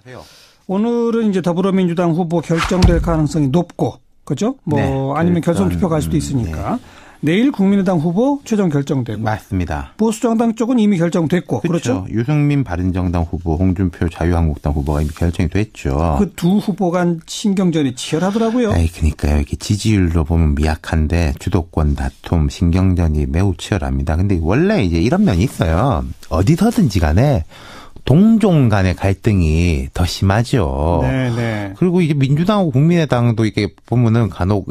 안녕하세요. 오늘은 이제 더불어민주당 후보 결정될 가능성이 높고, 그죠? 뭐 네, 아니면 결선 투표 갈 수도 있으니까. 네. 내일 국민의당 후보 최종 결정되고. 맞습니다. 보수정당 쪽은 이미 결정됐고. 그렇죠. 유승민 바른정당 후보, 홍준표 자유한국당 후보가 이미 결정이 됐죠. 그 두 후보 간 신경전이 치열하더라고요. 아이, 그러니까요. 이게 지지율로 보면 미약한데 주도권 다툼, 신경전이 매우 치열합니다. 근데 원래 이제 이런 면이 있어요. 어디서든지 간에 동종 간의 갈등이 더 심하죠. 네네. 그리고 이제 민주당하고 국민의당도 이게 보면은 간혹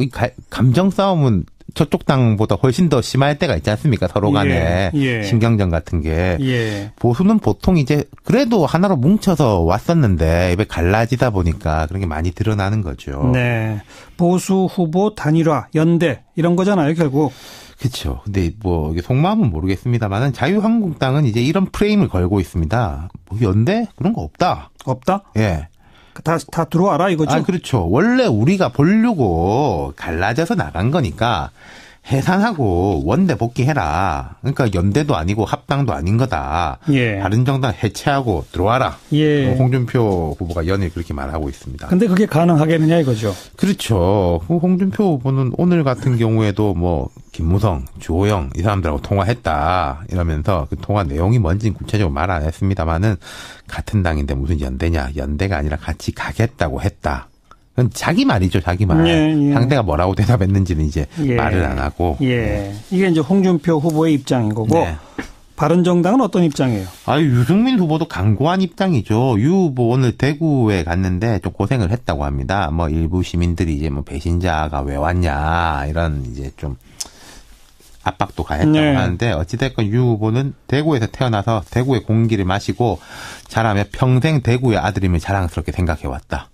감정 싸움은 저쪽 당보다 훨씬 더 심할 때가 있지 않습니까? 서로 간에 신경전 같은 게. 보수는 보통 이제 그래도 하나로 뭉쳐서 왔었는데 입에 갈라지다 보니까 그런 게 많이 드러나는 거죠. 네. 보수 후보 단일화, 연대 이런 거잖아요, 결국. 그렇죠. 근데 뭐 속마음은 모르겠습니다만은 자유한국당은 이제 이런 프레임을 걸고 있습니다. 뭐 연대 그런 거 없다. 없다? 예. 다 들어와라 이거죠? 아, 그렇죠. 원래 우리가 보려고 갈라져서 나간 거니까 해산하고 원내 복귀해라. 그러니까 연대도 아니고 합당도 아닌 거다. 바른정당 해체하고 들어와라. 홍준표 후보가 연일 그렇게 말하고 있습니다. 근데 그게 가능하겠느냐 이거죠? 그렇죠. 홍준표 후보는 오늘 같은 경우에도 뭐 김무성, 주호영 이 사람들하고 통화했다 이러면서 그 통화 내용이 뭔지는 구체적으로 말 안 했습니다만은 같은 당인데 무슨 연대냐. 연대가 아니라 같이 가겠다고 했다. 그건 자기 말이죠, 자기 말. 상대가 뭐라고 대답했는지는 이제 말을 안 하고. 이게 이제 홍준표 후보의 입장인 거고. 네. 바른정당은 어떤 입장이에요? 유승민 후보도 강고한 입장이죠. 유 후보 오늘 대구에 갔는데 좀 고생을 했다고 합니다. 뭐 일부 시민들이 이제 뭐 배신자가 왜 왔냐 이런 이제 좀 압박도 가했다고 하는데 어찌됐건 유 후보는 대구에서 태어나서 대구의 공기를 마시고 자라며 평생 대구의 아들임을 자랑스럽게 생각해왔다.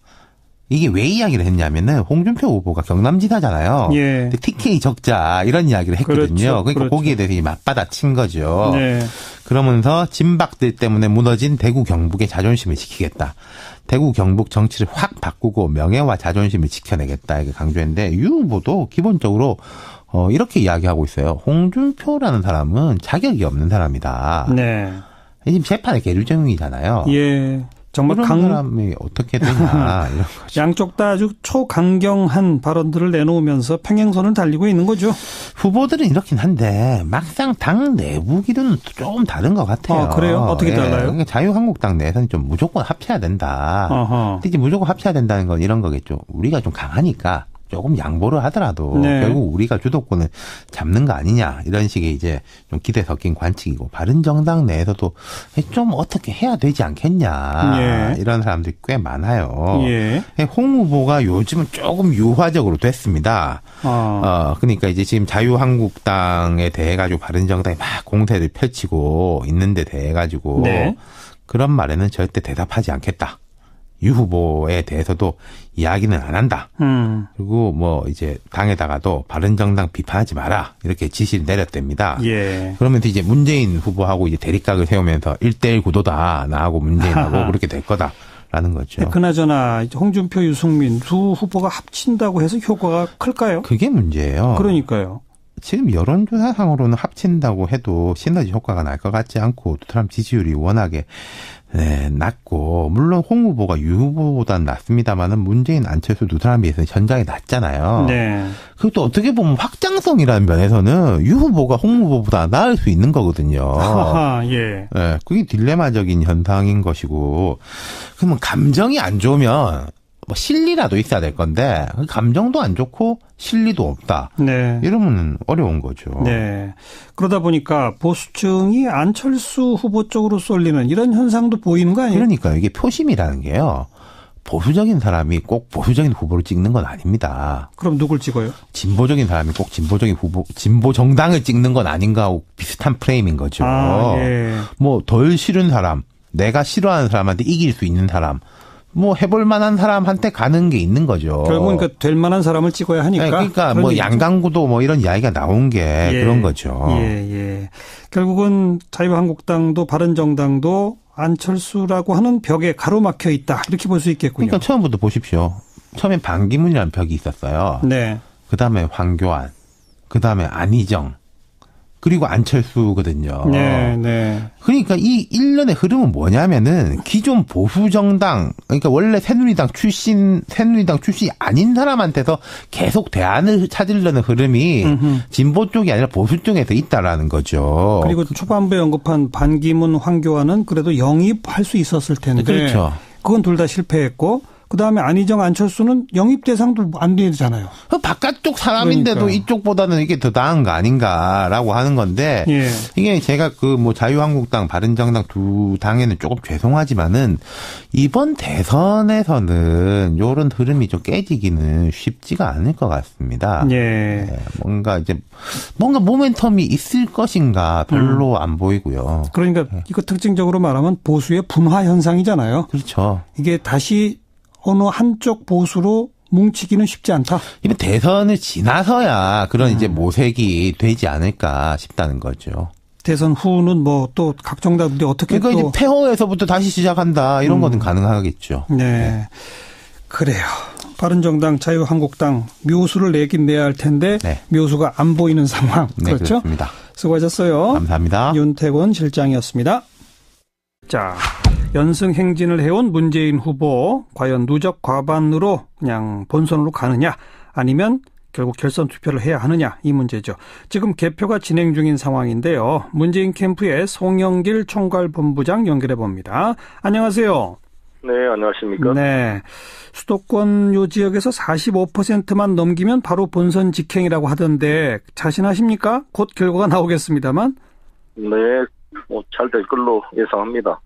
이게 왜 이야기를 했냐면은 홍준표 후보가 경남지사잖아요. 근데 TK 적자 이런 이야기를 했거든요. 그러니까 거기에 대해서 맞받아친 거죠. 그러면서 진박들 때문에 무너진 대구 경북의 자존심을 지키겠다. 대구 경북 정치를 확 바꾸고 명예와 자존심을 지켜내겠다 이렇게 강조했는데 유 후보도 기본적으로 이렇게 이야기하고 있어요. 홍준표라는 사람은 자격이 없는 사람이다. 지금 재판의 계류정이잖아요. 정말 그런 사람이 어떻게 되냐 이런 거죠. 양쪽 다 아주 초강경한 발언들을 내놓으면서 평행선을 달리고 있는 거죠. 후보들은 이렇긴 한데 막상 당 내부 기류는 조금 다른 것 같아요. 그래요? 어떻게 달라요? 그러니까 자유한국당 내에서는 좀 무조건 합쳐야 된다. 근데 이제 무조건 합쳐야 된다는 건 이런 거겠죠. 우리가 좀 강하니까 조금 양보를 하더라도 결국 우리가 주도권을 잡는 거 아니냐 이런 식의 이제 좀 기대 섞인 관측이고 바른정당 내에서도 좀 어떻게 해야 되지 않겠냐 이런 사람들이 꽤 많아요. 홍 후보가 요즘은 조금 유화적으로 됐습니다. 그러니까 이제 지금 자유한국당에 대해 가지고 바른정당이 막 공세를 펼치고 있는데 대해 가지고 그런 말에는 절대 대답하지 않겠다. 유 후보에 대해서도 이야기는 안 한다. 그리고 뭐 이제 당에다가도 바른정당 비판하지 마라 이렇게 지시를 내렸답니다. 그러면서 이제 문재인 후보하고 이제 대립각을 세우면서 1대1 구도다 나하고 문재인하고 그렇게 될 거다라는 거죠. 그나저나 홍준표, 유승민 두 후보가 합친다고 해서 효과가 클까요? 그게 문제예요. 그러니까요. 지금 여론조사상으로는 합친다고 해도 시너지 효과가 날 것 같지 않고 두 사람 지지율이 워낙에 낮고 물론 홍 후보가 유 후보보다는 낮습니다만은 문재인, 안철수 두 사람에 비해서 현장이 낮잖아요. 그것도 어떻게 보면 확장성이라는 면에서는 유 후보가 홍 후보보다 나을 수 있는 거거든요. 그게 딜레마적인 현상인 것이고 그러면 감정이 안 좋으면 뭐 실리라도 있어야 될 건데 감정도 안 좋고 실리도 없다. 이러면 어려운 거죠. 그러다 보니까 보수층이 안철수 후보 쪽으로 쏠리는 이런 현상도 보이는 거 아니에요? 그러니까 이게 표심이라는 게요. 보수적인 사람이 꼭 보수적인 후보를 찍는 건 아닙니다. 그럼 누굴 찍어요? 진보적인 사람이 꼭 진보적인 후보, 진보 정당을 찍는 건 아닌가 하고 비슷한 프레임인 거죠. 뭐 덜 싫은 사람, 내가 싫어하는 사람한테 이길 수 있는 사람. 뭐 해볼 만한 사람한테 가는 게 있는 거죠. 결국은 그러니까 될 만한 사람을 찍어야 하니까. 그러니까 뭐 양강구도 뭐 이런 이야기가 나온 게 그런 거죠. 결국은 자유한국당도 바른정당도 안철수라고 하는 벽에 가로막혀 있다. 이렇게 볼 수 있겠군요. 그러니까 처음부터 보십시오. 처음엔 반기문이라는 벽이 있었어요. 그다음에 황교안, 그다음에 안희정, 그리고 안철수거든요. 네, 네. 그러니까 이 일련의 흐름은 뭐냐면은 기존 보수 정당, 그러니까 원래 새누리당 출신이 아닌 사람한테서 계속 대안을 찾으려는 흐름이 진보 쪽이 아니라 보수 쪽에서 있다라는 거죠. 그리고 초반부에 언급한 반기문, 황교안은 그래도 영입할 수 있었을 텐데. 그렇죠. 그건 둘 다 실패했고. 그다음에 안희정, 안철수는 영입 대상도 안 되잖아요. 바깥쪽 사람인데도 그러니까요. 이쪽보다는 이게 더 나은 거 아닌가라고 하는 건데 예. 이게 제가 그 뭐 자유한국당, 바른정당 두 당에는 조금 죄송하지만은 이번 대선에서는 이런 흐름이 좀 깨지기는 쉽지가 않을 것 같습니다. 예. 뭔가 모멘텀이 있을 것인가 별로 안 보이고요. 그러니까 이거 특징적으로 말하면 보수의 분화 현상이잖아요. 그렇죠. 이게 다시 어느 한쪽 보수로 뭉치기는 쉽지 않다. 이번 대선을 지나서야 그런 이제 모색이 되지 않을까 싶다는 거죠. 대선 후는 뭐 또 각 정당들이 어떻게 그러니까 또. 이제 폐허에서부터 다시 시작한다 이런 거는 가능하겠죠. 네. 그래요. 바른정당, 자유한국당 묘수를 내긴 내야 할 텐데 네. 묘수가 안 보이는 상황. 네, 그렇죠? 그렇습니다. 수고하셨어요. 감사합니다. 윤태곤 실장이었습니다. 자. 연승 행진을 해온 문재인 후보 과연 누적 과반으로 그냥 본선으로 가느냐 아니면 결국 결선 투표를 해야 하느냐 이 문제죠. 지금 개표가 진행 중인 상황인데요. 문재인 캠프의 송영길 총괄본부장 연결해 봅니다. 안녕하세요. 네, 안녕하십니까. 네, 수도권 요 지역에서 45%만 넘기면 바로 본선 직행이라고 하던데 자신하십니까? 곧 결과가 나오겠습니다만. 네, 뭐 잘 될 걸로 예상합니다.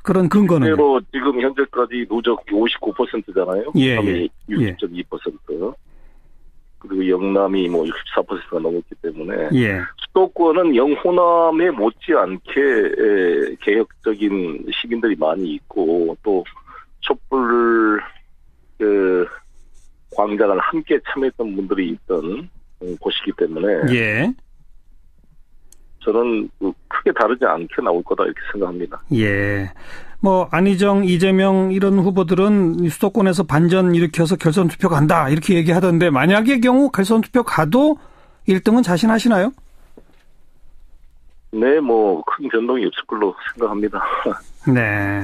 그런 근거는? 실제로 지금 현재까지 누적 59%잖아요. 예, 예. 60.2%. 그리고 영남이 뭐 64%가 넘었기 때문에. 예. 수도권은 영호남에 못지않게 개혁적인 시민들이 많이 있고, 또 촛불, 광장을 함께 참여했던 분들이 있던 곳이기 때문에. 예. 저는 크게 다르지 않게 나올 거다 이렇게 생각합니다. 예. 뭐 안희정, 이재명 이런 후보들은 수도권에서 반전 일으켜서 결선 투표 간다 이렇게 얘기하던데 만약의 경우 결선 투표 가도 1등은 자신하시나요? 네, 뭐 큰 변동이 없을 걸로 생각합니다. 네.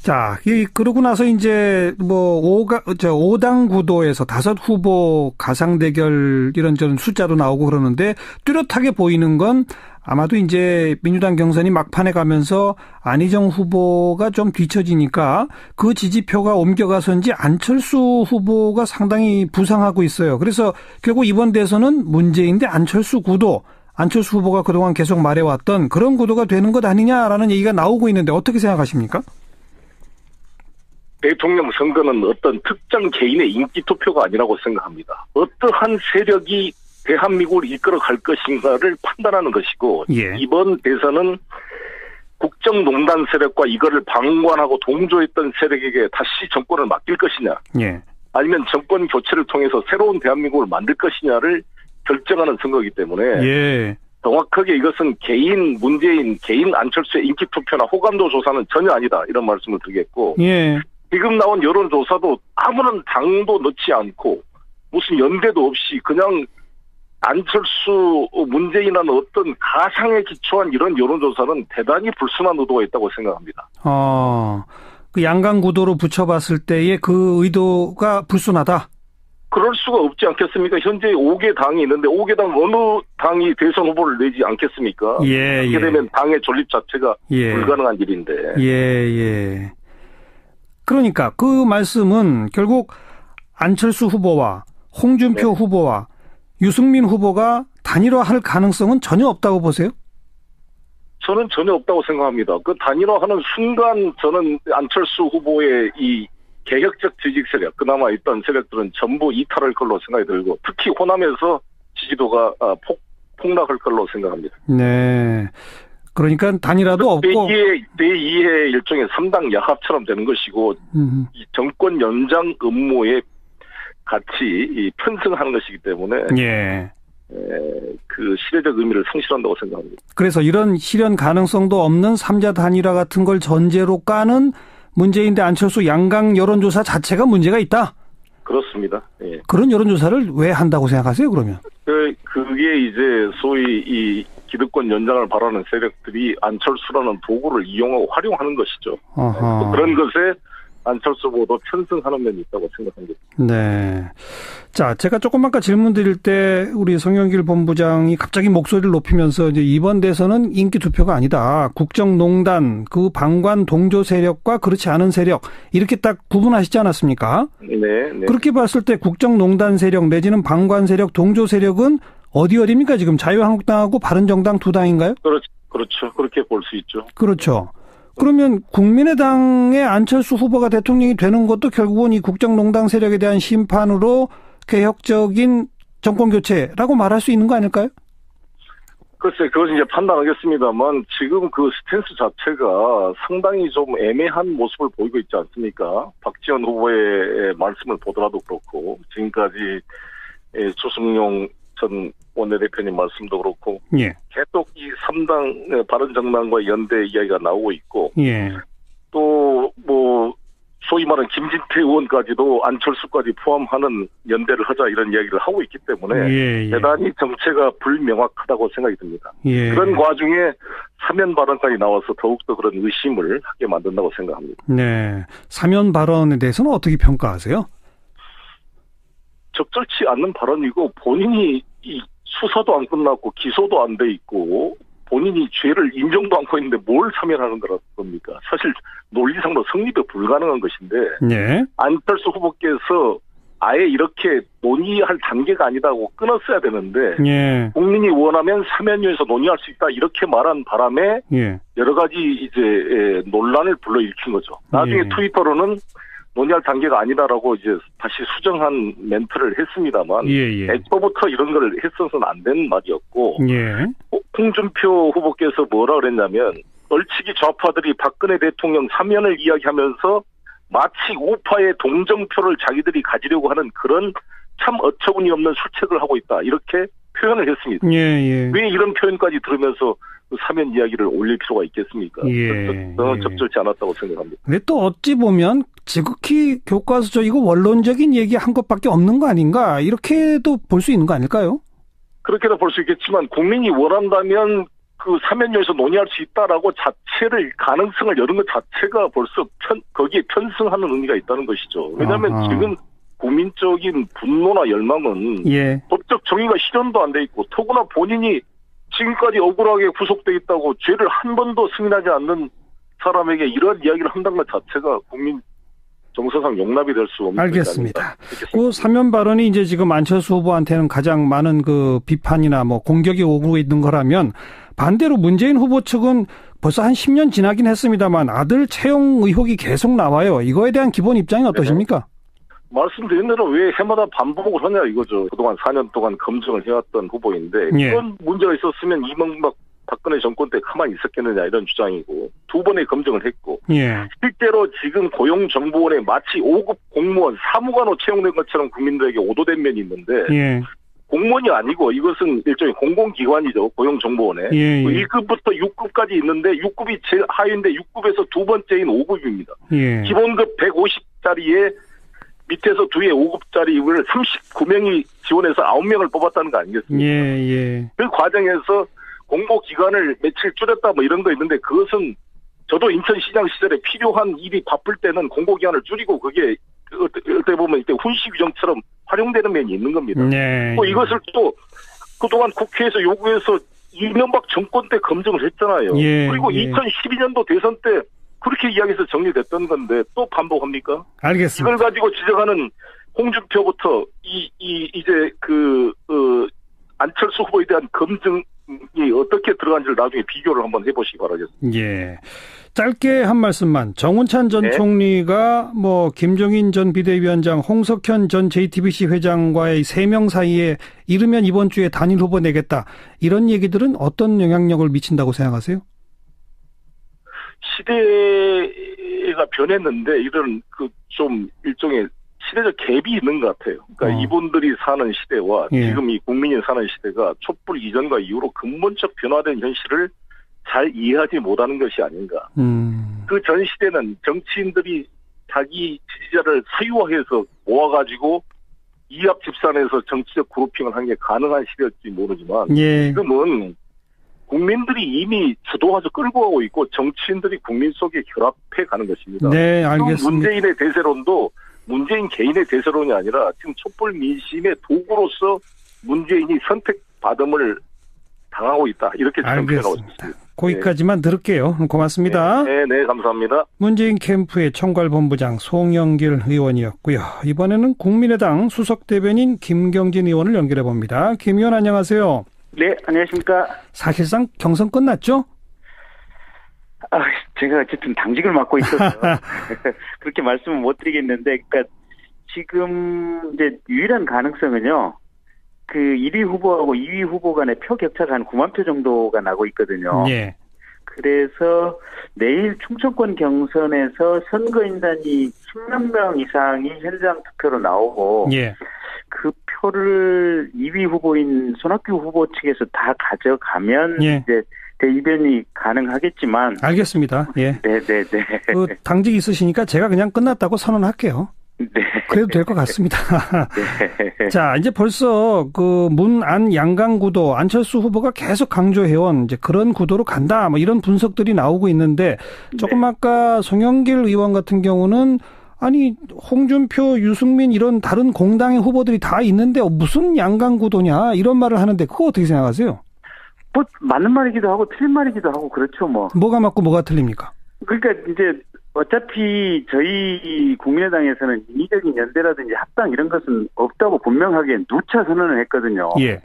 자, 그러고 나서 이제 뭐 5당 구도에서 5 후보 가상 대결 이런저런 숫자도 나오고 그러는데 뚜렷하게 보이는 건 아마도 이제 민주당 경선이 막판에 가면서 안희정 후보가 좀 뒤처지니까 그 지지표가 옮겨가서인지 안철수 후보가 상당히 부상하고 있어요. 그래서 결국 이번 대선은 문재인 대 안철수 구도, 안철수 후보가 그동안 계속 말해왔던 그런 구도가 되는 것 아니냐라는 얘기가 나오고 있는데 어떻게 생각하십니까? 대통령 선거는 어떤 특정 개인의 인기 투표가 아니라고 생각합니다. 어떠한 세력이 대한민국을 이끌어갈 것인가를 판단하는 것이고 예. 이번 대선은 국정농단 세력과 이거를 방관하고 동조했던 세력에게 다시 정권을 맡길 것이냐 예. 아니면 정권 교체를 통해서 새로운 대한민국을 만들 것이냐를 결정하는 선거이기 때문에 예. 정확하게 이것은 개인 문재인, 개인 안철수의 인기 투표나 호감도 조사는 전혀 아니다 이런 말씀을 드리겠고 예. 지금 나온 여론조사도 아무런 당도 넣지 않고 무슨 연대도 없이 그냥 안철수, 문재인이라는 어떤 가상에 기초한 이런 여론조사는 대단히 불순한 의도가 있다고 생각합니다. 그 양강 구도로 붙여봤을 때의 그 의도가 불순하다? 그럴 수가 없지 않겠습니까? 현재 5개 당이 있는데 5개 당 어느 당이 대선 후보를 내지 않겠습니까? 예, 그렇게 되면 당의 존립 자체가 예. 불가능한 일인데. 예. 그러니까 그 말씀은 결국 안철수 후보와 홍준표 네. 후보와 유승민 후보가 단일화할 가능성은 전혀 없다고 보세요? 저는 전혀 없다고 생각합니다. 그 단일화하는 순간 저는 안철수 후보의 이 개혁적 지지 세력, 그나마 있던 세력들은 전부 이탈할 걸로 생각이 들고 특히 호남에서 지지도가 폭락할 걸로 생각합니다. 네. 그러니까 단일화도 없고. 제2의 일종의 3당 야합처럼 되는 것이고 이 정권 연장 음모에 같이 편승하는 것이기 때문에 예. 그 실효적 의미를 상실한다고 생각합니다. 그래서 이런 실현 가능성도 없는 3자 단일화 같은 걸 전제로 까는 문재인 대 안철수 양강 여론조사 자체가 문제가 있다? 그렇습니다. 예. 그런 여론조사를 왜 한다고 생각하세요, 그러면? 그게 이제 소위 이 기득권 연장을 바라는 세력들이 안철수라는 도구를 이용하고 활용하는 것이죠. 그런 것에 안철수 후보도 편승하는 면이 있다고 생각합니다. 네. 자, 제가 조금 아까 질문 드릴 때 우리 송영길 본부장이 갑자기 목소리를 높이면서 이제 이번 대선은 인기 투표가 아니다. 국정농단, 그 방관 동조 세력과 그렇지 않은 세력 이렇게 딱 구분하시지 않았습니까? 네. 그렇게 봤을 때 국정농단 세력 내지는 방관 세력, 동조 세력은 어디입니까? 지금 자유한국당하고 바른정당 두 당인가요? 그렇죠. 그렇게 볼 수 있죠. 그렇죠. 그러면 국민의당의 안철수 후보가 대통령이 되는 것도 결국은 이 국정농단 세력에 대한 심판으로 개혁적인 정권교체라고 말할 수 있는 거 아닐까요? 글쎄, 그것은 이제 판단하겠습니다만, 지금 그 스탠스 자체가 상당히 좀 애매한 모습을 보이고 있지 않습니까? 박지원 후보의 말씀을 보더라도 그렇고, 지금까지 조승용 전 원내대표님 말씀도 그렇고, 예. 계속 이 3당 바른정당과 연대 이야기가 나오고 있고, 예. 또 소위 말하는 김진태 의원까지도 안철수까지 포함하는 연대를 하자 이런 이야기를 하고 있기 때문에 대단히 정체가 불명확하다고 생각이 듭니다. 그런 과중에 사면 발언까지 나와서 더욱더 그런 의심을 하게 만든다고 생각합니다. 네, 사면 발언에 대해서는 어떻게 평가하세요? 적절치 않는 발언이고 본인이 이 수사도 안 끝났고 기소도 안 돼 있고 본인이 죄를 인정도 않고 있는데 뭘 사면하는 겁니까? 사실 논리상도 성립이 불가능한 것인데 네. 안철수 후보께서 아예 이렇게 논의할 단계가 아니다고 끊었어야 되는데 네. 국민이 원하면 사면위에서 논의할 수 있다 이렇게 말한 바람에 여러 가지 이제 논란을 불러일으킨 거죠. 나중에 트위터로는 논의할 단계가 아니다라고 이제 다시 수정한 멘트를 했습니다만 애초부터 이런 걸 했어서는 안 되는 말이었고 홍준표 후보께서 뭐라 그랬냐면 얼치기 좌파들이 박근혜 대통령 사면을 이야기하면서 마치 우파의 동정표를 자기들이 가지려고 하는 그런 참 어처구니 없는 술책을 하고 있다 이렇게 표현을 했습니다. 왜 이런 표현까지 들으면서 사면 이야기를 올릴 필요가 있겠습니까? 저는 적절치 않았다고 생각합니다. 근데 또 어찌 보면 지극히 교과서적 이거 원론적인 얘기한 것밖에 없는 거 아닌가 이렇게도 볼 수 있는 거 아닐까요? 그렇게도 볼 수 있겠지만 국민이 원한다면 그 사면위에서 논의할 수 있다라고 자체를 가능성을 여는 것 자체가 벌써 거기에 편승하는 의미가 있다는 것이죠. 왜냐하면 지금 국민적인 분노나 열망은 법적 정의가 실현도 안 돼 있고 더구나 본인이 지금까지 억울하게 구속돼 있다고 죄를 한 번도 승인하지 않는 사람에게 이런 이야기를 한다는 것 자체가 국민 정서상 용납이 될 수 없는 알겠습니다. 그 사면 발언이 이제 지금 안철수 후보한테는 가장 많은 그 비판이나 뭐 공격이 오고 있는 거라면 반대로 문재인 후보 측은 벌써 한 10년 지나긴 했습니다만 아들 채용 의혹이 계속 나와요. 이거에 대한 기본 입장이 어떠십니까? 말씀드린 대로 왜 해마다 반복을 하냐 이거죠. 그동안 4년 동안 검증을 해왔던 후보인데 이런 문제가 있었으면 이명박 박근혜 정권 때 가만히 있었겠느냐 이런 주장이고 두 번의 검증을 했고 실제로 지금 고용정보원에 마치 5급 공무원 사무관으로 채용된 것처럼 국민들에게 오도된 면이 있는데 공무원이 아니고 이것은 일종의 공공기관이죠. 고용정보원에 1급부터 6급까지 있는데 6급이 제일 하위인데 6급에서 두 번째인 5급입니다. 기본급 150짜리에 밑에서 뒤에 5급짜리를 39명이 지원해서 9명을 뽑았다는 거 아니겠습니까? 그 과정에서 공고기간을 며칠 줄였다 뭐 이런 거 있는데 그것은 저도 인천시장 시절에 필요한 일이 바쁠 때는 공고기간을 줄이고 그게 어떻게 보면 이때 훈시 규정처럼 활용되는 면이 있는 겁니다. 또 이것을 또 그동안 국회에서 요구해서 이명박 정권 때 검증을 했잖아요. 그리고 2012년도 대선 때 그렇게 이야기해서 정리됐던 건데 또 반복합니까? 알겠습니다. 이걸 가지고 지적하는 홍준표부터 이제 안철수 후보에 대한 검증이 어떻게 들어간지를 나중에 비교를 한번 해보시기 바라겠습니다. 짧게 한 말씀만. 정운찬 전 총리가 뭐 김종인 전 비대위원장, 홍석현 전 JTBC 회장과의 3명 사이에 이르면 이번 주에 단일 후보 내겠다. 이런 얘기들은 어떤 영향력을 미친다고 생각하세요? 시대가 변했는데 이런 좀 일종의 시대적 갭이 있는 것 같아요. 그러니까 이분들이 사는 시대와 지금 이 국민이 사는 시대가 촛불 이전과 이후로 근본적 변화된 현실을 잘 이해하지 못하는 것이 아닌가. 그 전 시대는 정치인들이 자기 지지자를 사유화해서 모아가지고 이합 집산해서 정치적 그룹핑을 한 게 가능한 시대였지 모르지만 지금은 국민들이 이미 주도해서 끌고 가고 있고 정치인들이 국민 속에 결합해 가는 것입니다. 네, 알겠습니다. 문재인의 대세론도 문재인 개인의 대세론이 아니라 지금 촛불 민심의 도구로서 문재인이 선택받음을 당하고 있다. 이렇게 알겠습니다. 있습니다. 거기까지만 들을게요. 고맙습니다. 네, 감사합니다. 문재인 캠프의 총괄본부장 송영길 의원이었고요. 이번에는 국민의당 수석대변인 김경진 의원을 연결해 봅니다. 김 의원 안녕하세요. 네, 안녕하십니까. 사실상 경선 끝났죠? 제가 어쨌든 당직을 맡고 있어서 그렇게 말씀은 못 드리겠는데, 그러니까 지금 이제 유일한 가능성은요. 그 1위 후보하고 2위 후보 간의 표 격차가 한 9만 표 정도가 나고 있거든요. 예. 그래서 내일 충청권 경선에서 선거인단이 10만 명 이상이 현장 투표로 나오고, 예. 그 표를 2위 후보인 손학규 후보 측에서 다 가져가면 예. 이제 대이변이 가능하겠지만. 알겠습니다. 예. 네네네. 그 당직 있으시니까 제가 그냥 끝났다고 선언할게요. 네. 그래도 될 것 같습니다. 네. 자, 이제 벌써 그 문안 양강 구도 안철수 후보가 계속 강조해온 이제 그런 구도로 간다. 뭐 이런 분석들이 나오고 있는데 조금 아까 송영길 의원 같은 경우는 아니 홍준표, 유승민 이런 다른 공당의 후보들이 다 있는데 무슨 양강 구도냐 이런 말을 하는데 그거 어떻게 생각하세요? 뭐 맞는 말이기도 하고 틀린 말이기도 하고 그렇죠 뭐. 뭐가 맞고 뭐가 틀립니까? 그러니까 이제 어차피 저희 국민의당에서는 인위적인 연대라든지 합당 이런 것은 없다고 분명하게 누차 선언을 했거든요. 예.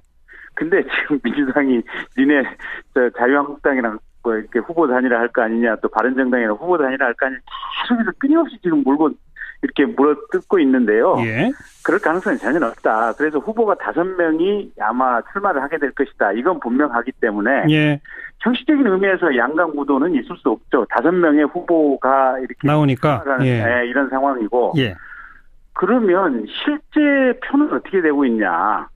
근데 지금 민주당이 니네 자유한국당이랑 뭐 이렇게 후보 단일화 할 거 아니냐, 또 바른정당이랑 후보 단일화 할 거 아니냐, 계속해서 끊임없이 지금 물고 이렇게 물어뜯고 있는데요. 예. 그럴 가능성이 전혀 없다. 그래서 후보가 5명이 아마 출마를 하게 될 것이다. 이건 분명하기 때문에. 예. 형식적인 의미에서 양강 구도는 있을 수 없죠. 5명의 후보가 이렇게 나오니까 예. 이런 상황이고. 예. 그러면 실제 표는 어떻게 되고 있냐?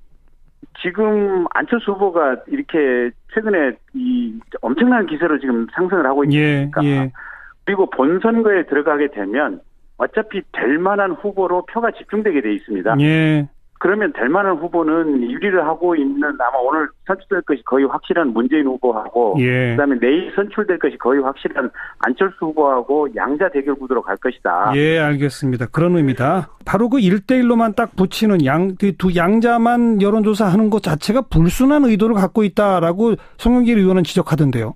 지금 안철수 후보가 이렇게 최근에 이 엄청난 기세로 지금 상승을 하고 있으니까. 예. 그리고 본선거에 들어가게 되면 어차피 될 만한 후보로 표가 집중되게 돼 있습니다. 예. 그러면 될 만한 후보는 1위를 하고 있는 아마 오늘 선출될 것이 거의 확실한 문재인 후보하고 예. 그다음에 내일 선출될 것이 거의 확실한 안철수 후보하고 양자 대결 구도로 갈 것이다. 예, 알겠습니다. 그런 의미다. 바로 그 1대1로만 딱 붙이는 두 양자만 여론조사하는 것 자체가 불순한 의도를 갖고 있다라고 송영길 의원은 지적하던데요.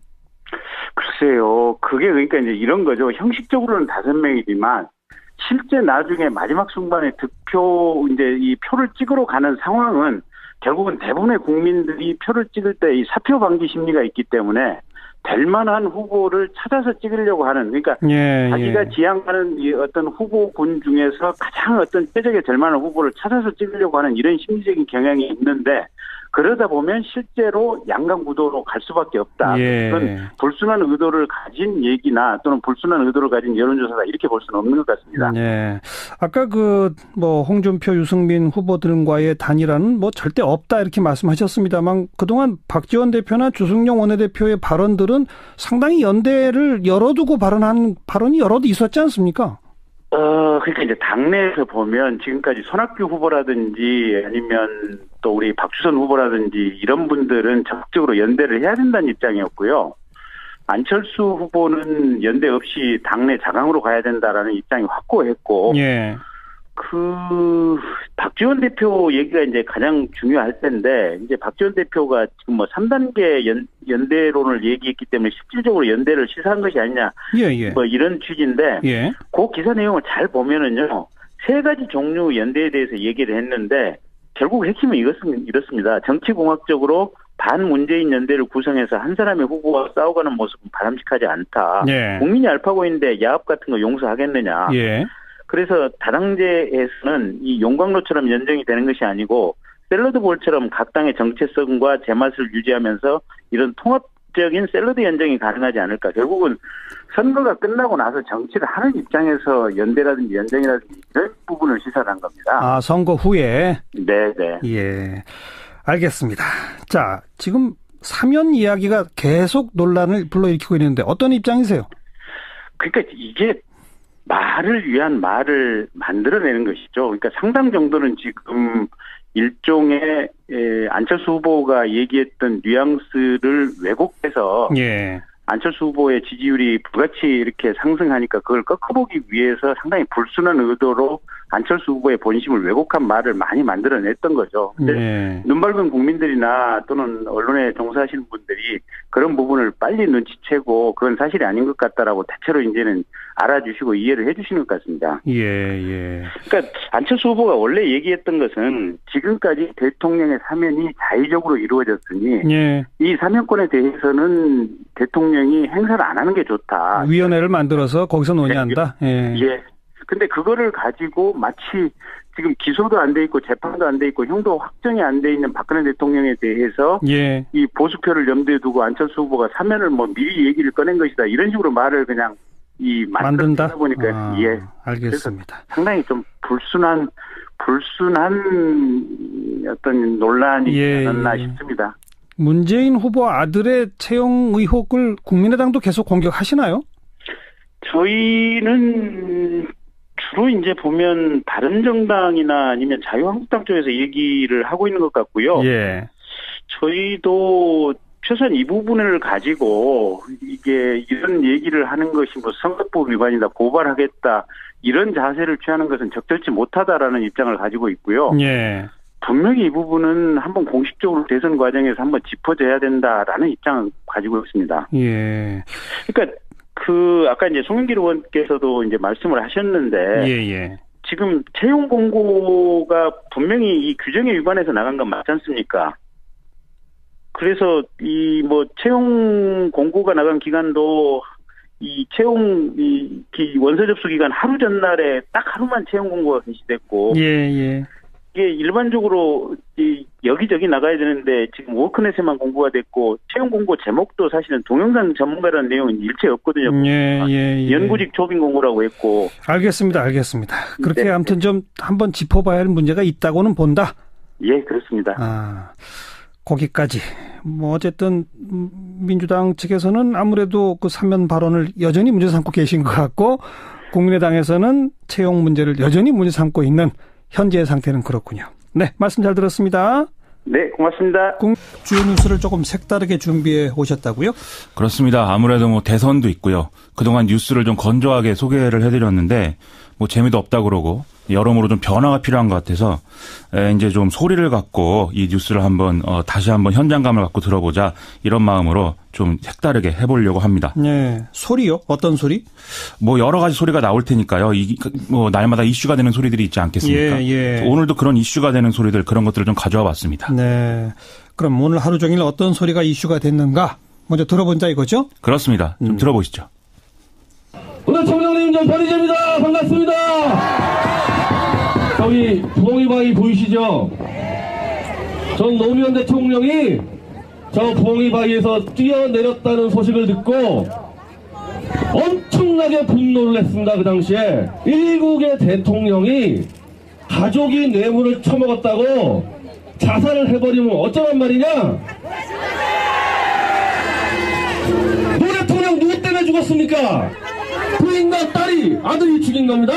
글쎄요. 그게 그러니까 이제 이런 거죠. 형식적으로는 5명이지만 실제 나중에 마지막 순간에 득표, 이제 이 표를 찍으러 가는 상황은 결국은 대부분의 국민들이 표를 찍을 때 이 사표 방지 심리가 있기 때문에 될 만한 후보를 찾아서 찍으려고 하는, 그러니까 자기가 지향하는 이 어떤 후보군 중에서 가장 어떤 최적의 될 만한 후보를 찾아서 찍으려고 하는 이런 심리적인 경향이 있는데 그러다 보면 실제로 양강 구도로 갈 수밖에 없다. 그건 불순한 의도를 가진 얘기나 또는 불순한 의도를 가진 여론조사다 이렇게 볼 수는 없는 것 같습니다. 네. 아까 홍준표, 유승민 후보들과의 단일화는 절대 없다 이렇게 말씀하셨습니다만 그동안 박지원 대표나 주승용 원내대표의 발언들은 상당히 연대를 열어두고 발언한 발언이 여러 있었지 않습니까? 그러니까 이제 당내에서 보면 지금까지 손학규 후보라든지 아니면 또 우리 박주선 후보라든지 이런 분들은 적극적으로 연대를 해야 된다는 입장이었고요. 안철수 후보는 연대 없이 당내 자강으로 가야 된다라는 입장이 확고했고, 예. 박지원 대표 얘기가 이제 가장 중요할 텐데, 이제 박지원 대표가 지금 3단계 연대론을 얘기했기 때문에 실질적으로 연대를 시사한 것이 아니냐, 이런 취지인데, 그 기사 내용을 잘 보면은요, 3가지 종류 연대에 대해서 얘기를 했는데, 결국 핵심은 이렇습니다. 정치공학적으로 반문재인 연대를 구성해서 한 사람의 후보와 싸워가는 모습은 바람직하지 않다. 국민이 알파고 있는데 야합 같은 거 용서하겠느냐. 그래서 다당제에서는 이 용광로처럼 연정이 되는 것이 아니고 샐러드볼처럼 각 당의 정체성과 제맛을 유지하면서 이런 통합적인 샐러드 연정이 가능하지 않을까. 결국은 선거가 끝나고 나서 정치를 하는 입장에서 연대라든지 연정이라든지 이런 부분을 시사한 겁니다. 아, 선거 후에? 네네. 예. 알겠습니다. 자, 지금 사면 이야기가 계속 논란을 불러일으키고 있는데 어떤 입장이세요? 그러니까 이게 말을 위한 말을 만들어내는 것이죠. 그러니까 상당 정도는 지금 일종의 안철수 후보가 얘기했던 뉘앙스를 왜곡해서 예. 안철수 후보의 지지율이 불같이 이렇게 상승하니까 그걸 꺾어보기 위해서 상당히 불순한 의도로 안철수 후보의 본심을 왜곡한 말을 많이 만들어냈던 거죠. 근데 눈 밝은 국민들이나 또는 언론에 종사하시는 분들이 그런 부분을 빨리 눈치채고 그건 사실이 아닌 것 같다라고 대체로 이제는 알아주시고 이해를 해주시는 것 같습니다. 예. 그러니까 안철수 후보가 원래 얘기했던 것은 지금까지 대통령의 사면이 자의적으로 이루어졌으니 예. 이 사면권에 대해서는 대통령이 행사를 안 하는 게 좋다. 위원회를 만들어서 거기서 논의한다. 예. 근데 그거를 가지고 마치 지금 기소도 안 돼 있고 재판도 안 돼 있고 형도 확정이 안 돼 있는 박근혜 대통령에 대해서 예. 이 보수표를 염두에 두고 안철수 후보가 사면을 뭐 미리 얘기를 꺼낸 것이다 이런 식으로 말을 그냥 만든다 보니까 예 알겠습니다. 상당히 좀 불순한 어떤 논란이 않았나 싶습니다. 문재인 후보 아들의 채용 의혹을 국민의당도 계속 공격하시나요? 저희는 주로 이제 보면 바른정당이나 아니면 자유한국당 쪽에서 얘기를 하고 있는 것 같고요. 예. 저희도 최소한 이 부분을 가지고 이게 이런 얘기를 하는 것이 뭐 선거법 위반이다, 고발하겠다 이런 자세를 취하는 것은 적절치 못하다라는 입장을 가지고 있고요. 예. 분명히 이 부분은 한번 공식적으로 대선 과정에서 한번 짚어줘야 된다라는 입장을 가지고 있습니다. 예. 그러니까 아까 이제 송영길 의원께서도 이제 말씀을 하셨는데. 예. 지금 채용 공고가 분명히 이 규정에 위반해서 나간 건 맞지 않습니까? 그래서 채용 공고가 나간 기간도 이 채용 원서 접수 기간 하루 전날에 딱 하루만 채용 공고가 게시됐고. 예. 이게 일반적으로 여기저기 나가야 되는데 지금 워크넷에만 공고가 됐고 채용 공고 제목도 사실은 동영상 전문가라는 내용은 일체 없거든요. 예. 연구직 조빈 공고라고 했고. 알겠습니다. 그렇게 아무튼 좀 한번 짚어봐야 할 문제가 있다고는 본다. 예, 그렇습니다. 거기까지. 어쨌든 민주당 측에서는 아무래도 그 사면 발언을 여전히 문제 삼고 계신 것 같고 국민의당에서는 채용 문제를 여전히 문제 삼고 있는 현재의 상태는 그렇군요. 네, 말씀 잘 들었습니다. 네, 고맙습니다. 주요 뉴스를 조금 색다르게 준비해 오셨다고요? 그렇습니다. 아무래도 대선도 있고요. 그동안 뉴스를 좀 건조하게 소개를 해드렸는데 재미도 없다 그러고 여러모로 좀 변화가 필요한 것 같아서 이제 좀 소리를 갖고 이 뉴스를 다시 한번 현장감을 갖고 들어보자 이런 마음으로 좀 색다르게 해보려고 합니다. 네, 소리요? 어떤 소리? 여러 가지 소리가 나올 테니까요. 날마다 이슈가 되는 소리들이 있지 않겠습니까? 예. 오늘도 그런 이슈가 되는 소리들 그런 것들을 좀 가져와 봤습니다. 네. 그럼 오늘 하루 종일 어떤 소리가 이슈가 됐는가 먼저 들어본자 이거죠? 그렇습니다. 좀 들어보시죠. 오늘 총장님 전 변희재입니다. 반갑습니다. 저기 부엉이바위 보이시죠? 전 노무현 대통령이 저 부엉이바위에서 뛰어내렸다는 소식을 듣고 엄청나게 분노를 했습니다. 그 당시에 일국의 대통령이 가족이 뇌물을 처먹었다고 자살을 해버리면 어쩌란 말이냐? 노 대통령 누구 때문에 죽었습니까? 부인과 딸이 아들이 죽인 겁니다.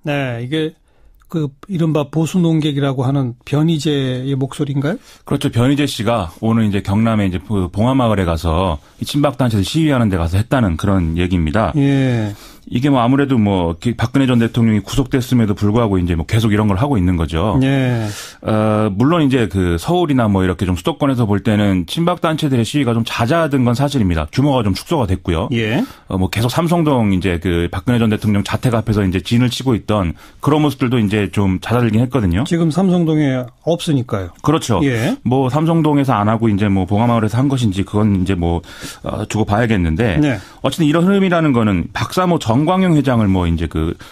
네, 이게 이른바 보수 농객이라고 하는 변희재의 목소리인가요? 그렇죠. 변희재 씨가 오늘 이제 경남에 이제 봉화마을에 가서 친박단체에서 시위하는 데 가서 했다는 그런 얘기입니다. 예. 이게 아무래도 박근혜 전 대통령이 구속됐음에도 불구하고 이제 계속 이런 걸 하고 있는 거죠. 예. 물론 이제 서울이나 이렇게 좀 수도권에서 볼 때는 친박단체들의 시위가 좀 잦아든 건 사실입니다. 규모가 좀 축소가 됐고요. 예. 계속 삼성동 이제 박근혜 전 대통령 자택 앞에서 이제 진을 치고 있던 그런 모습들도 이제 좀 잦아들긴 했거든요. 지금 삼성동에 없으니까요. 그렇죠. 예. 삼성동에서 안 하고 이제 봉화마을에서 한 것인지 그건 이제 두고 봐야겠는데. 네. 어쨌든 이런 흐름이라는 거는 박사모 정광용 회장을 이제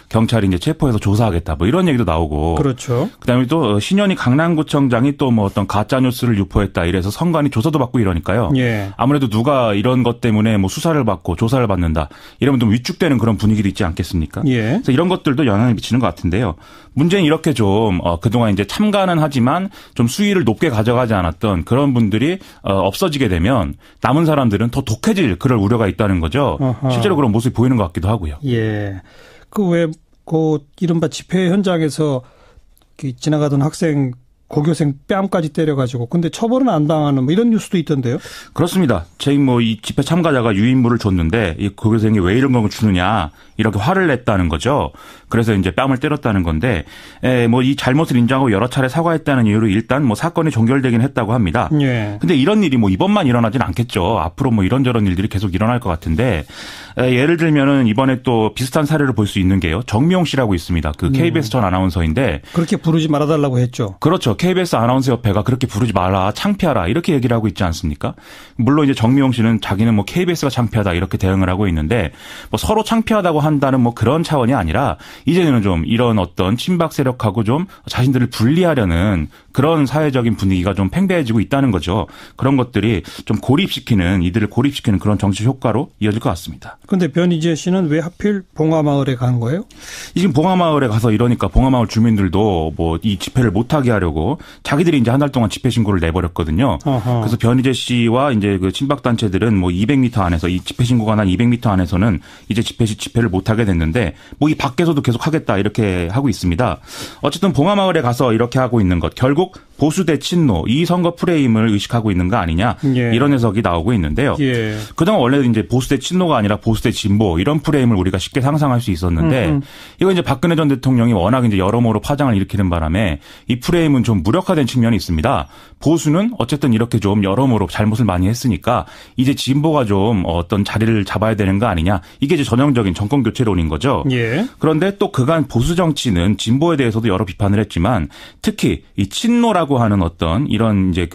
경찰이 이제 체포해서 조사하겠다 이런 얘기도 나오고. 그렇죠. 그다음에 또 신현희 강남구청장이 또 어떤 가짜 뉴스를 유포했다 이래서 선관위 조사도 받고 이러니까요. 예. 아무래도 누가 이런 것 때문에 수사를 받고 조사를 받는다 이러면 좀 위축되는 그런 분위기도 있지 않겠습니까? 예. 그래서 이런 것들도 영향을 미치는 것 같은데요. 문제는 이렇게 좀 그동안 이제 참가는 하지만 좀 수위를 높게 가져가지 않았던 그런 분들이 없어지게 되면 남은 사람들은 더 독해질 그럴 우려가 있다는 거죠. 어허. 실제로 그런 모습이 보이는 것 같기도 하고요. 예. 왜 그 이른바 집회 현장에서 지나가던 학생 고교생 뺨까지 때려가지고 근데 처벌은 안 당하는 뭐 이런 뉴스도 있던데요. 그렇습니다. 이 집회 참가자가 유인물을 줬는데 이 고교생이 왜 이런 걸 주느냐 이렇게 화를 냈다는 거죠. 그래서 이제 뺨을 때렸다는 건데 이 잘못을 인정하고 여러 차례 사과했다는 이유로 일단 사건이 종결되긴 했다고 합니다. 예. 근데 이런 일이 이번만 일어나진 않겠죠. 앞으로 이런저런 일들이 계속 일어날 것 같은데 예를 들면은 이번에 또 비슷한 사례를 볼 수 있는 게요. 정미용 씨라고 있습니다. 그 KBS 전 아나운서인데 그렇게 부르지 말아달라고 했죠. 그렇죠. KBS 아나운서 협회가 그렇게 부르지 마라, 창피하라 이렇게 얘기를 하고 있지 않습니까? 물론 이제 정미용 씨는 자기는 KBS가 창피하다 이렇게 대응을 하고 있는데 서로 창피하다고 한다는 그런 차원이 아니라 이제는 좀 이런 어떤 친박 세력하고 좀 자신들을 분리하려는 그런 사회적인 분위기가 좀 팽배해지고 있다는 거죠. 그런 것들이 좀 이들을 고립시키는 그런 정치 효과로 이어질 것 같습니다. 그런데 변희재 씨는 왜 하필 봉화마을에 간 거예요? 지금 봉화마을에 가서 이러니까 봉화마을 주민들도 이 집회를 못하게 하려고 자기들이 이제 한 달 동안 집회 신고를 내버렸거든요. 어허. 그래서 변희재 씨와 이제 그 친박 단체들은 200m 안에서 이 집회 신고가 난 200m 안에서는 이제 집회를 못하게 됐는데 이 밖에서도 계속 하겠다 이렇게 하고 있습니다. 어쨌든 봉화마을에 가서 이렇게 하고 있는 것 결국 보수 대 친노 이 선거 프레임을 의식하고 있는 거 아니냐 예. 이런 해석이 나오고 있는데요. 예. 그동안 원래 이제 보수 대 친노가 아니라 보수 대 진보 이런 프레임을 우리가 쉽게 상상할 수 있었는데 이거 이제 박근혜 전 대통령이 워낙 이제 여러모로 파장을 일으키는 바람에 이 프레임은 좀 무력화된 측면이 있습니다. 보수는 어쨌든 이렇게 좀 여러모로 잘못을 많이 했으니까 이제 진보가 좀 어떤 자리를 잡아야 되는 거 아니냐 이게 이제 전형적인 정권 교체론인 거죠. 예. 그런데 또 그간 보수 정치는 진보에 대해서도 여러 비판을 했지만 특히 이 친노라고 하는 어떤 이런 이제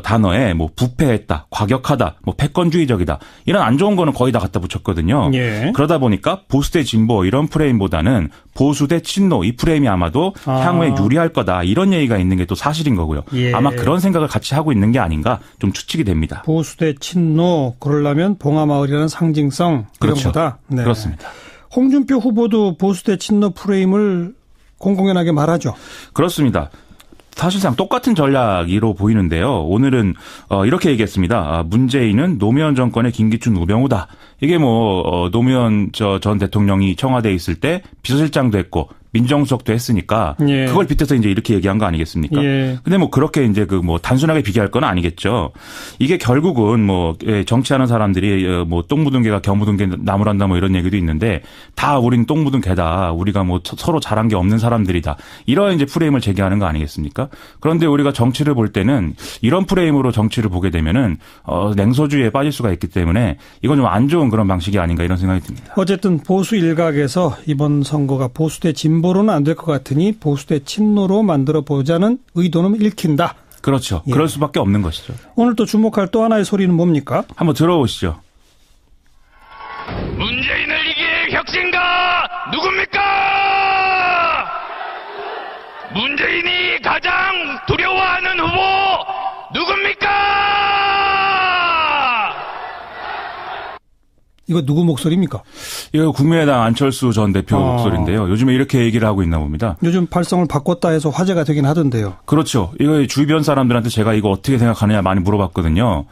단어에 부패했다, 과격하다, 패권주의적이다 이런 안 좋은 거는 거의 다 갖다 붙였거든요. 예. 그러다 보니까 보수 대 진보 이런 프레임보다는 보수 대 친노 이 프레임이 아마도 향후에 유리할 거다 이런 얘기가 있는 게 또 사실인 거고요. 예. 아마 그런 생각을 같이 하고 있는 게 아닌가 좀 추측이 됩니다. 보수 대 친노 그러려면 봉화마을이라는 상징성 그렇죠. 이런 거다. 네. 그렇습니다. 홍준표 후보도 보수 대 친노 프레임을 공공연하게 말하죠. 그렇습니다. 사실상 똑같은 전략으로 보이는데요. 오늘은 이렇게 얘기했습니다. 문재인은 노무현 정권의 김기춘 우병우다. 이게 노무현 전 대통령이 청와대에 있을 때 비서실장도 했고 민정수석도 했으니까 예. 그걸 빗대서 이제 이렇게 얘기한 거 아니겠습니까? 예. 근데 그렇게 이제 단순하게 비교할 건 아니겠죠. 이게 결국은 정치하는 사람들이 똥 묻은 개가 겨 묻은 개 나무란다 이런 얘기도 있는데 다 우린 똥 묻은 개다. 우리가 서로 잘한 게 없는 사람들이다. 이런 이제 프레임을 제기하는 거 아니겠습니까? 그런데 우리가 정치를 볼 때는 이런 프레임으로 정치를 보게 되면은 냉소주의에 빠질 수가 있기 때문에 이건 좀 안 좋은 그런 방식이 아닌가 이런 생각이 듭니다. 어쨌든 보수 일각에서 이번 선거가 보수 대 진보로는 안 될 것 같으니 보수 대 친노로 만들어 보자는 의도는 읽힌다. 그렇죠. 예. 그럴 수밖에 없는 것이죠. 오늘 또 주목할 또 하나의 소리는 뭡니까? 한번 들어보시죠. 문재인을 이길 혁신가 누굽니까? 문재인이 가장 두려워하는 후보 누굽니까? 이거 누구 목소리입니까? 이거 국민의당 안철수 전 대표 목소리인데요. 요즘에 이렇게 얘기를 하고 있나 봅니다. 요즘 발성을 바꿨다 해서 화제가 되긴 하던데요. 그렇죠. 이거 주변 사람들한테 제가 이거 어떻게 생각하느냐 많이 물어봤거든요.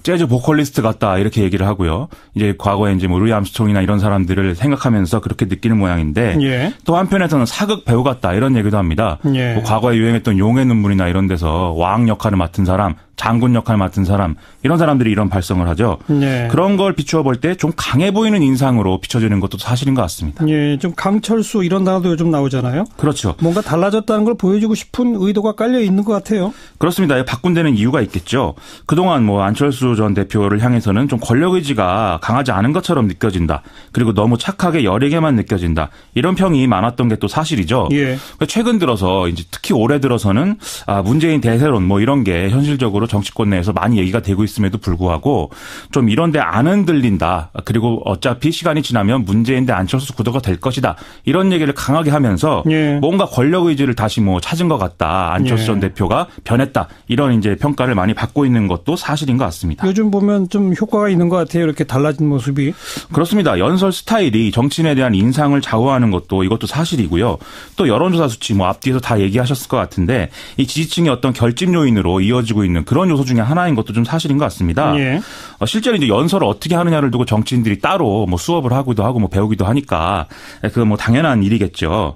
재즈 보컬리스트 같다 이렇게 얘기를 하고요. 이제 과거에 이제 루이 암스트롱이나 이런 사람들을 생각하면서 그렇게 느끼는 모양인데 예. 또 한편에서는 사극 배우 같다 이런 얘기도 합니다. 예. 과거에 유행했던 용의 눈물이나 이런 데서 왕 역할을 맡은 사람, 장군 역할 맡은 사람 이런 사람들이 이런 발성을 하죠. 네. 그런 걸 비추어 볼 때 좀 강해 보이는 인상으로 비춰지는 것도 사실인 것 같습니다. 예, 좀 강철수 이런 단어도 요즘 나오잖아요. 그렇죠. 뭔가 달라졌다는 걸 보여주고 싶은 의도가 깔려 있는 것 같아요. 그렇습니다. 바꾼 데는 이유가 있겠죠. 그동안 안철수 전 대표를 향해서는 좀 권력 의지가 강하지 않은 것처럼 느껴진다. 그리고 너무 착하게 여리게만 느껴진다. 이런 평이 많았던 게 또 사실이죠. 예. 최근 들어서 이제 특히 올해 들어서는 문재인 대세론 이런 게 현실적으로 정치권 내에서 많이 얘기가 되고 있음에도 불구하고 좀 이런 데 안 흔들린다. 그리고 어차피 시간이 지나면 문재인 대 안철수 구도가 될 것이다. 이런 얘기를 강하게 하면서 예. 뭔가 권력 의지를 다시 찾은 것 같다. 안철수 전 대표가 변했다. 이런 이제 평가를 많이 받고 있는 것도 사실인 것 같습니다. 요즘 보면 좀 효과가 있는 것 같아요. 이렇게 달라진 모습이. 그렇습니다. 연설 스타일이 정치인에 대한 인상을 좌우하는 것도 이것도 사실이고요. 또 여론조사 수치 앞뒤에서 다 얘기하셨을 것 같은데 이 지지층의 어떤 결집 요인으로 이어지고 있는 그런 그런 요소 중에 하나인 것도 좀 사실인 것 같습니다. 예. 실제로 이제 연설을 어떻게 하느냐를 두고 정치인들이 따로 뭐 수업을 하기도 하고 뭐 배우기도 하니까 그 뭐 당연한 일이겠죠.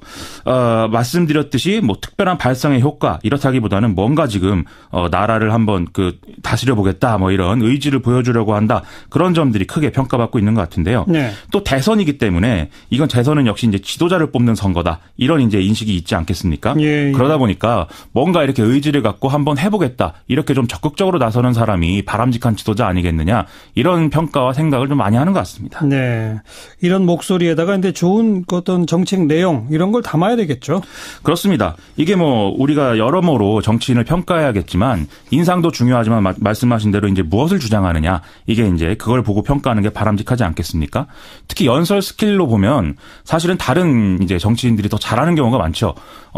말씀드렸듯이 뭐 특별한 발상의 효과 이렇다기보다는 뭔가 지금 나라를 한번 그 다스려 보겠다 뭐 이런 의지를 보여주려고 한다 그런 점들이 크게 평가받고 있는 것 같은데요. 네. 또 대선이기 때문에 이건 대선은 역시 이제 지도자를 뽑는 선거다 이런 이제 인식이 있지 않겠습니까? 예, 예. 그러다 보니까 뭔가 이렇게 의지를 갖고 한번 해보겠다 이렇게 좀 적극적으로 나서는 사람이 바람직한 지도자 아니겠느냐 이런 평가와 생각을 좀 많이 하는 것 같습니다. 네, 이런 목소리에다가 근데 좋은 어떤 정책 내용 이런 걸 담아야 되겠죠. 그렇습니다. 이게 뭐 우리가 여러모로 정치인을 평가해야겠지만 인상도 중요하지만 말씀하신 대로 이제 무엇을 주장하느냐 이게 이제 그걸 보고 평가하는 게 바람직하지 않겠습니까? 특히 연설 스킬로 보면 사실은 다른 이제 정치인들이 더 잘하는 경우가 많죠.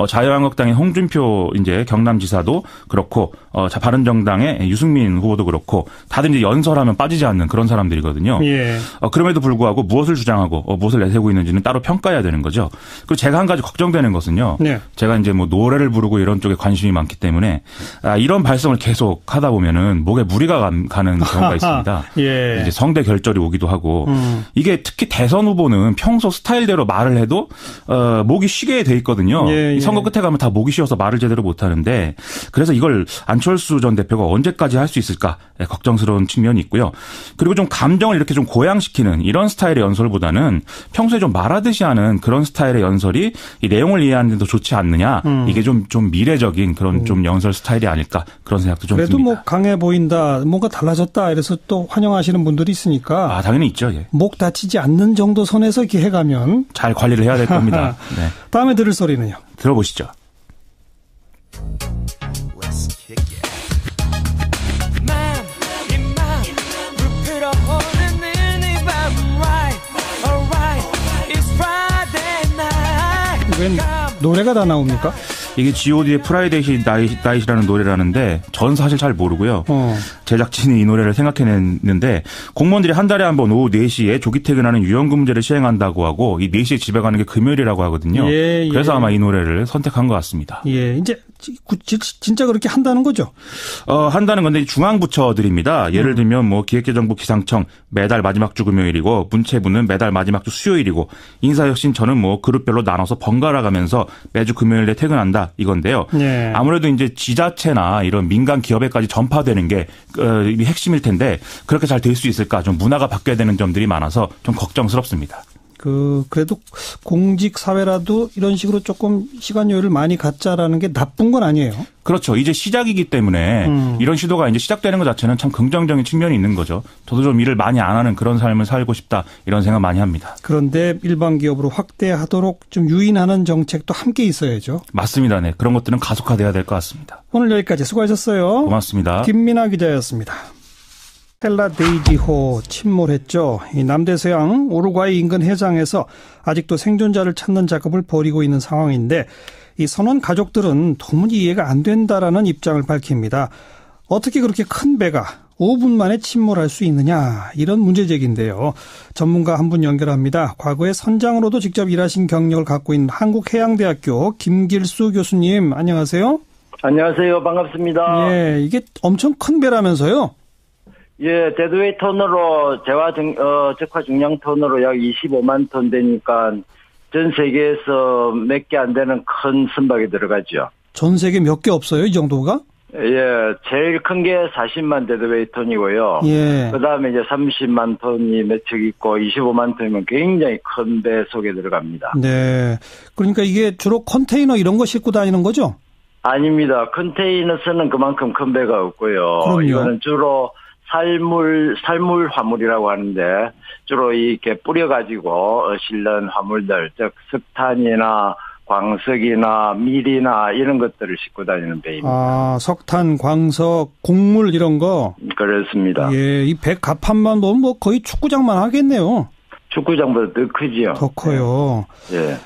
자유한국당의 홍준표 이제 경남지사도 그렇고 바른정당의 유승민 후보도 그렇고 다들 이제 연설하면 빠지지 않는 그런 사람들이거든요. 예. 그럼에도 불구하고 무엇을 주장하고 무엇을 내세우고 있는지는 따로 평가해야 되는 거죠. 그리고 제가 한 가지 걱정되는 것은요. 네. 제가 이제 뭐 노래를 부르고 이런 쪽에 관심이 많기 때문에 이런 발성을 계속 하다 보면은 목에 무리가 가는 경우가 있습니다. 예. 이제 성대 결절이 오기도 하고 이게 특히 대선 후보는 평소 스타일대로 말을 해도 목이 쉬게 돼 있거든요. 예, 예. 선거 끝에 가면 다 목이 쉬어서 말을 제대로 못 하는데 그래서 이걸 안철수 전 대표가 언제까지 할 수 있을까 걱정스러운 측면이 있고요. 그리고 좀 감정을 이렇게 좀 고양시키는 이런 스타일의 연설보다는 평소에 좀 말하듯이 하는 그런 스타일의 연설이 이 내용을 이해하는 데도 좋지 않느냐. 이게 좀 미래적인 그런 좀 연설 스타일이 아닐까 그런 생각도 좀 그래도 듭니다. 뭐 강해 보인다, 뭔가 달라졌다 이래서 또 환영하시는 분들이 있으니까. 당연히 있죠. 예. 목 다치지 않는 정도 선에서 이렇게 해가면. 잘 관리를 해야 될 겁니다. 네. 다음에 들을 소리는요. 들어보시죠. 웬 노래가 다 나옵니까? 이게 G.O.D의 프라이데이 나잇이라는 노래라는데 전 사실 잘 모르고요. 제작진이 이 노래를 생각해냈는데 공무원들이 한 달에 한 번 오후 4시에 조기 퇴근하는 유연근무제를 시행한다고 하고 이 4시에 집에 가는 게 금요일이라고 하거든요. 예, 예. 그래서 아마 이 노래를 선택한 것 같습니다. 예, 이제 진짜 그렇게 한다는 거죠? 한다는 건데 중앙부처들입니다. 예를 들면 뭐 기획재정부 기상청 매달 마지막 주 금요일이고 문체부는 매달 마지막 주 수요일이고 인사혁신처는 뭐 그룹별로 나눠서 번갈아 가면서 매주 금요일에 퇴근한다 이건데요. 네. 아무래도 이제 지자체나 이런 민간 기업에까지 전파되는 게 핵심일 텐데 그렇게 잘 될 수 있을까? 좀 문화가 바뀌어야 되는 점들이 많아서 좀 걱정스럽습니다. 그래도 공직 사회라도 이런 식으로 조금 시간 여유를 많이 갖자라는 게 나쁜 건 아니에요. 그렇죠. 이제 시작이기 때문에 이런 시도가 이제 시작되는 것 자체는 참 긍정적인 측면이 있는 거죠. 저도 좀 일을 많이 안 하는 그런 삶을 살고 싶다 이런 생각 많이 합니다. 그런데 일반 기업으로 확대하도록 좀 유인하는 정책도 함께 있어야죠. 맞습니다. 네. 그런 것들은 가속화돼야 될 것 같습니다. 오늘 여기까지 수고하셨어요. 고맙습니다. 김민아 기자였습니다. 스텔라 데이지호 침몰했죠. 이 남대서양 우루과이 인근 해상에서 아직도 생존자를 찾는 작업을 벌이고 있는 상황인데 이 선원 가족들은 도무지 이해가 안 된다라는 입장을 밝힙니다. 어떻게 그렇게 큰 배가 5분 만에 침몰할 수 있느냐 이런 문제제기인데요. 전문가 한 분 연결합니다. 과거에 선장으로도 직접 일하신 경력을 갖고 있는 한국해양대학교 김길수 교수님 안녕하세요. 안녕하세요. 반갑습니다. 예, 이게 엄청 큰 배라면서요? 예, 데드웨이 톤으로 적화 중량 톤으로 약 25만 톤 되니까 전 세계에서 몇 개 안 되는 큰 선박이 들어가죠. 전 세계 몇 개 없어요, 이 정도가? 예, 제일 큰 게 40만 데드웨이 톤이고요. 예. 그다음에 이제 30만 톤이 몇 척 있고 25만 톤이면 굉장히 큰 배 속에 들어갑니다. 네. 그러니까 이게 주로 컨테이너 이런 거 싣고 다니는 거죠? 아닙니다. 컨테이너선은 그만큼 큰 배가 없고요. 그럼요. 이거는 주로 살물 화물이라고 하는데 주로 이렇게 뿌려가지고 실는 화물들, 즉 석탄이나 광석이나 밀이나 이런 것들을 싣고 다니는 배입니다. 아, 석탄, 광석, 곡물 이런 거? 그렇습니다. 예, 이 배 갑판만 보면 뭐 거의 축구장만 하겠네요. 축구장보다 더 크지요. 더 커요. 예.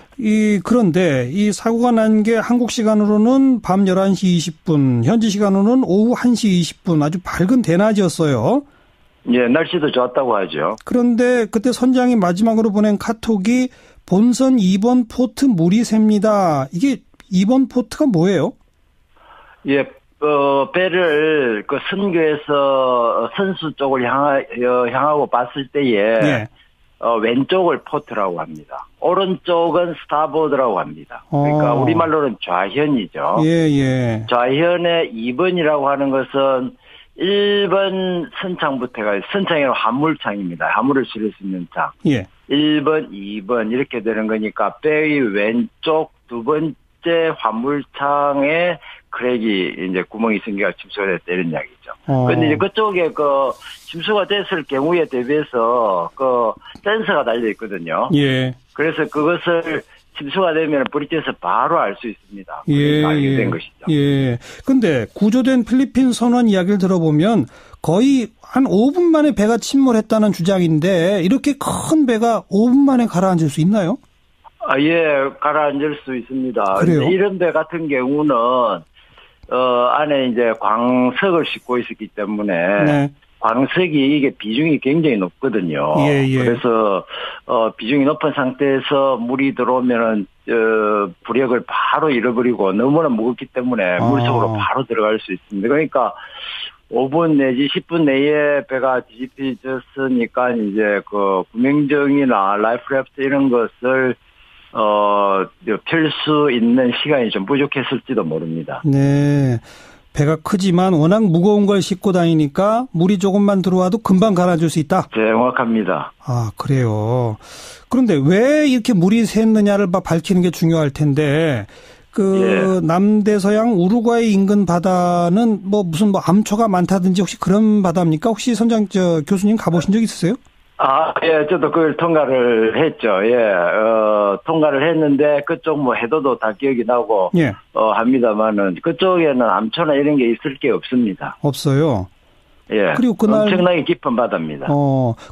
그런데 이 사고가 난 게 한국 시간으로는 밤 11시 20분, 현지 시간으로는 오후 1시 20분 아주 밝은 대낮이었어요. 예, 날씨도 좋았다고 하죠. 그런데 그때 선장이 마지막으로 보낸 카톡이 본선 2번 포트 물이 셉니다. 이게 2번 포트가 뭐예요? 예, 배를 선교에서 선수 쪽을 향하고 봤을 때에 예. 왼쪽을 포트라고 합니다. 오른쪽은 스타보드라고 합니다. 그러니까 우리말로는 좌현이죠. 예. 좌현의 2번이라고 하는 것은 1번 선창부터가 선창이란 화물창입니다. 화물을 실을 수 있는 창. 예. 1번, 2번 이렇게 되는 거니까 배의 왼쪽 두 번째 화물창에 크랙이 이제 구멍이 생겨서 침수가 됐다 이런 이야기죠. 그런데 이제 그쪽에 침수가 됐을 경우에 대비해서 센서가 달려 있거든요. 예. 그래서 그것을 침수가 되면 브릿지에서 바로 알 수 있습니다. 예. 알게 된 것이죠. 예. 근데 구조된 필리핀 선원 이야기를 들어보면 거의 한 5분 만에 배가 침몰했다는 주장인데 이렇게 큰 배가 5분 만에 가라앉을 수 있나요? 예, 가라앉을 수 있습니다. 그래요? 이런 배 같은 경우는 안에 이제 광석을 싣고 있었기 때문에 네. 광석이 이게 비중이 굉장히 높거든요. 예. 그래서 비중이 높은 상태에서 물이 들어오면은 부력을 바로 잃어버리고 너무나 무겁기 때문에 물속으로 바로 들어갈 수 있습니다. 그러니까 5분 내지 10분 내에 배가 뒤집혀졌으니까 이제 구명정이나 라이프래프트 이런 것을 펼 수 있는 시간이 좀 부족했을지도 모릅니다. 네. 배가 크지만 워낙 무거운 걸 싣고 다니니까 물이 조금만 들어와도 금방 가라앉을 수 있다. 정확합니다. 아, 그래요. 그런데 왜 이렇게 물이 샜느냐를 밝히는 게 중요할 텐데, 예. 남대서양 우루과이 인근 바다는 무슨 암초가 많다든지 혹시 그런 바다입니까? 혹시 교수님 가보신 적 있으세요? 예, 저도 그걸 통과를 했죠. 예, 통과를 했는데 그쪽 해도도 다 기억이 나고, 예. 합니다만은 그쪽에는 암초나 이런 게 있을 게 없습니다. 없어요. 예. 그리고 그날 엄청나게 깊은 바다입니다.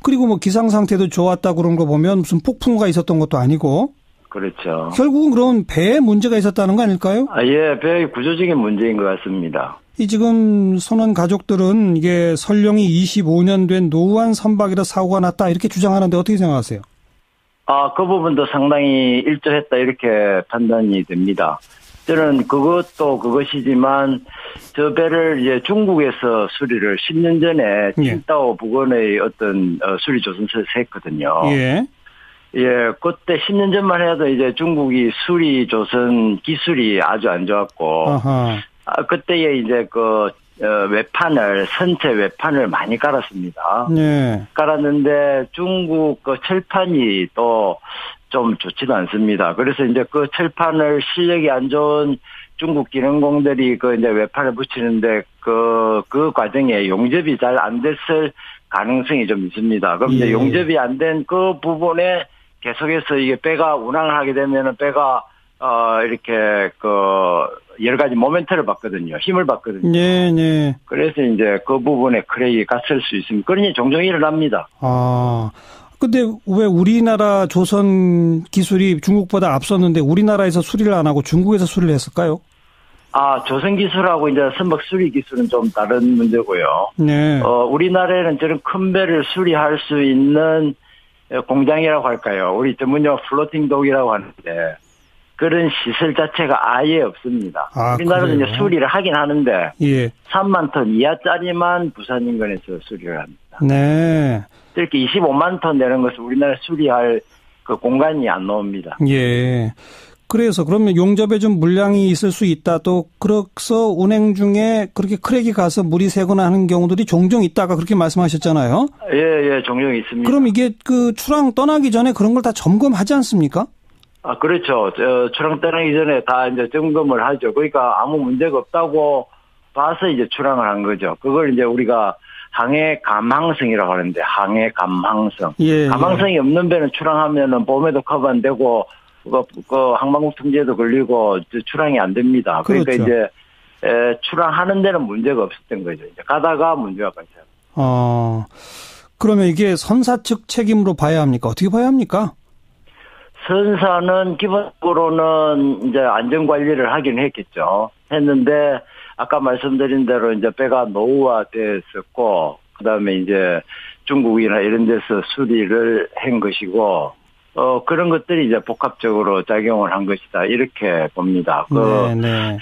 그리고 기상 상태도 좋았다 그런 거 보면 무슨 폭풍우가 있었던 것도 아니고. 그렇죠. 결국은 그럼 배에 문제가 있었다는 거 아닐까요? 예, 배의 구조적인 문제인 것 같습니다. 지금 선원 가족들은 이게 설령이 25년 된 노후한 선박이라 사고가 났다 이렇게 주장하는데 어떻게 생각하세요? 그 부분도 상당히 일조했다 이렇게 판단이 됩니다. 저는 그것도 그것이지만 저 배를 이제 중국에서 수리를 10년 전에 칭따오 북원의 어떤 수리 조선소에서 했거든요. 예. 예, 그때 10년 전만 해도 이제 중국이 수리 조선 기술이 아주 안 좋았고. 아하. 그때에 이제 선체 외판을 많이 깔았습니다. 네. 깔았는데 중국 철판이 또 좀 좋지도 않습니다. 그래서 이제 철판을 실력이 안 좋은 중국 기능공들이 이제 외판을 붙이는데 그 과정에 용접이 잘 안 됐을 가능성이 좀 있습니다. 그럼 이제 용접이 안 된 그 부분에 계속해서 이게 배가 운항을 하게 되면은 배가 이렇게 여러 가지 모멘트를 받거든요. 힘을 받거든요. 네. 그래서 이제 그 부분에 크랙이 갔을 수 있습니다. 그러니 종종 일어납니다. 근데 왜 우리나라 조선 기술이 중국보다 앞섰는데 우리나라에서 수리를 안 하고 중국에서 수리를 했을까요? 조선 기술하고 이제 선박 수리 기술은 좀 다른 문제고요. 네. 우리나라에는 저런 큰 배를 수리할 수 있는 공장이라고 할까요? 우리 전문용어 플로팅 독이라고 하는데 그런 시설 자체가 아예 없습니다. 우리나라는 이제 수리를 하긴 하는데 3만 톤 이하짜리만 부산 인근에서 수리를 합니다. 네. 이렇게 25만 톤 되는 것을 우리나라에 수리할 공간이 안 나옵니다. 예. 그래서 그러면 용접에 좀 물량이 있을 수 있다. 또 그래서 운행 중에 그렇게 크랙이 가서 물이 새거나 하는 경우들이 종종 있다가 그렇게 말씀하셨잖아요. 예, 종종 있습니다. 그럼 이게 출항 떠나기 전에 그런 걸 다 점검하지 않습니까? 그렇죠. 출항 떠나기 전에 다 이제 점검을 하죠. 그러니까 아무 문제가 없다고 봐서 이제 출항을 한 거죠. 그걸 이제 우리가 항해 감항성이라고 하는데 항해 감항성. 감항성이 없는 배는 출항하면은 보험에도 커버 안 되고 항만국 통제도 걸리고 출항이 안 됩니다. 그러니까 그렇죠. 이제 출항하는 데는 문제가 없었던 거죠. 이제 가다가 문제가 발생. 그러면 이게 선사 측 책임으로 봐야 합니까? 어떻게 봐야 합니까? 선사는 기본적으로는 이제 안전 관리를 하긴 했는데 아까 말씀드린 대로 이제 배가 노후화됐었고 그다음에 이제 중국이나 이런 데서 수리를 한 것이고 그런 것들이 이제 복합적으로 작용을 한 것이다. 이렇게 봅니다.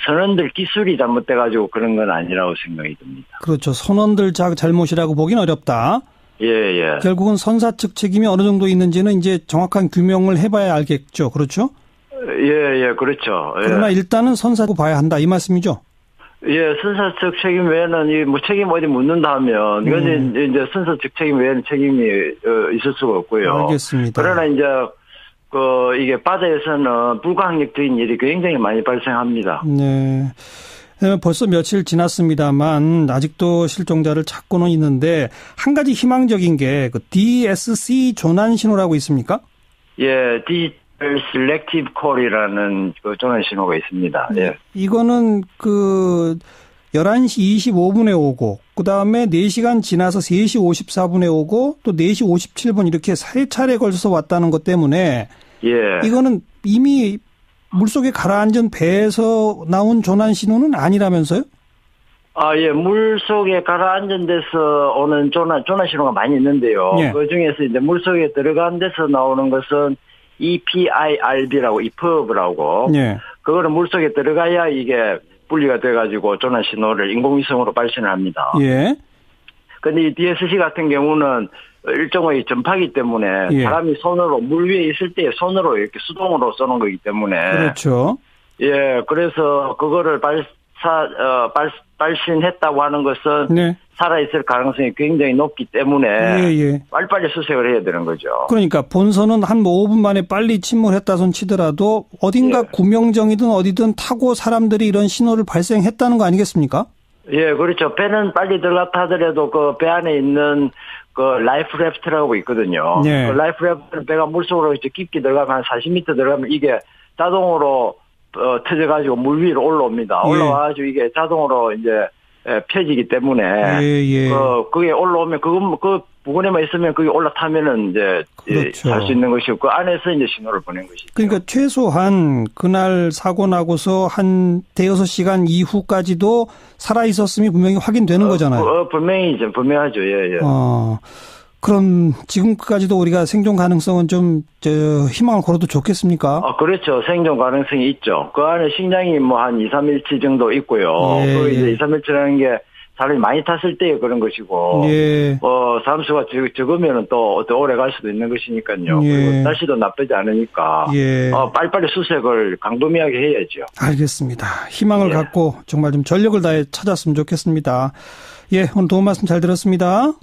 선원들 기술이 잘못돼가지고 그런 건 아니라고 생각이 듭니다. 그렇죠. 선원들 잘못이라고 보긴 어렵다. 예. 결국은 선사 측 책임이 어느 정도 있는지는 이제 정확한 규명을 해봐야 알겠죠. 그렇죠? 예, 그렇죠. 그러나 일단은 선사고 봐야 한다. 이 말씀이죠? 예, 선사 측 책임 외에는 뭐 책임 어디 묻는다 하면 이건 이제 선사 측 책임 외에는 책임이 있을 수가 없고요. 알겠습니다. 그러나 이제 이게 바다에서는 불가항력적인 일이 굉장히 많이 발생합니다. 네. 벌써 며칠 지났습니다만 아직도 실종자를 찾고는 있는데 한 가지 희망적인 게 그 DSC 조난 신호라고 있습니까? 예, Digital Selective Call이라는 그 조난 신호가 있습니다. 예. 이거는 11시 25분에 오고 그다음에 4시간 지나서 3시 54분에 오고 또 4시 57분 이렇게 3차례 걸쳐서 왔다는 것 때문에 이거는 이미 물속에 가라앉은 배에서 나온 조난 신호는 아니라면서요? 예, 물속에 가라앉은 데서 오는 조난 신호가 많이 있는데요. 그 중에서 이제 물속에 들어간 데서 나오는 것은 EPIRB라고, EPIRB라고. 그거는 물속에 들어가야 이게 분리가 돼가지고 조난 신호를 인공위성으로 발신을 합니다. 근데 이 DSC 같은 경우는 일종의 전파기 때문에 사람이 손으로 물 위에 있을 때 손으로 이렇게 수동으로 쏘는 거기 때문에 그렇죠. 그래서 그거를 발신했다고 하는 것은 살아있을 가능성이 굉장히 높기 때문에 빨리빨리 수색을 해야 되는 거죠. 그러니까 본선은 한 5분 만에 빨리 침몰했다 손 치더라도 어딘가 구명정이든 어디든 타고 사람들이 이런 신호를 발생했다는 거 아니겠습니까? 그렇죠. 배는 빨리 들어갔다 하더라도 그 배 안에 있는 그 라이프 래프트라고 있거든요. 그 라이프 래프트는 배가 물속으로 이제 깊게 들어가면 한 40m 들어가면 이게 자동으로 터져가지고 물 위로 올라옵니다. 올라와가지고 이게 자동으로 이제 펴지기 때문에 그게 올라오면 그 부근에만 있으면 그게 올라타면은 이제 할 수 있는 것이고 그 안에서 이제 신호를 보낸 것이죠. 그러니까 최소한 그날 사고 나고서 한 대여섯 시간 이후까지도 살아 있었음이 분명히 확인되는 거잖아요. 분명하죠. 그럼 지금까지도 우리가 생존 가능성은 좀 희망을 걸어도 좋겠습니까? 그렇죠. 생존 가능성이 있죠. 그 안에 식량이 뭐 한 2, 3일치 정도 있고요. 그 이제 2, 3일치라는 게 사람이 많이 탔을 때 그런 것이고, 사람 수가 적으면은 또 오래 갈 수도 있는 것이니까요. 그리고 날씨도 나쁘지 않으니까, 빨리빨리 수색을 강도미하게 해야죠. 알겠습니다. 희망을 갖고 정말 좀 전력을 다해 찾았으면 좋겠습니다. 오늘 도움 말씀 잘 들었습니다.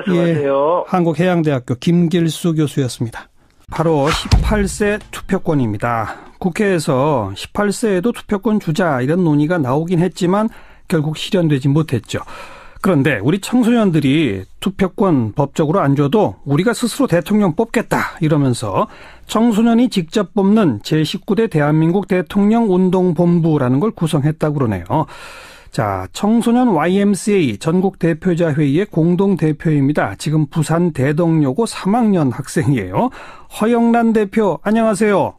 수고하세요. 한국해양대학교 김길수 교수였습니다. 바로 18세 투표권입니다. 국회에서 18세에도 투표권 주자 이런 논의가 나오긴 했지만 결국 실현되지 못했죠. 그런데 우리 청소년들이 투표권 법적으로 안 줘도 우리가 스스로 대통령 뽑겠다 이러면서 청소년이 직접 뽑는 제19대 대한민국 대통령 운동본부라는 걸 구성했다고 그러네요. 자, 청소년 YMCA 전국 대표자 회의의 공동 대표입니다. 지금 부산 대덕여고 3학년 학생이에요. 허영란 대표, 안녕하세요.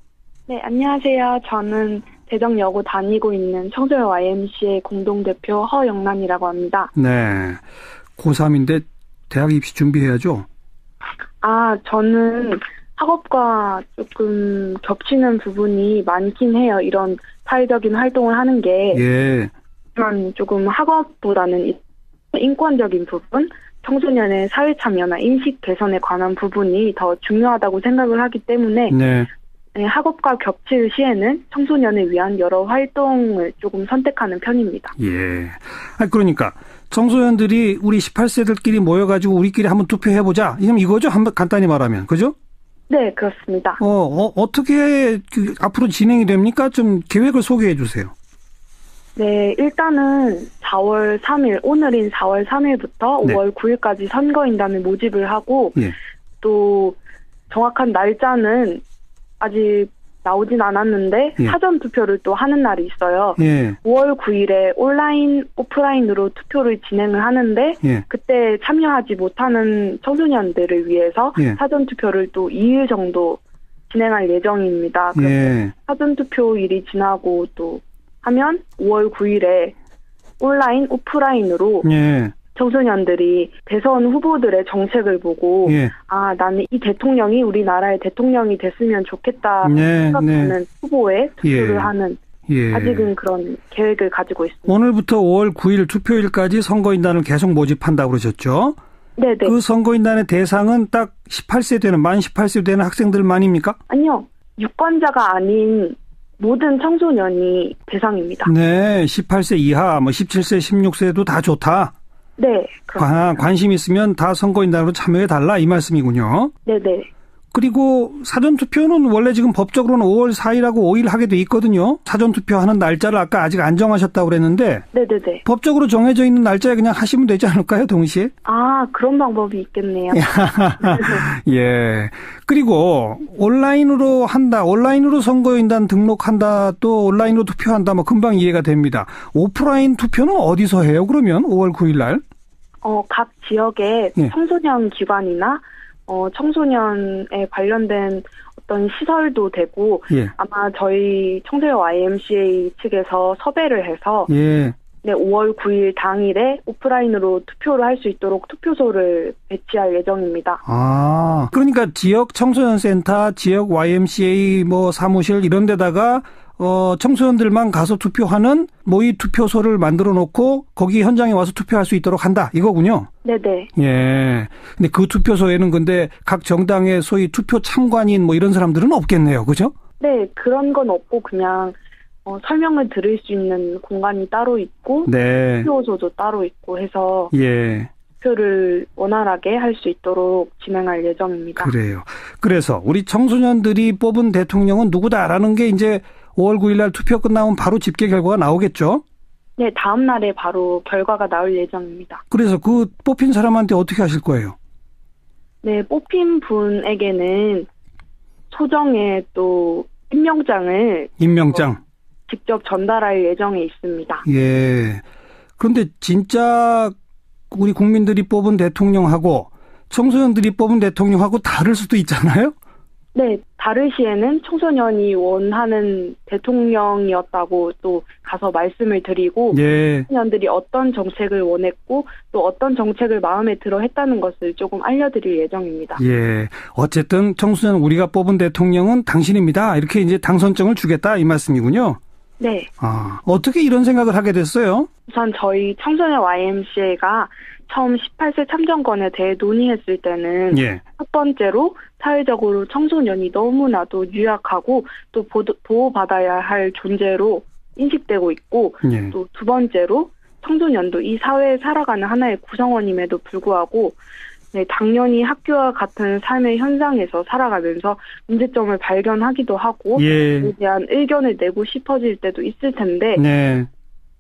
네, 안녕하세요. 저는 대덕여고 다니고 있는 청소년 YMCA 공동 대표 허영란이라고 합니다. 네, 고3인데 대학 입시 준비해야죠? 저는 학업과 조금 겹치는 부분이 많긴 해요. 이런 사회적인 활동을 하는 게. 조금 학업보다는 인권적인 부분, 청소년의 사회 참여나 인식 개선에 관한 부분이 더 중요하다고 생각을 하기 때문에 학업과 겹칠 시에는 청소년을 위한 여러 활동을 조금 선택하는 편입니다. 그러니까 청소년들이 우리 18세들끼리 모여가지고 우리끼리 한번 투표해보자. 이거죠? 한번 간단히 말하면. 그죠? 네, 그렇습니다. 어떻게 앞으로 진행이 됩니까? 좀 계획을 소개해 주세요. 네, 일단은 4월 3일, 오늘인 4월 3일부터 5월 9일까지 선거인단을 모집을 하고, 또 정확한 날짜는 아직 나오진 않았는데, 사전투표를 또 하는 날이 있어요. 5월 9일에 온라인, 오프라인으로 투표를 진행을 하는데, 그때 참여하지 못하는 청소년들을 위해서 사전투표를 또 2일 정도 진행할 예정입니다. 그래서 사전투표일이 지나고 또 하면 5월 9일에 온라인, 오프라인으로 청소년들이 대선 후보들의 정책을 보고 아 나는 이 대통령이 우리나라의 대통령이 됐으면 좋겠다 생각하는 후보에 투표를 하는 아직은 그런 계획을 가지고 있습니다. 오늘부터 5월 9일 투표일까지 선거인단을 계속 모집한다고 그러셨죠? 네네. 그 선거인단의 대상은 딱 18세 되는 만 18세 되는 학생들만입니까? 아니요. 유권자가 아닌 모든 청소년이 대상입니다. 네. 18세 이하, 17세, 16세도 다 좋다? 네. 관심 있으면 다 선거인단으로 참여해달라 이 말씀이군요. 네네. 그리고 사전투표는 원래 지금 법적으로는 5월 4일하고 5일 하게 돼 있거든요. 사전투표하는 날짜를 아까 아직 안 정하셨다고 그랬는데 네네네. 법적으로 정해져 있는 날짜에 그냥 하시면 되지 않을까요, 동시에? 아, 그런 방법이 있겠네요. 예. 그리고 온라인으로 한다, 온라인으로 선거인단 등록한다, 또 온라인으로 투표한다, 금방 이해가 됩니다. 오프라인 투표는 어디서 해요, 그러면 5월 9일 날? 각 지역의 청소년 기관이나 청소년에 관련된 어떤 시설도 되고 아마 저희 청소년 YMCA 측에서 섭외를 해서 네, 5월 9일 당일에 오프라인으로 투표를 할 수 있도록 투표소를 배치할 예정입니다. 아, 그러니까 지역 청소년센터, 지역 YMCA 사무실 이런 데다가 청소년들만 가서 투표하는 모의 투표소를 만들어 놓고 거기 현장에 와서 투표할 수 있도록 한다 이거군요. 네네. 예. 근데 그 투표소에는 근데 각 정당의 소위 투표 참관인 이런 사람들은 없겠네요. 그죠? 네, 그런 건 없고 그냥 설명을 들을 수 있는 공간이 따로 있고 투표소도 따로 있고 해서 투표를 원활하게 할 수 있도록 진행할 예정입니다. 그래요. 그래서 우리 청소년들이 뽑은 대통령은 누구다라는 게 이제 5월 9일 날 투표 끝나면 바로 집계 결과가 나오겠죠? 네, 다음 날에 바로 결과가 나올 예정입니다. 그래서 그 뽑힌 사람한테 어떻게 하실 거예요? 네, 뽑힌 분에게는 소정의 또 임명장 직접 전달할 예정에 있습니다. 예. 그런데 진짜 우리 국민들이 뽑은 대통령하고 청소년들이 뽑은 대통령하고 다를 수도 있잖아요? 네, 다를 시에는 청소년이 원하는 대통령이었다고 또 가서 말씀을 드리고 청소년들이 어떤 정책을 원했고 또 어떤 정책을 마음에 들어 했다는 것을 조금 알려드릴 예정입니다. 예, 어쨌든 청소년 우리가 뽑은 대통령은 당신입니다. 이렇게 이제 당선증을 주겠다 이 말씀이군요. 네. 아, 어떻게 이런 생각을 하게 됐어요? 우선 저희 청소년 YMCA가 처음 18세 참정권에 대해 논의했을 때는 첫 번째로 사회적으로 청소년이 너무나도 유약하고 또 보호받아야 할 존재로 인식되고 있고 또 두 번째로 청소년도 이 사회에 살아가는 하나의 구성원임에도 불구하고 당연히 학교와 같은 삶의 현상에서 살아가면서 문제점을 발견하기도 하고 그에 대한 의견을 내고 싶어질 때도 있을 텐데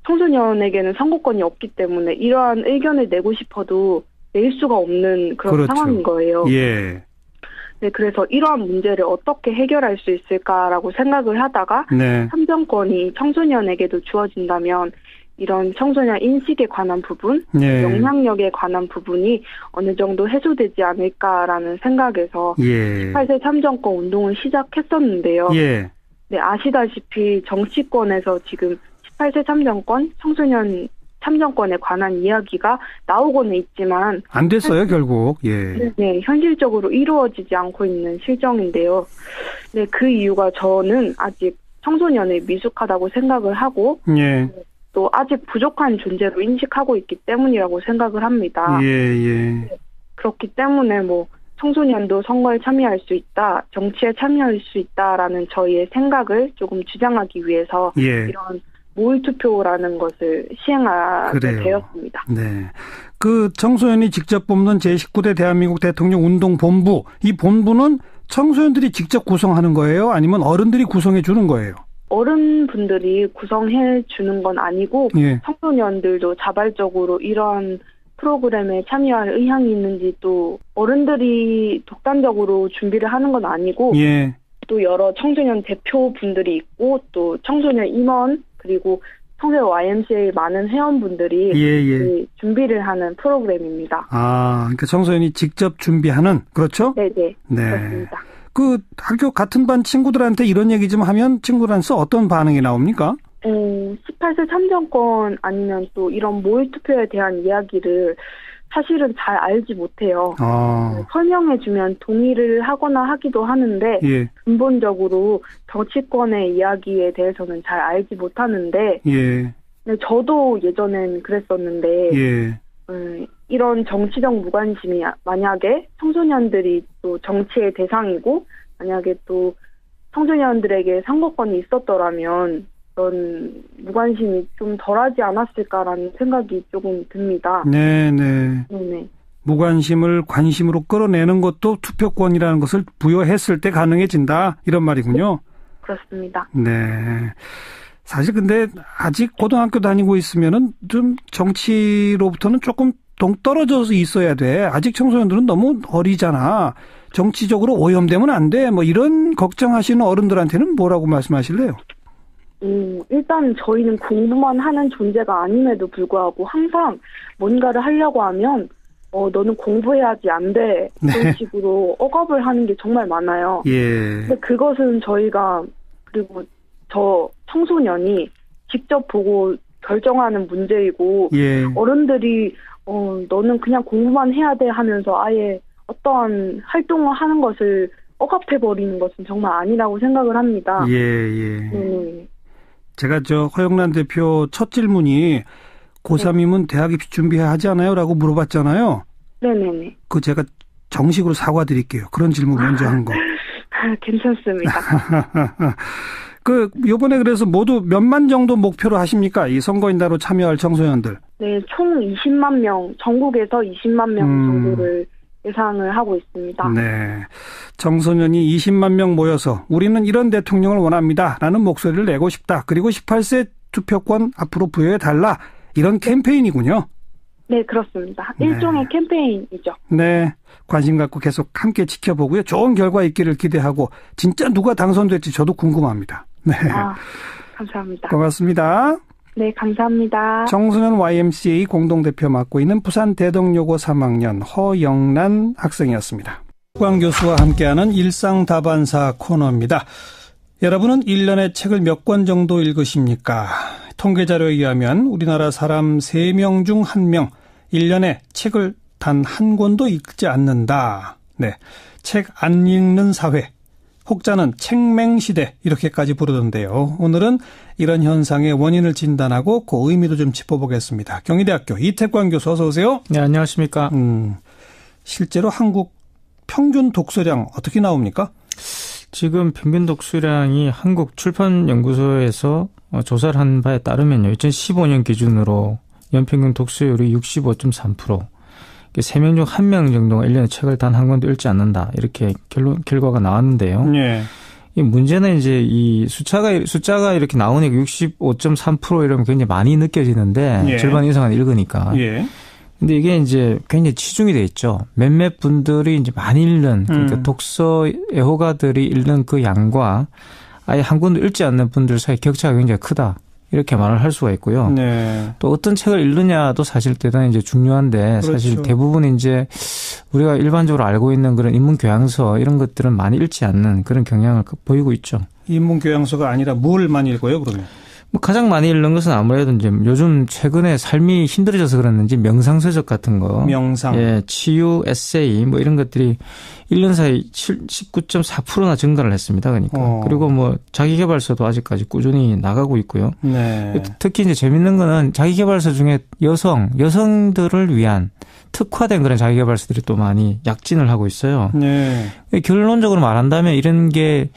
청소년에게는 선거권이 없기 때문에 이러한 의견을 내고 싶어도 낼 수가 없는 그런 상황인 거예요. 네, 그래서 이러한 문제를 어떻게 해결할 수 있을까라고 생각을 하다가 참정권이 청소년에게도 주어진다면 이런 청소년 인식에 관한 부분, 영향력에 관한 부분이 어느 정도 해소되지 않을까라는 생각에서 18세 참정권 운동을 시작했었는데요. 네, 아시다시피 정치권에서 지금 18세 참정권, 청소년 참정권에 관한 이야기가 나오고는 있지만 안 됐어요, 결국. 네, 현실적으로 이루어지지 않고 있는 실정인데요. 네, 그 이유가 저는 아직 청소년을 미숙하다고 생각을 하고 또 아직 부족한 존재로 인식하고 있기 때문이라고 생각을 합니다. 그렇기 때문에 청소년도 선거에 참여할 수 있다, 정치에 참여할 수 있다라는 저희의 생각을 조금 주장하기 위해서 이런 모의투표라는 것을 시행하게 되었습니다. 네. 그 청소년이 직접 뽑는 제19대 대한민국 대통령 운동본부, 이 본부는 청소년들이 직접 구성하는 거예요? 아니면 어른들이 구성해 주는 거예요? 어른분들이 구성해 주는 건 아니고 청소년들도 자발적으로 이러한 프로그램에 참여할 의향이 있는지 또 어른들이 독단적으로 준비를 하는 건 아니고 또 여러 청소년 대표분들이 있고 또 청소년 임원 그리고 청소년 YMCA 많은 회원분들이 준비를 하는 프로그램입니다. 아, 그러니까 청소년이 직접 준비하는, 그렇죠? 네네. 그렇습니다. 그 학교 같은 반 친구들한테 이런 얘기 좀 하면 친구들한테서 어떤 반응이 나옵니까? 18세 18세 참정권 아니면 또 이런 모의투표에 대한 이야기를 사실은 잘 알지 못해요. 설명해주면 동의를 하거나 하기도 하는데 예. 근본적으로 정치권의 이야기에 대해서는 잘 알지 못하는데 예. 저도 예전엔 그랬었는데 예. 이런 정치적 무관심이 만약에 청소년들이 또 정치의 대상이고 만약에 또 청소년들에게 선거권이 있었더라면 그런 무관심이 좀 덜하지 않았을까라는 생각이 조금 듭니다. 네네. 무관심을 관심으로 끌어내는 것도 투표권이라는 것을 부여했을 때 가능해진다 이런 말이군요. 그렇습니다. 네. 사실 근데 아직 고등학교 다니고 있으면은 좀 정치로부터는 조금 동떨어져서 있어야 돼. 아직 청소년들은 너무 어리잖아. 정치적으로 오염되면 안 돼. 뭐 이런 걱정하시는 어른들한테는 뭐라고 말씀하실래요? 일단 저희는 공부만 하는 존재가 아님에도 불구하고 항상 뭔가를 하려고 하면 너는 공부해야지 안 돼. 그런 식으로 억압을 하는 게 정말 많아요. 예. 근데 그것은 저희가 그리고 저 청소년이 직접 보고 결정하는 문제이고 예. 어른들이 너는 그냥 공부만 해야 돼 하면서 아예 어떠한 활동을 하는 것을 억압해버리는 것은 정말 아니라고 생각을 합니다. 예. 제가 허영란 대표 첫 질문이 고3이면 대학 입시 준비하지 않아요? 라고 물어봤잖아요. 네네네. 제가 정식으로 사과드릴게요. 그런 질문 먼저 한 거. 괜찮습니다. 요번에 그래서 모두 몇만 정도 목표로 하십니까? 이 선거인단으로 참여할 청소년들. 네, 총 20만 명, 전국에서 20만 명 정도를 예상을 하고 있습니다. 네. 청소년이 20만 명 모여서 우리는 이런 대통령을 원합니다. 라는 목소리를 내고 싶다. 그리고 18세 투표권 앞으로 부여해달라. 이런 캠페인이군요. 네, 그렇습니다. 일종의 캠페인이죠. 네. 관심 갖고 계속 함께 지켜보고요. 좋은 결과 있기를 기대하고 진짜 누가 당선될지 저도 궁금합니다. 네. 감사합니다. 고맙습니다. 네, 감사합니다. 청소년 YMCA 공동대표 맡고 있는 부산 대덕여고 3학년 허영란 학생이었습니다. 국광 교수와 함께하는 일상다반사 코너입니다. 여러분은 1년에 책을 몇 권 정도 읽으십니까? 통계자료에 의하면 우리나라 사람 3명 중 1명 1년에 책을 단 한 권도 읽지 않는다. 네, 책 안 읽는 사회. 혹자는 책맹시대 이렇게까지 부르던데요. 오늘은 이런 현상의 원인을 진단하고 그 의미도 좀 짚어보겠습니다. 경희대학교 이태광 교수 어서 오세요. 네, 안녕하십니까. 실제로 한국 평균 독서량 어떻게 나옵니까? 지금 평균 독서량이 한국출판연구소에서 조사를 한 바에 따르면요. 2015년 기준으로 연평균 독서율이 65.3%. 3명 중 1명 정도가 1년에 책을 단 한 권도 읽지 않는다. 이렇게 결과가 나왔는데요. 네. 이 문제는 이제 이 숫자가 이렇게 나오니까 65.3% 이러면 굉장히 많이 느껴지는데 예. 절반 이상은 읽으니까. 예. 근데 이게 이제 굉장히 치중이 돼 있죠. 몇몇 분들이 이제 많이 읽는 그러니까 독서 애호가들이 읽는 그 양과 아예 한 권도 읽지 않는 분들 사이 격차가 굉장히 크다. 이렇게 말을 할 수가 있고요. 네. 또 어떤 책을 읽느냐도 사실 대단히 이제 중요한데 그렇죠. 사실 대부분 이제 우리가 일반적으로 알고 있는 그런 인문 교양서 이런 것들은 많이 읽지 않는 그런 경향을 보이고 있죠. 인문 교양서가 아니라 뭘 많이 읽어요, 그러면? 가장 많이 읽는 것은 아무래도 이제 요즘 최근에 삶이 힘들어져서 그랬는지 명상서적 같은 거. 명상. 예, 치유, 에세이 뭐 이런 것들이 1년 사이 19.4%나 증가를 했습니다. 그러니까. 그리고 자기개발서도 아직까지 꾸준히 나가고 있고요. 네. 특히 이제 재밌는 거는 자기개발서 중에 여성들을 위한 특화된 그런 자기개발서들이 또 많이 약진을 하고 있어요. 네. 결론적으로 말한다면 이런 게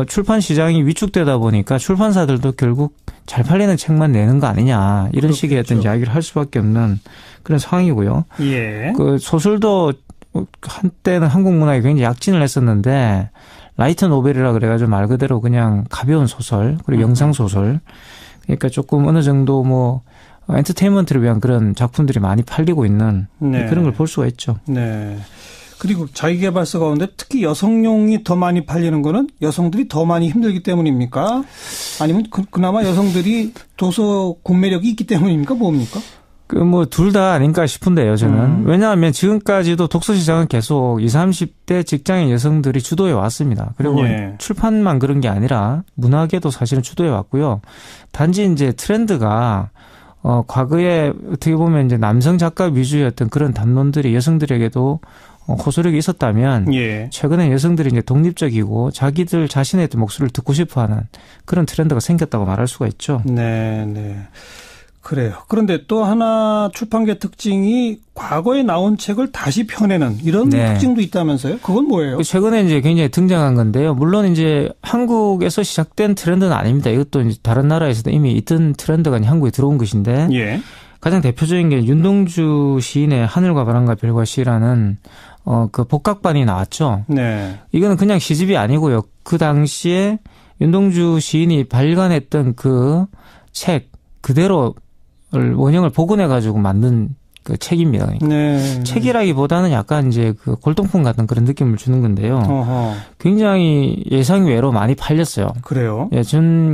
출판 시장이 위축되다 보니까 출판사들도 결국 잘 팔리는 책만 내는 거 아니냐 이런 그렇겠죠. 식의 어떤 이야기를 할 수밖에 없는 그런 상황이고요. 예. 그 소설도 한때는 한국 문학이 굉장히 약진을 했었는데 라이트 노벨이라 그래가지고 말 그대로 그냥 가벼운 소설 그리고 영상 소설 그러니까 조금 어느 정도 엔터테인먼트를 위한 그런 작품들이 많이 팔리고 있는 네. 그런 걸 볼 수가 있죠. 네. 그리고 자기개발서 가운데 특히 여성용이 더 많이 팔리는 거는 여성들이 더 많이 힘들기 때문입니까? 아니면 그나마 여성들이 도서 구매력이 있기 때문입니까? 뭡니까? 뭐 둘 다 아닌가 싶은데요, 저는. 왜냐하면 지금까지도 독서 시장은 계속 20, 30대 직장인 여성들이 주도해 왔습니다. 그리고 출판만 그런 게 아니라 문학에도 사실은 주도해 왔고요. 단지 이제 트렌드가 과거에 어떻게 보면 이제 남성 작가 위주였던 그런 담론들이 여성들에게도 호소력이 있었다면 최근에 여성들이 이제 독립적이고 자기들 자신의 목소리를 듣고 싶어하는 그런 트렌드가 생겼다고 말할 수가 있죠. 네, 네. 그래요. 그런데 또 하나 출판계 특징이 과거에 나온 책을 다시 펴내는 이런 특징도 있다면서요? 그건 뭐예요? 최근에 이제 굉장히 등장한 건데요. 물론 이제 한국에서 시작된 트렌드는 아닙니다. 이것도 이제 다른 나라에서도 이미 있던 트렌드가 한국에 들어온 것인데 가장 대표적인 게 윤동주 시인의 하늘과 바람과 별과 시라는 그 복각반이 나왔죠. 네. 이거는 그냥 시집이 아니고요. 그 당시에 윤동주 시인이 발간했던 그 책 그대로 원형을 복원해가지고 만든 그 책입니다. 그러니까 책이라기보다는 약간 이제 그 골동품 같은 그런 느낌을 주는 건데요. 굉장히 예상 외로 많이 팔렸어요. 그래요? 예,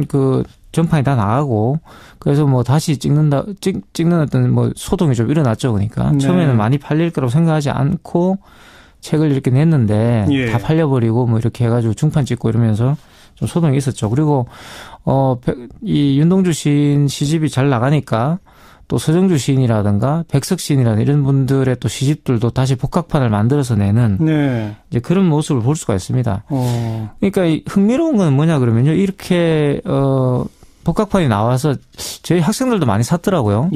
그 전판이 다 나가고 그래서 뭐 다시 찍는 어떤 뭐 소동이 좀 일어났죠. 그러니까 처음에는 많이 팔릴 거라고 생각하지 않고 책을 이렇게 냈는데 다 팔려버리고 뭐 이렇게 해가지고 중판 찍고 이러면서 좀 소동이 있었죠. 그리고 이 윤동주 시인 시집이 잘 나가니까 또 서정주 시인이라든가 백석 시인이라든가 이런 분들의 또 시집들도 다시 복각판을 만들어서 내는 이제 그런 모습을 볼 수가 있습니다. 그러니까 흥미로운 건 뭐냐 그러면요. 이렇게 복각판이 나와서 저희 학생들도 많이 샀더라고요.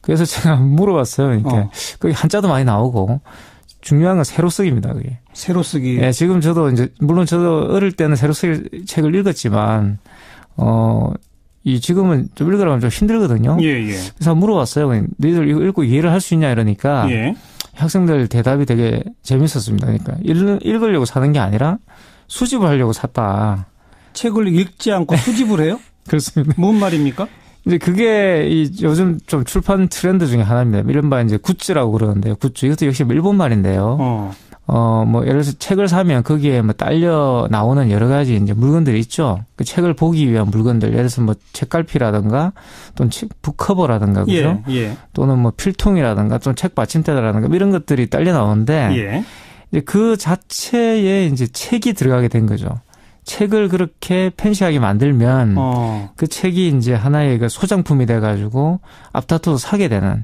그래서 제가 물어봤어요. 이렇게 거기 한자도 많이 나오고 중요한 건 새로 쓰기입니다. 그게. 새로 쓰기. 예, 지금 저도 이제 물론 저도 어릴 때는 새로 쓰기 책을 읽었지만 이 지금은 좀 읽으라면 좀 힘들거든요. 그래서 물어봤어요. 너희들 이거 읽고 이해를 할 수 있냐 이러니까 학생들 대답이 되게 재밌었습니다. 그러니까 읽으려고 사는 게 아니라 수집을 하려고 샀다. 책을 읽지 않고 수집을 해요? 그렇습니다. 뭔 말입니까? 이제 그게 요즘 좀 출판 트렌드 중에 하나입니다. 이른바 이제 굿즈라고 그러는데요. 굿즈. 이것도 역시 일본 말인데요. 뭐 예를 들어서 책을 사면 거기에 뭐 딸려 나오는 여러 가지 이제 물건들이 있죠. 그 책을 보기 위한 물건들. 예를 들어서 뭐 책갈피라든가 또는 북커버라든가 그죠? 또는 뭐 필통이라든가 또는 책 받침대라든가 이런 것들이 딸려 나오는데 이제 그 자체에 이제 책이 들어가게 된 거죠. 책을 그렇게 팬시하게 만들면 그 책이 이제 하나의 그 소장품이 돼가지고 앞다퉈서 사게 되는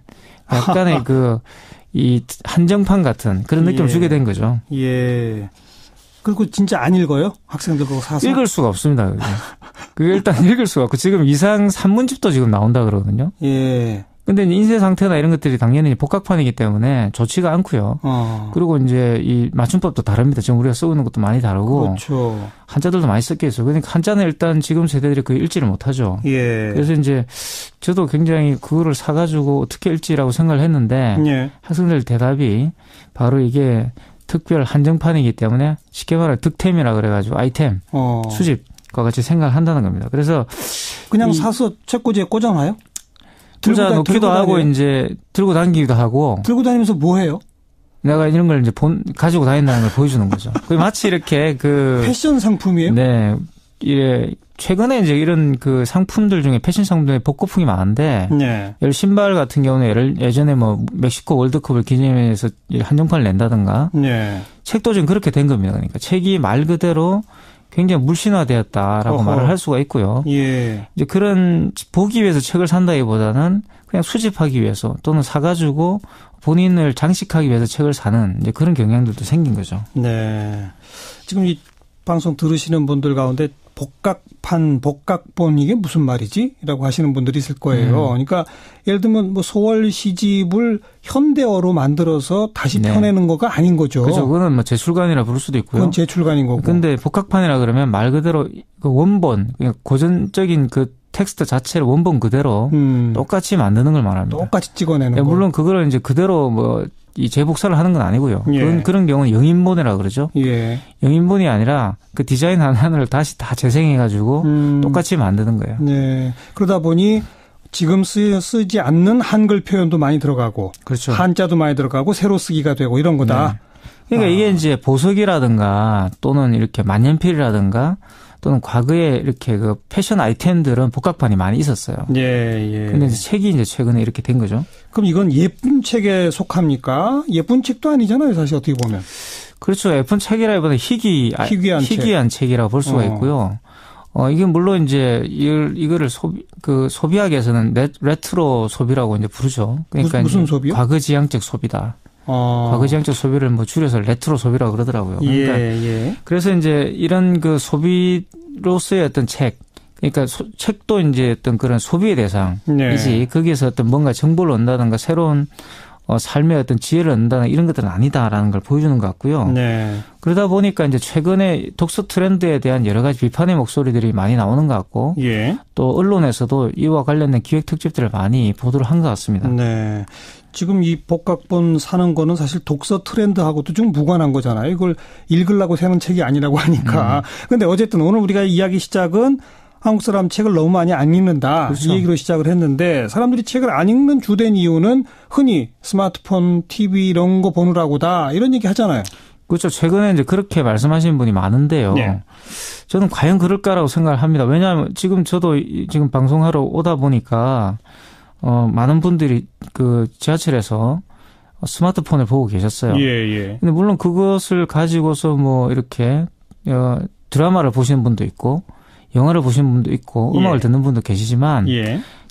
약간의 이 한정판 같은 그런 느낌을 주게 된 거죠. 그리고 진짜 안 읽어요? 학생들 그거 사서? 읽을 수가 없습니다. 그게 일단 읽을 수가 없고 지금 이상 산문집도 지금 나온다 그러거든요. 근데 인쇄 상태나 이런 것들이 당연히 복각판이기 때문에 좋지가 않고요. 그리고 이제 이 맞춤법도 다릅니다. 지금 우리가 쓰고 있는 것도 많이 다르고. 그렇죠. 한자들도 많이 섞여 있어요. 그러니까 한자는 일단 지금 세대들이 거의 읽지를 못하죠. 그래서 이제 저도 굉장히 그거를 사가지고 어떻게 읽지라고 생각을 했는데 학생들 대답이 바로 이게 특별 한정판이기 때문에 쉽게 말해 득템이라 그래가지고 아이템, 수집과 같이 생각을 한다는 겁니다. 그래서 그냥 사서 책꽂이에 꽂아놔요? 꽂아 놓기도 하고 이제 들고 다니기도 하고. 들고 다니면서 뭐 해요? 내가 이런 걸 이제 가지고 다닌다는 걸 보여주는 거죠. 마치 이렇게 패션 상품이에요? 네. 최근에 이제 이런 그 상품들 중에 패션 상품들의 복고풍이 많은데. 예를 신발 같은 경우는 예전에 뭐 멕시코 월드컵을 기념해서 한정판을 낸다든가. 책도 지금 그렇게 된 겁니다. 그러니까 책이 말 그대로 굉장히 물신화되었다라고 말을 할 수가 있고요. 이제 그런 보기 위해서 책을 산다기보다는 그냥 수집하기 위해서 또는 사가지고 본인을 장식하기 위해서 책을 사는 이제 그런 경향들도 생긴 거죠. 네. 지금 이 방송 들으시는 분들 가운데 복각판, 복각본 이게 무슨 말이지? 라고 하시는 분들이 있을 거예요. 그러니까 예를 들면 뭐 소월 시집을 현대어로 만들어서 다시 펴내는 거가 아닌 거죠. 그렇죠. 그거는 뭐 재출간이라 부를 수도 있고요. 그건 재출간인 거고. 근데 복각판이라 그러면 말 그대로 그 원본, 그러니까 고전적인 그 텍스트 자체를 원본 그대로 똑같이 만드는 걸 말합니다. 똑같이 찍어내는 거. 물론 그거를 이제 그대로 뭐 이 재복사를 하는 건 아니고요. 그런 경우는 영인본이라고 그러죠. 영인본이 아니라 그 디자인 하나를 다시 다 재생해가지고 똑같이 만드는 거예요. 네. 그러다 보니 지금 쓰지 않는 한글 표현도 많이 들어가고, 그렇죠. 한자도 많이 들어가고 새로 쓰기가 되고 이런 거다. 그러니까 이게 이제 보석이라든가 또는 이렇게 만년필이라든가 또는 과거에 이렇게 그 패션 아이템들은 복각판이 많이 있었어요. 예. 근데 이제 책이 이제 최근에 이렇게 된 거죠. 그럼 이건 예쁜 책에 속합니까? 예쁜 책도 아니잖아요, 사실 어떻게 보면. 그렇죠. 예쁜 책이라기보다 희귀한 책이라고 볼 수가 있고요. 이게 물론 이제 이거를 소비학에서는 레트로 소비라고 이제 부르죠. 그러니까 무슨 소비요? 과거지향적 소비다. 과거지향적 소비를 뭐 줄여서 레트로 소비라고 그러더라고요. 그러니까 그래서 이제 이런 그 소비로서의 어떤 책, 그러니까 책도 이제 어떤 그런 소비의 대상이지 거기에서 어떤 뭔가 정보를 얻는다든가 새로운 삶의 어떤 지혜를 얻는다는 이런 것들은 아니다라는 걸 보여주는 것 같고요. 그러다 보니까 이제 최근에 독서 트렌드에 대한 여러 가지 비판의 목소리들이 많이 나오는 것 같고, 또 언론에서도 이와 관련된 기획 특집들을 많이 보도를 한 것 같습니다. 네. 지금 이 복각본 사는 거는 사실 독서 트렌드하고도 좀 무관한 거잖아요. 이걸 읽으려고 사는 책이 아니라고 하니까. 근데 어쨌든 오늘 우리가 이야기 시작은 한국 사람 책을 너무 많이 안 읽는다. 그렇죠. 이 얘기로 시작을 했는데 사람들이 책을 안 읽는 주된 이유는 흔히 스마트폰, TV 이런 거 보느라고다. 이런 얘기 하잖아요. 그렇죠. 최근에 이제 그렇게 말씀하시는 분이 많은데요. 저는 과연 그럴까라고 생각을 합니다. 왜냐하면 지금 저도 지금 방송하러 오다 보니까 많은 분들이 그 지하철에서 스마트폰을 보고 계셨어요. 근데 물론 그것을 가지고서 뭐 이렇게 드라마를 보시는 분도 있고 영화를 보시는 분도 있고 음악을 듣는 분도 계시지만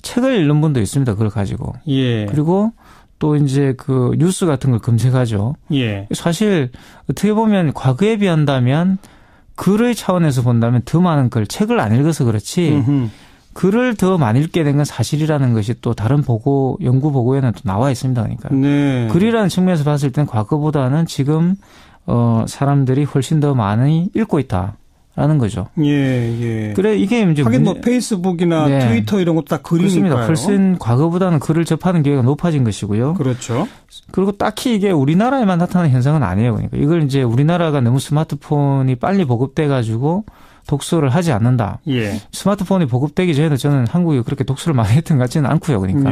책을 읽는 분도 있습니다. 그걸 가지고. 그리고 또 이제 그 뉴스 같은 걸 검색하죠. 사실 어떻게 보면 과거에 비한다면 글의 차원에서 본다면 더 많은 책을 안 읽어서 그렇지 글을 더 많이 읽게 된 건 사실이라는 것이 또 다른 연구 보고에는 또 나와 있습니다. 그러니까 글이라는 측면에서 봤을 때는 과거보다는 지금 사람들이 훨씬 더 많이 읽고 있다. 라는 거죠. 그래 이게 이제 하긴 뭐 페이스북이나 트위터 이런 것도 다 글이니까요. 훨씬 과거보다는 글을 접하는 기회가 높아진 것이고요. 그렇죠. 그리고 딱히 이게 우리나라에만 나타나는 현상은 아니에요. 그러니까 이걸 이제 우리나라가 너무 스마트폰이 빨리 보급돼 가지고 독서를 하지 않는다. 스마트폰이 보급되기 전에도 저는 한국이 그렇게 독서를 많이 했던 것 같지는 않고요. 그러니까.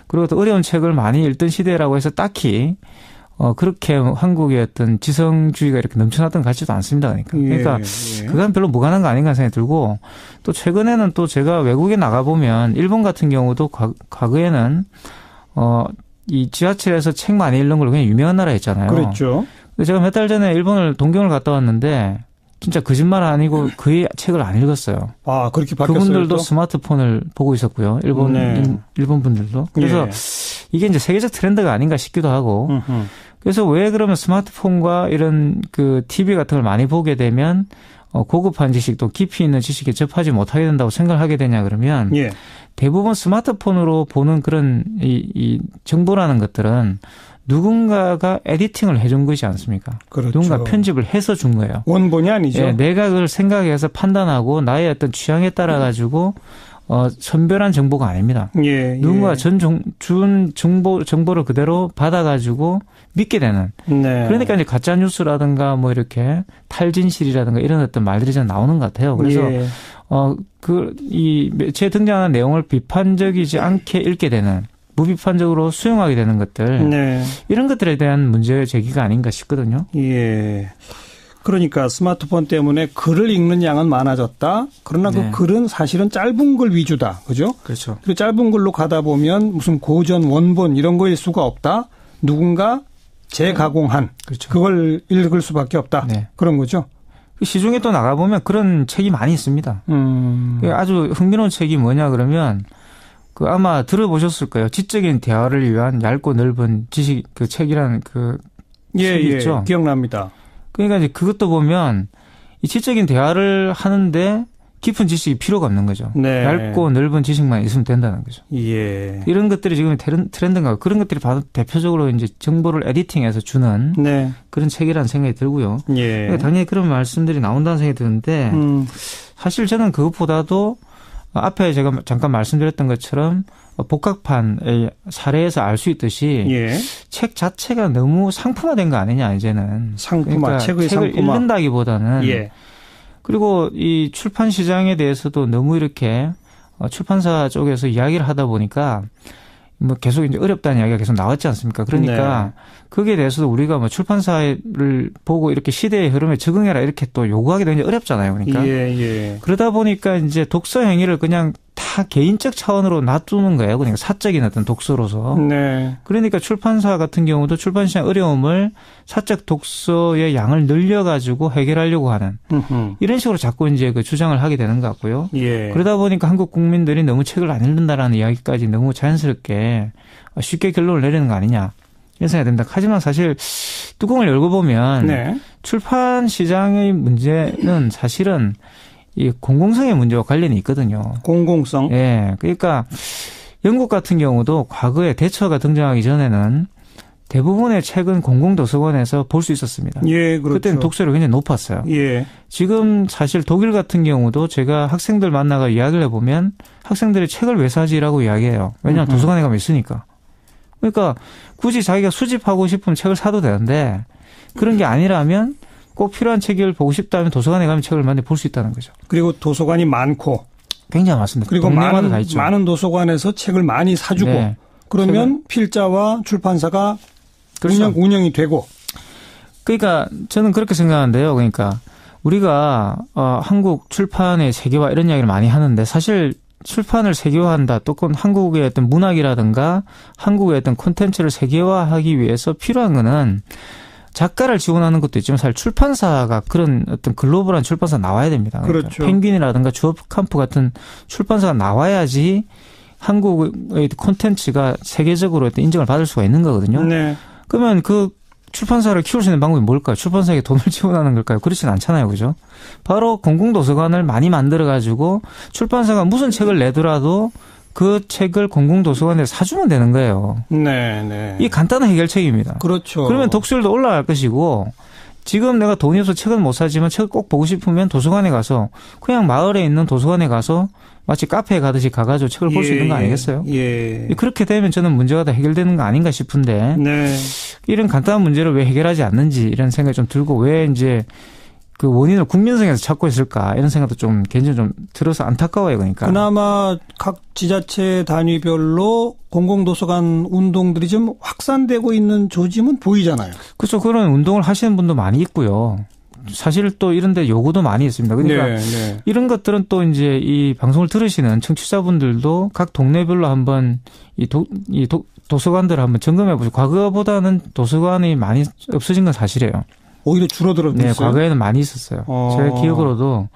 그리고 또 어려운 책을 많이 읽던 시대라고 해서 딱히 그렇게 한국의 어떤 지성주의가 이렇게 넘쳐났던 것 같지도 않습니다. 그러니까 그건 별로 무관한 거 아닌가 생각이 들고 또 최근에는 또 제가 외국에 나가보면 일본 같은 경우도 과거에는 이 지하철에서 책 많이 읽는 걸로 그냥 유명한 나라였잖아요. 그렇죠. 제가 몇 달 전에 일본을 동경을 갔다 왔는데 진짜 거짓말 아니고 거의 책을 안 읽었어요. 아, 그렇게 바뀌었어요. 그분들도 또? 스마트폰을 보고 있었고요. 일본 분들도. 그래서 이게 이제 세계적 트렌드가 아닌가 싶기도 하고. 그래서 왜 그러면 스마트폰과 이런 그 TV 같은 걸 많이 보게 되면 고급한 지식 또 깊이 있는 지식에 접하지 못하게 된다고 생각을 하게 되냐 그러면 대부분 스마트폰으로 보는 그런 이 정보라는 것들은 누군가가 에디팅을 해준 것이지 않습니까? 그렇죠. 누군가 편집을 해서 준 거예요. 원본이 아니죠. 내가 그걸 생각해서 판단하고 나의 어떤 취향에 따라 가지고 선별한 정보가 아닙니다. 누군가 준 정보를 그대로 받아가지고 믿게 되는. 그러니까 이제 가짜 뉴스라든가 뭐 이렇게 탈진실이라든가 이런 어떤 말들이 좀 나오는 것 같아요. 그래서 이 매체에 등장하는 내용을 비판적이지 않게 읽게 되는. 무비판적으로 수용하게 되는 것들. 이런 것들에 대한 문제 제기가 아닌가 싶거든요. 그러니까 스마트폰 때문에 글을 읽는 양은 많아졌다. 그러나 그 글은 사실은 짧은 글 위주다. 그죠? 그렇죠. 그리고 짧은 글로 가다 보면 무슨 고전, 원본 이런 거일 수가 없다. 누군가 재가공한. 그렇죠. 그걸 읽을 수밖에 없다. 그런 거죠. 시중에 또 나가보면 그런 책이 많이 있습니다. 아주 흥미로운 책이 뭐냐 그러면 아마 들어보셨을 거예요. 지적인 대화를 위한 얇고 넓은 지식 그 책이라는 그 책이 있죠. 기억납니다. 그러니까 이제 그것도 보면 이 지적인 대화를 하는데 깊은 지식이 필요가 없는 거죠. 얇고 넓은 지식만 있으면 된다는 거죠. 이런 것들이 지금 트렌드인가 그런 것들이 바로 대표적으로 이제 정보를 에디팅해서 주는 그런 책이라는 생각이 들고요. 그러니까 당연히 그런 말씀들이 나온다는 생각이 드는데 사실 저는 그것보다도 앞에 제가 잠깐 말씀드렸던 것처럼 복각판의 사례에서 알 수 있듯이 책 자체가 너무 상품화된 거 아니냐 이제는. 상품화, 그러니까 책을 상품화. 읽는다기보다는 그리고 이 출판 시장에 대해서도 너무 이렇게 출판사 쪽에서 이야기를 하다 보니까 뭐 계속 이제 어렵다는 이야기가 계속 나왔지 않습니까? 그러니까 네. 거기에 대해서도 우리가 뭐 출판사를 보고 이렇게 시대의 흐름에 적응해라 이렇게 또 요구하기도 굉장히 어렵잖아요. 그러니까. 예. 그러다 보니까 이제 독서 행위를 그냥 다 개인적 차원으로 놔두는 거예요. 그러니까 사적인 어떤 독서로서. 네. 그러니까 출판사 같은 경우도 출판시장 어려움을 사적 독서의 양을 늘려가지고 해결하려고 하는 이런 식으로 자꾸 이제 그 주장을 하게 되는 것 같고요. 예. 그러다 보니까 한국 국민들이 너무 책을 안 읽는다라는 이야기까지 너무 자연스럽게 쉽게 결론을 내리는 거 아니냐. 이런 생각이 듭니다. 하지만 사실 뚜껑을 열고 보면 네. 출판 시장의 문제는 사실은 이 공공성의 문제와 관련이 있거든요. 공공성? 예. 그러니까 영국 같은 경우도 과거에 대처가 등장하기 전에는 대부분의 책은 공공도서관에서 볼 수 있었습니다. 예, 그렇죠. 그때는 독서율이 굉장히 높았어요. 예. 지금 사실 독일 같은 경우도 제가 학생들 만나가 이야기를 해보면 학생들이 책을 왜 사지라고 이야기해요. 왜냐하면 도서관에 가면 있으니까. 그러니까 굳이 자기가 수집하고 싶으면 책을 사도 되는데 그런 게 아니라면 꼭 필요한 책을 보고 싶다면 도서관에 가면 책을 많이 볼 수 있다는 거죠. 그리고 도서관이 많고. 굉장히 많습니다. 그리고 많은 도서관에서 책을 많이 사주고. 네. 그러면 필자와 출판사가 그렇죠. 운영이 되고. 그러니까 저는 그렇게 생각하는데요. 그러니까 우리가 한국 출판의 세계화 이런 이야기를 많이 하는데 사실 출판을 세계화한다. 또는 한국의 어떤 문학이라든가 한국의 어떤 콘텐츠를 세계화하기 위해서 필요한 거는 작가를 지원하는 것도 있지만 사실 출판사가 그런 어떤 글로벌한 출판사 나와야 됩니다. 그러니까 그렇죠. 펭귄이라든가 주업캄프 같은 출판사가 나와야지 한국의 콘텐츠가 세계적으로 어떤 인정을 받을 수가 있는 거거든요. 네. 그러면 그 출판사를 키울 수 있는 방법이 뭘까요? 출판사에게 돈을 지원하는 걸까요? 그렇진 않잖아요. 그죠? 바로 공공도서관을 많이 만들어가지고 출판사가 무슨 책을 내더라도 그 책을 공공도서관에 사주면 되는 거예요. 네. 이 간단한 해결책입니다. 그렇죠. 그러면 독서율도 올라갈 것이고 지금 내가 돈이 없어서 책은 못 사지만 책을 꼭 보고 싶으면 도서관에 가서 그냥 마을에 있는 도서관에 가서 마치 카페에 가듯이 가가지고 책을 볼 수 있는 거 아니겠어요? 예. 그렇게 되면 저는 문제가 다 해결되는 거 아닌가 싶은데 네. 이런 간단한 문제를 왜 해결하지 않는지 이런 생각이 좀 들고 왜 이제 그 원인을 국민성에서 찾고 있을까 이런 생각도 좀 개인적으로 좀 들어서 안타까워요. 그러니까. 그나마 각 지자체 단위별로 공공도서관 운동들이 좀 확산되고 있는 조짐은 보이잖아요. 그렇죠. 그런 운동을 하시는 분도 많이 있고요. 사실 또 이런 데 요구도 많이 있습니다. 그러니까 네. 이런 것들은 또 이제 이 방송을 들으시는 청취자분들도 각 동네별로 한번 도서관들을 한번 점검해 보시고 과거보다는 도서관이 많이 없어진 건 사실이에요. 오히려 줄어들었어요? 네, 과거에는 많이 있었어요. 제 기억으로도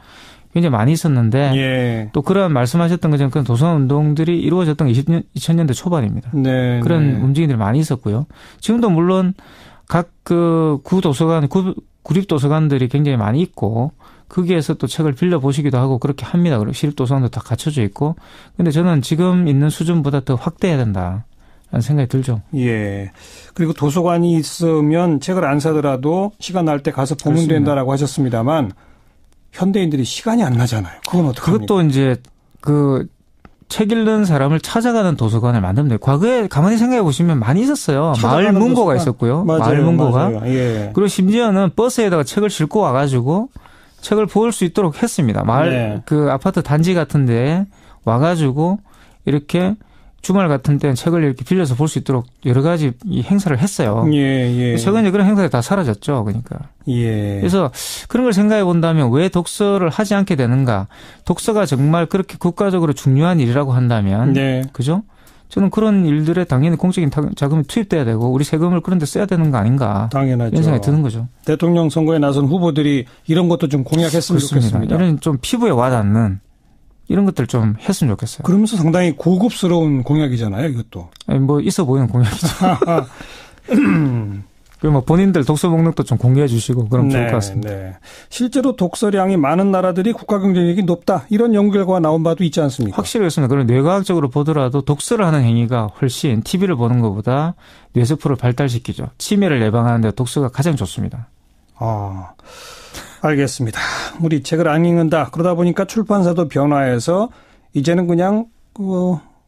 굉장히 많이 있었는데 예. 또 그런 말씀하셨던 것처럼 그런 도서관 운동들이 이루어졌던 게 2000년대 초반입니다. 네, 그런 움직임들이 많이 있었고요. 지금도 물론 각 그 구도서관, 구립도서관들이 굉장히 많이 있고 거기에서 또 책을 빌려보시기도 하고 그렇게 합니다. 그리고 시립도서관도 다 갖춰져 있고. 근데 저는 지금 있는 수준보다 더 확대해야 된다. 라는 생각이 들죠. 예. 그리고 도서관이 있으면 책을 안 사더라도 시간 날 때 가서 보면 그렇습니다. 된다라고 하셨습니다만 현대인들이 시간이 안 나잖아요. 그건 어떻게 합니까? 그것도 이제 그 책 읽는 사람을 찾아가는 도서관을 만들면 돼요. 과거에 가만히 생각해 보시면 많이 있었어요. 마을 문고가 있었고요. 맞아요. 마을 문고가. 예. 그리고 심지어는 버스에다가 책을 싣고 와가지고 책을 볼 수 있도록 했습니다. 마을 그 아파트 단지 같은 데에 와가지고 이렇게 주말 같은 때는 책을 이렇게 빌려서 볼 수 있도록 여러 가지 이 행사를 했어요. 예. 최근에 그런 행사들이 다 사라졌죠. 그러니까. 예. 그래서 그런 걸 생각해 본다면 왜 독서를 하지 않게 되는가. 독서가 정말 그렇게 국가적으로 중요한 일이라고 한다면. 네. 그죠? 저는 그런 일들에 당연히 공적인 자금이 투입돼야 되고 우리 세금을 그런 데 써야 되는 거 아닌가. 당연하죠. 이런 생각이 드는 거죠. 대통령 선거에 나선 후보들이 이런 것도 좀 공약했으면 좋겠습니다. 이런 좀 피부에 와닿는 이런 것들 좀 했으면 좋겠어요. 그러면서 상당히 고급스러운 공약이잖아요, 이것도. 아니, 뭐 있어 보이는 공약이죠. 그리고 뭐 본인들 독서 목록도 좀 공개해 주시고 그럼 좋을 것 같습니다. 네. 실제로 독서량이 많은 나라들이 국가 경쟁력이 높다. 이런 연구 결과가 나온 바도 있지 않습니까? 확실히 그렇습니다. 그런 뇌과학적으로 보더라도 독서를 하는 행위가 훨씬 TV를 보는 것보다 뇌세포를 발달시키죠. 치매를 예방하는 데 독서가 가장 좋습니다. 알겠습니다. 우리 책을 안 읽는다. 그러다 보니까 출판사도 변화해서 이제는 그냥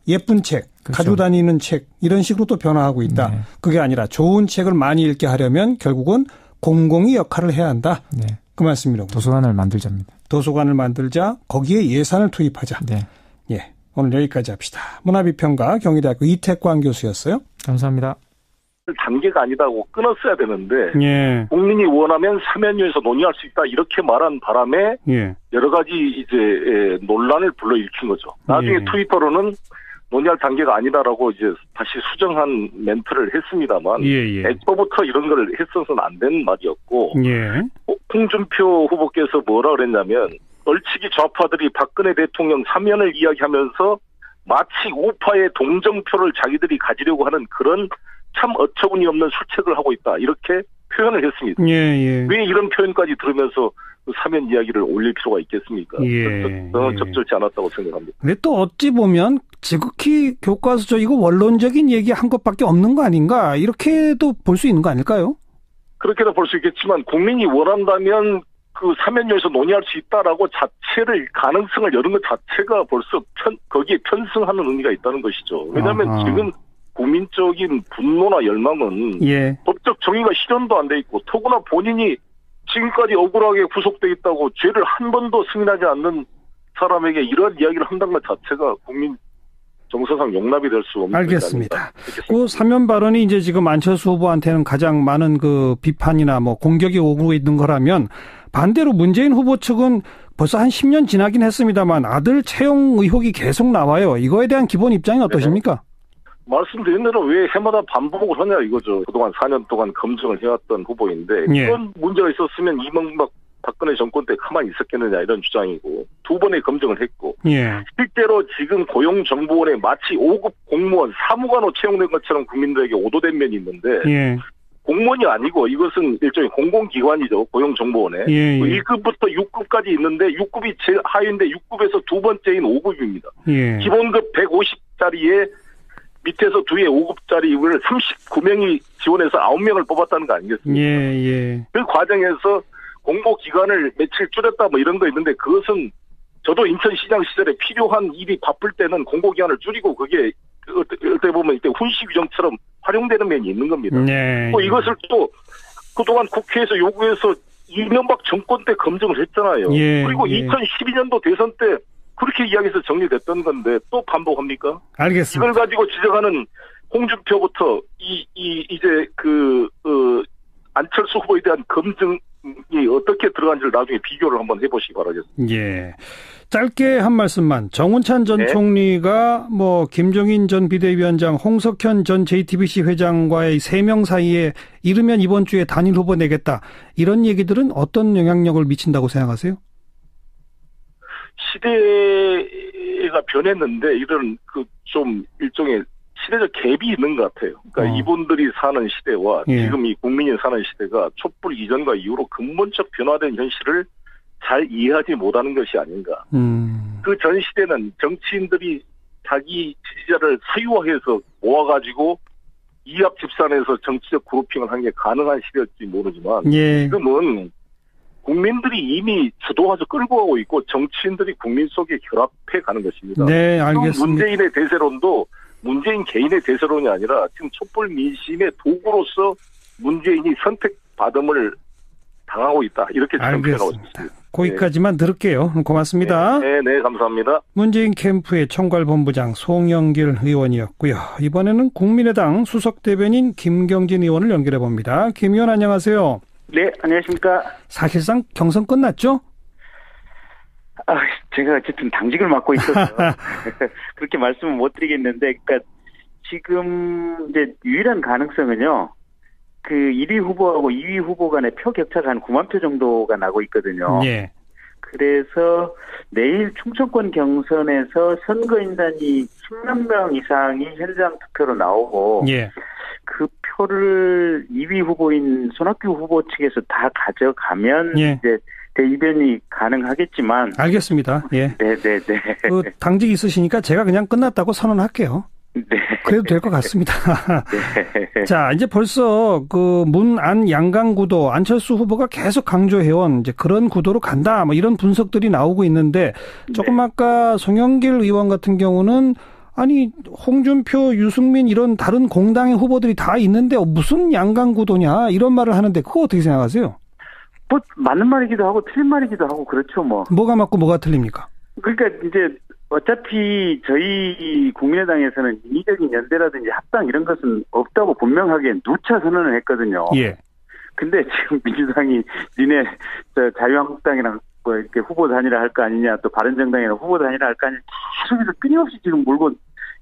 예쁜 책, 그렇죠. 가지고 다니는 책 이런 식으로 또 변화하고 있다. 네. 그게 아니라 좋은 책을 많이 읽게 하려면 결국은 공공이 역할을 해야 한다. 네. 그 말씀이라고. 도서관을 만들자입니다. 도서관을 만들자. 거기에 예산을 투입하자. 네. 예. 오늘 여기까지 합시다. 문화비평가 경희대학교 이태광 교수였어요. 감사합니다. 단계가 아니다고 끊었어야 되는데 예. 국민이 원하면 사면위에서 논의할 수 있다 이렇게 말한 바람에 예. 여러 가지 이제 논란을 불러일으킨 거죠. 나중에 예. 트위터로는 논의할 단계가 아니다라고 이제 다시 수정한 멘트를 했습니다만 애초부터 이런 걸 했어서는 안 되는 말이었고 홍준표 후보께서 뭐라 그랬냐면 얼치기 좌파들이 박근혜 대통령 사면을 이야기하면서 마치 우파의 동정표를 자기들이 가지려고 하는 그런 참 어처구니 없는 수책을 하고 있다. 이렇게 표현을 했습니다. 왜 이런 표현까지 들으면서 사면 이야기를 올릴 필요가 있겠습니까? 저는 적절치 않았다고 생각합니다. 근데 또 어찌 보면 지극히 교과서적 이거 원론적인 얘기한 것밖에 없는 거 아닌가? 이렇게도 볼 수 있는 거 아닐까요? 그렇게도 볼 수 있겠지만 국민이 원한다면 그 사면위에서 논의할 수 있다라고 자체를 가능성을 여는 것 자체가 벌써 거기에 편승하는 의미가 있다는 것이죠. 왜냐하면 지금 국민적인 분노나 열망은 법적 정의가 실현도 안 돼 있고 더구나 본인이 지금까지 억울하게 구속돼 있다고 죄를 한 번도 승인하지 않는 사람에게 이런 이야기를 한다는 것 자체가 국민 정서상 용납이 될 수 없는 알겠습니다. 그 사면 발언이 이제 지금 안철수 후보한테는 가장 많은 그 비판이나 뭐 공격이 오고 있는 거라면 반대로 문재인 후보 측은 벌써 한 10년 지나긴 했습니다만 아들 채용 의혹이 계속 나와요. 이거에 대한 기본 입장이 어떠십니까? 말씀드린 대로 왜 해마다 반복을 하냐 이거죠. 그동안 4년 동안 검증을 해왔던 후보인데 그런 문제가 있었으면 이명박 박근혜 정권 때 가만히 있었겠느냐 이런 주장이고 두 번의 검증을 했고 실제로 지금 고용정보원에 마치 5급 공무원 사무관으로 채용된 것처럼 국민들에게 오도된 면이 있는데 공무원이 아니고 이것은 일종의 공공기관이죠. 고용정보원에 1급부터 6급까지 있는데 6급이 제일 하위인데 6급에서 두 번째인 5급입니다. 기본급 150짜리에 밑에서 뒤에 5급짜리를 39명이 지원해서 9명을 뽑았다는 거 아니겠습니까? 그 과정에서 공보기관을 며칠 줄였다 뭐 이런 거 있는데 그것은 저도 인천시장 시절에 필요한 일이 바쁠 때는 공보기관을 줄이고 그게 어떻게 보면 이때 훈시 규정처럼 활용되는 면이 있는 겁니다. 또 이것을 또 그동안 국회에서 요구해서 이명박 정권 때 검증을 했잖아요. 그리고 2012년도 대선 때 그렇게 이야기해서 정리됐던 건데 또 반복합니까? 알겠습니다. 이걸 가지고 지적하는 홍준표부터 이제 안철수 후보에 대한 검증이 어떻게 들어간지를 나중에 비교를 한번 해보시기 바라겠습니다. 짧게 한 말씀만. 정운찬 전 총리가 뭐 김종인 전 비대위원장, 홍석현 전 JTBC 회장과의 3명 사이에 이르면 이번 주에 단일 후보 내겠다. 이런 얘기들은 어떤 영향력을 미친다고 생각하세요? 시대가 변했는데 이런 좀 일종의 시대적 갭이 있는 것 같아요. 그러니까 이분들이 사는 시대와 지금 이 국민이 사는 시대가 촛불 이전과 이후로 근본적 변화된 현실을 잘 이해하지 못하는 것이 아닌가. 그 전 시대는 정치인들이 자기 지지자를 사유화해서 모아가지고 이합 집산해서 정치적 그룹핑을 한 게 가능한 시대였지 모르지만 지금은 국민들이 이미 주도해서 끌고 가고 있고 정치인들이 국민 속에 결합해 가는 것입니다. 네, 알겠습니다. 문재인의 대세론도 문재인 개인의 대세론이 아니라 지금 촛불 민심의 도구로서 문재인이 선택받음을 당하고 있다. 이렇게 표현하고 있습니다. 거기까지만 들을게요. 고맙습니다. 네, 감사합니다. 문재인 캠프의 총괄본부장 송영길 의원이었고요. 이번에는 국민의당 수석대변인 김경진 의원을 연결해 봅니다. 김 의원 안녕하세요. 네, 안녕하십니까. 사실상 경선 끝났죠? 제가 어쨌든 당직을 맡고 있어서 그렇게 말씀은 못 드리겠는데, 그러니까 지금 이제 유일한 가능성은요, 그 1위 후보하고 2위 후보 간의 표 격차가 한 9만 표 정도가 나고 있거든요. 그래서 내일 충청권 경선에서 선거인단이 10만 명 이상이 현장 투표로 나오고, 그 표를 2위 후보인 손학규 후보 측에서 다 가져가면 이제 대이변이 가능하겠지만. 알겠습니다. 네네네. 그 당직 있으시니까 제가 그냥 끝났다고 선언할게요. 네. 그래도 될 것 같습니다. 자, 이제 벌써 그 문안 양강 구도 안철수 후보가 계속 강조해온 이제 그런 구도로 간다. 뭐 이런 분석들이 나오고 있는데 조금 아까 송영길 의원 같은 경우는 아니 홍준표, 유승민 이런 다른 공당의 후보들이 다 있는데 무슨 양강 구도냐 이런 말을 하는데 그거 어떻게 생각하세요? 뭐 맞는 말이기도 하고 틀린 말이기도 하고 그렇죠 뭐. 뭐가 맞고 뭐가 틀립니까? 그러니까 이제 어차피 저희 국민의당에서는 인위적인 연대라든지 합당 이런 것은 없다고 분명하게 누차 선언을 했거든요. 예. 근데 지금 민주당이 니네 자유한국당이랑 뭐 이렇게 후보 단일화 할 거 아니냐, 또 바른정당이랑 후보 단일화 할 거 아니냐, 계속해서 끊임없이 지금 물고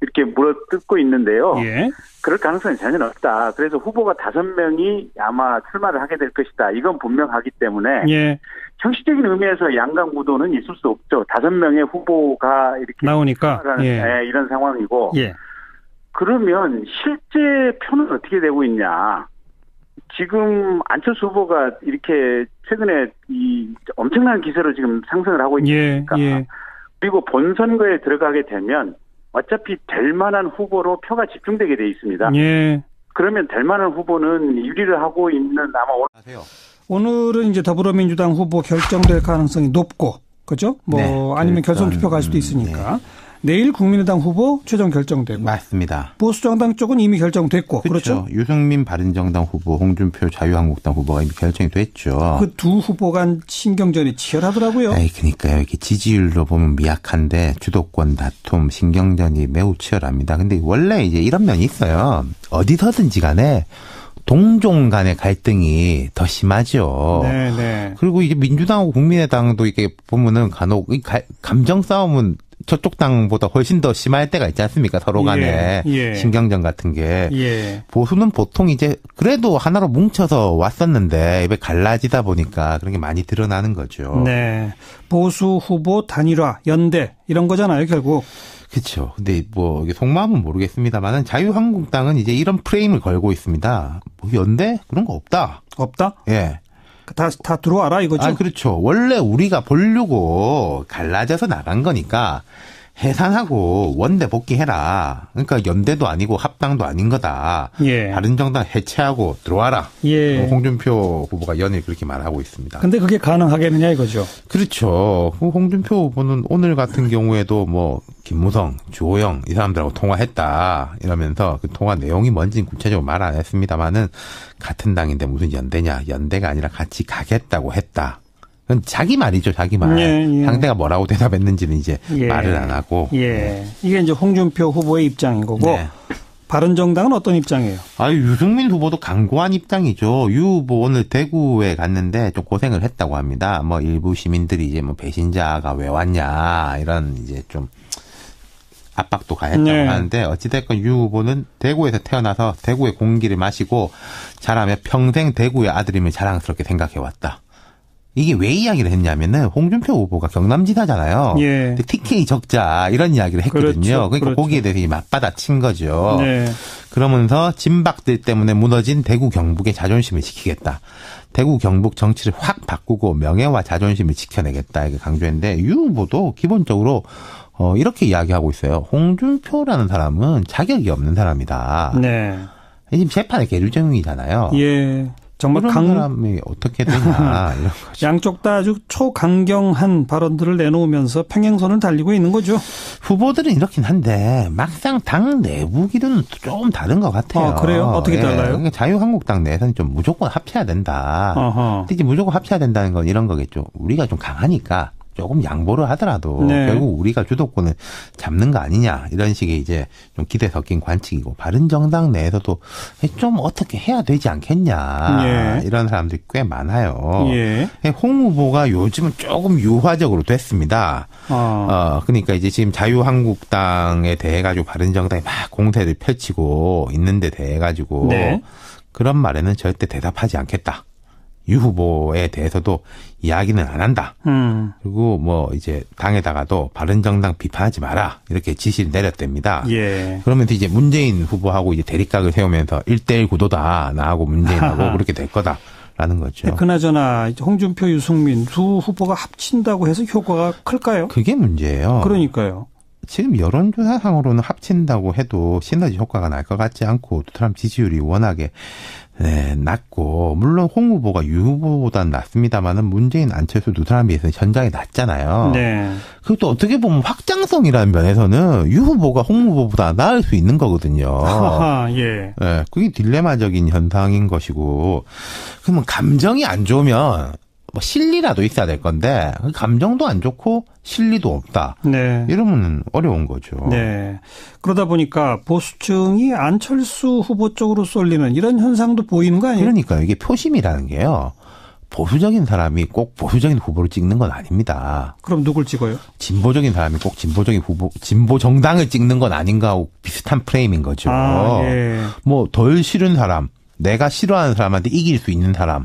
이렇게 물어뜯고 있는데요. 예. 그럴 가능성이 전혀 없다. 그래서 후보가 5명이 아마 출마를 하게 될 것이다. 이건 분명하기 때문에 예. 형식적인 의미에서 양강 구도는 있을 수 없죠. 5명의 후보가 이렇게 나오니까 이런 상황이고. 예. 그러면 실제 표는 어떻게 되고 있냐? 지금 안철수 후보가 이렇게 최근에 이 엄청난 기세로 지금 상승을 하고 있으니까. 예. 그리고 본선거에 들어가게 되면 어차피 될 만한 후보로 표가 집중되게 돼 있습니다. 예. 그러면 될 만한 후보는 유리를 하고 있는 아마 오늘은 이제 더불어민주당 후보 결정될 가능성이 높고, 그죠? 뭐 네, 아니면 결선 투표 갈 수도 있으니까. 네. 내일 국민의당 후보 최종 결정되고. 맞습니다. 보수정당 쪽은 이미 결정됐고. 그렇죠. 유승민 바른정당 후보, 홍준표 자유한국당 후보가 이미 결정이 됐죠. 그 두 후보 간 신경전이 치열하더라고요. 네, 그러니까요. 이게 지지율로 보면 미약한데 주도권 다툼, 신경전이 매우 치열합니다. 근데 원래 이제 이런 면이 있어요. 어디서든지 간에 동종 간의 갈등이 더 심하죠. 네. 그리고 이제 민주당하고 국민의당도 이게 보면은 간혹 감정 싸움은 저쪽 당보다 훨씬 더 심할 때가 있지 않습니까? 서로 간에 신경전 같은 게. 보수는 보통 이제 그래도 하나로 뭉쳐서 왔었는데 입에 갈라지다 보니까 그런 게 많이 드러나는 거죠. 네. 보수 후보 단일화, 연대 이런 거잖아요, 결국. 그렇죠. 근데 뭐 속마음은 모르겠습니다만은 자유한국당은 이제 이런 프레임을 걸고 있습니다. 뭐 연대 그런 거 없다. 없다? 예. 다 들어와라 이거죠? 아, 그렇죠. 원래 우리가 보려고 갈라져서 나간 거니까 해산하고 원내 복귀해라. 그러니까 연대도 아니고 합당도 아닌 거다. 바른정당 해체하고 들어와라. 홍준표 후보가 연일 그렇게 말하고 있습니다. 근데 그게 가능하겠느냐 이거죠? 그렇죠. 홍준표 후보는 오늘 같은 경우에도 뭐 김무성, 주호영 이 사람들하고 통화했다 이러면서 그 통화 내용이 뭔지는 구체적으로 말 안 했습니다만은 같은 당인데 무슨 연대냐. 연대가 아니라 같이 가겠다고 했다. 그건 자기 말이죠, 자기 말. 상대가 뭐라고 대답했는지는 이제 말을 안 하고. 이게 이제 홍준표 후보의 입장인 거고. 네. 바른정당은 어떤 입장이에요? 유승민 후보도 강고한 입장이죠. 유 후보 오늘 대구에 갔는데 좀 고생을 했다고 합니다. 뭐 일부 시민들이 이제 뭐 배신자가 왜 왔냐 이런 이제 좀 압박도 가했다고 하는데 어찌됐건 유 후보는 대구에서 태어나서 대구의 공기를 마시고 자라며 평생 대구의 아들임을 자랑스럽게 생각해왔다. 이게 왜 이야기를 했냐면은 홍준표 후보가 경남지사잖아요. 근데 TK 적자 이런 이야기를 했거든요. 그러니까 거기에 대해서 맞받아친 거죠. 그러면서 진박들 때문에 무너진 대구 경북의 자존심을 지키겠다. 대구 경북 정치를 확 바꾸고 명예와 자존심을 지켜내겠다 이렇게 강조했는데 유 후보도 기본적으로 이렇게 이야기하고 있어요. 홍준표라는 사람은 자격이 없는 사람이다. 지금 재판의 계류정이잖아요. 정말 그런 사람이 어떻게 되냐 이런 거죠. 양쪽 다 아주 초강경한 발언들을 내놓으면서 평행선을 달리고 있는 거죠. 후보들은 이렇긴 한데 막상 당 내부 기류는 조금 다른 것 같아요. 그래요? 어떻게 달라요? 그러니까 자유한국당 내에서는 좀 무조건 합쳐야 된다. 특히 무조건 합쳐야 된다는 건 이런 거겠죠. 우리가 좀 강하니까 조금 양보를 하더라도 결국 우리가 주도권을 잡는 거 아니냐 이런 식의 이제 좀 기대 섞인 관측이고 바른정당 내에서도 좀 어떻게 해야 되지 않겠냐 이런 사람들이 꽤 많아요. 홍 후보가 요즘은 조금 유화적으로 됐습니다. 그러니까 이제 지금 자유한국당에 대해 가지고 바른정당이 막 공세를 펼치고 있는데 대해 가지고 그런 말에는 절대 대답하지 않겠다. 유 후보에 대해서도 이야기는 안 한다. 그리고 뭐 이제 당에다가도 바른정당 비판하지 마라 이렇게 지시를 내렸답니다. 그러면서 이제 문재인 후보하고 이제 대립각을 세우면서 1대1 구도다 나하고 문재인하고 그렇게 될 거다라는 거죠. 그나저나 홍준표, 유승민 두 후보가 합친다고 해서 효과가 클까요? 그게 문제예요. 그러니까요. 지금 여론조사상으로는 합친다고 해도 시너지 효과가 날 것 같지 않고 두 사람 지지율이 워낙에 낮고 물론 홍 후보가 유 후보보다는 낮습니다만은 문재인, 안철수 두 사람에 비해서 현장이 낮잖아요. 그것도 어떻게 보면 확장성이라는 면에서는 유 후보가 홍 후보보다 나을 수 있는 거거든요. 그게 딜레마적인 현상인 것이고 그러면 감정이 안 좋으면 뭐 실리라도 있어야 될 건데 감정도 안 좋고 실리도 없다. 네. 이러면 어려운 거죠. 네. 그러다 보니까 보수층이 안철수 후보 쪽으로 쏠리는 이런 현상도 보이는 거 아니에요? 그러니까 이게 표심이라는 게요. 보수적인 사람이 꼭 보수적인 후보를 찍는 건 아닙니다. 그럼 누굴 찍어요? 진보적인 사람이 꼭 진보적인 후보, 진보 정당을 찍는 건 아닌가 하고 비슷한 프레임인 거죠. 예. 뭐 덜 싫은 사람, 내가 싫어하는 사람한테 이길 수 있는 사람,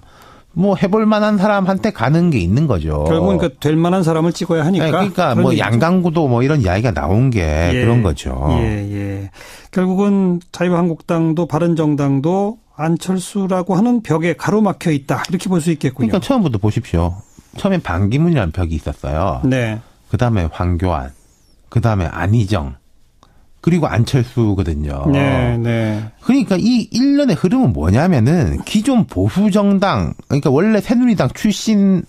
뭐 해볼 만한 사람한테 가는 게 있는 거죠. 결국은 그러니까 될 만한 사람을 찍어야 하니까. 네, 그러니까 뭐 얘기죠. 양강구도 뭐 이런 이야기가 나온 게 그런 거죠. 예. 결국은 자유한국당도 바른정당도 안철수라고 하는 벽에 가로막혀 있다. 이렇게 볼 수 있겠군요. 그러니까 처음부터 보십시오. 처음엔 반기문이라는 벽이 있었어요. 네. 그다음에 황교안, 그다음에 안희정, 그리고 안철수거든요. 네. 그러니까 이 일련의 흐름은 뭐냐면은 기존 보수정당, 그러니까 원래 새누리당 출신이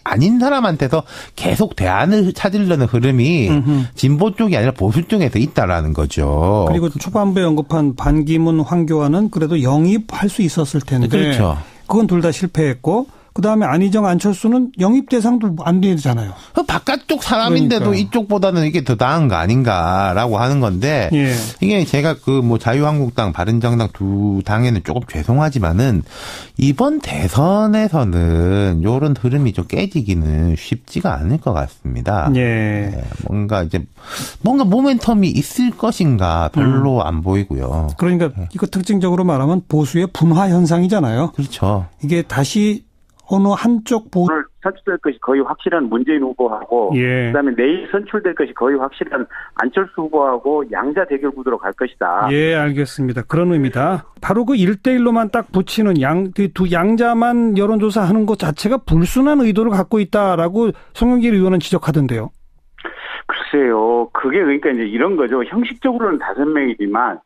아닌 사람한테서 계속 대안을 찾으려는 흐름이 진보 쪽이 아니라 보수 쪽에서 있다라는 거죠. 그리고 초반부에 언급한 반기문, 황교안은 그래도 영입할 수 있었을 텐데. 그렇죠. 그건 둘 다 실패했고. 그다음에 안희정, 안철수는 영입 대상도 안 되잖아요. 그 바깥쪽 사람인데도 그러니까요. 이쪽보다는 이게 더 나은 거 아닌가라고 하는 건데 예. 이게 제가 그 뭐 자유한국당, 바른정당 두 당에는 조금 죄송하지만은 이번 대선에서는 이런 흐름이 좀 깨지기는 쉽지가 않을 것 같습니다. 예. 네, 뭔가 모멘텀이 있을 것인가 별로 안 보이고요. 그러니까 이거 특징적으로 말하면 보수의 분화 현상이잖아요. 그렇죠. 이게 다시 어느 한쪽 보수를 선출될 것이 거의 확실한 문재인 후보하고 그다음에 내일 선출될 것이 거의 확실한 안철수 후보하고 양자 대결 구도로 갈 것이다. 예, 알겠습니다. 그런 의미다. 바로 그 1대1로만 딱 붙이는 두 양자만 여론조사하는 것 자체가 불순한 의도를 갖고 있다라고 송영길 의원은 지적하던데요. 글쎄요. 그게 그러니까 이제 이런 거죠. 형식적으로는 5명이지만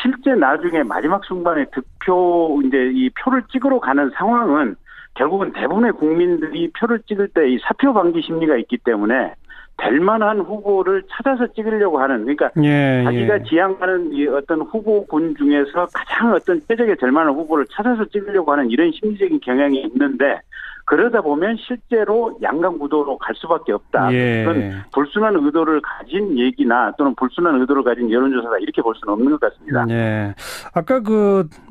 실제 나중에 마지막 순간에 득표 이제 이 표를 찍으러 가는 상황은 결국은 대부분의 국민들이 표를 찍을 때 이 사표 방지 심리가 있기 때문에 될 만한 후보를 찾아서 찍으려고 하는 그러니까 자기가 지향하는 이 어떤 후보군 중에서 가장 어떤 최적의 될 만한 후보를 찾아서 찍으려고 하는 이런 심리적인 경향이 있는데 그러다 보면 실제로 양강 구도로 갈 수밖에 없다. 그건 불순한 의도를 가진 얘기나 또는 불순한 의도를 가진 여론조사다 이렇게 볼 수는 없는 것 같습니다. 네. 아까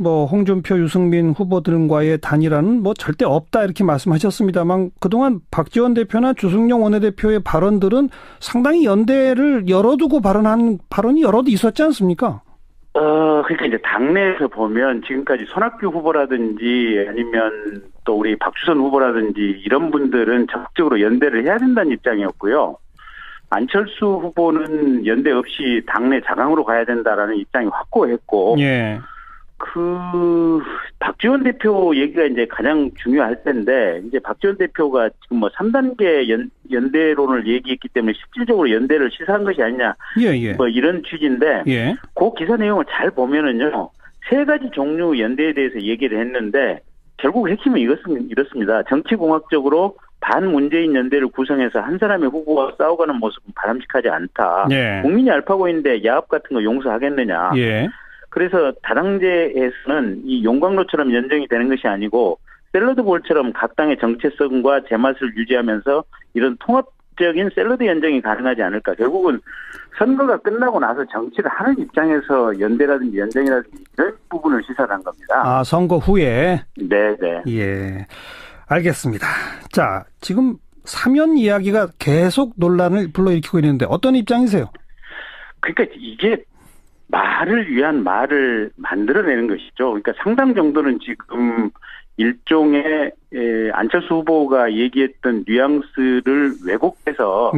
홍준표, 유승민 후보들과의 단일화는 절대 없다 이렇게 말씀하셨습니다만 그동안 박지원 대표나 주승용 원내대표의 발언들은 상당히 연대를 열어두고 발언한 발언이 여러 있었지 않습니까? 그러니까 이제 당내에서 보면 지금까지 손학규 후보라든지 아니면 또 우리 박주선 후보라든지 이런 분들은 적극적으로 연대를 해야 된다는 입장이었고요. 안철수 후보는 연대 없이 당내 자강으로 가야 된다라는 입장이 확고했고, 박지원 대표 얘기가 이제 가장 중요할 텐데, 이제 박지원 대표가 지금 3단계 연대론을 얘기했기 때문에 실질적으로 연대를 시사한 것이 아니냐, 이런 취지인데, 그 기사 내용을 잘 보면은요, 3가지 종류 연대에 대해서 얘기를 했는데, 결국 핵심은 이렇습니다. 정치공학적으로 반문재인 연대를 구성해서 한 사람의 후보와 싸워가는 모습은 바람직하지 않다. 국민이 알파고 있는데 야합 같은 거 용서하겠느냐. 그래서 다당제에서는 이 용광로처럼 연정이 되는 것이 아니고 샐러드볼처럼 각 당의 정체성과 제맛을 유지하면서 이런 통합적인 샐러드 연정이 가능하지 않을까. 결국은 선거가 끝나고 나서 정치를 하는 입장에서 연대라든지 연정이라든지 이런 부분을 시사한 겁니다. 아, 선거 후에? 네네. 예. 알겠습니다. 자, 지금 사면 이야기가 계속 논란을 불러일으키고 있는데 어떤 입장이세요? 그러니까 이게 말을 위한 말을 만들어내는 것이죠. 그러니까 상당 정도는 지금 일종의 안철수 후보가 얘기했던 뉘앙스를 왜곡해서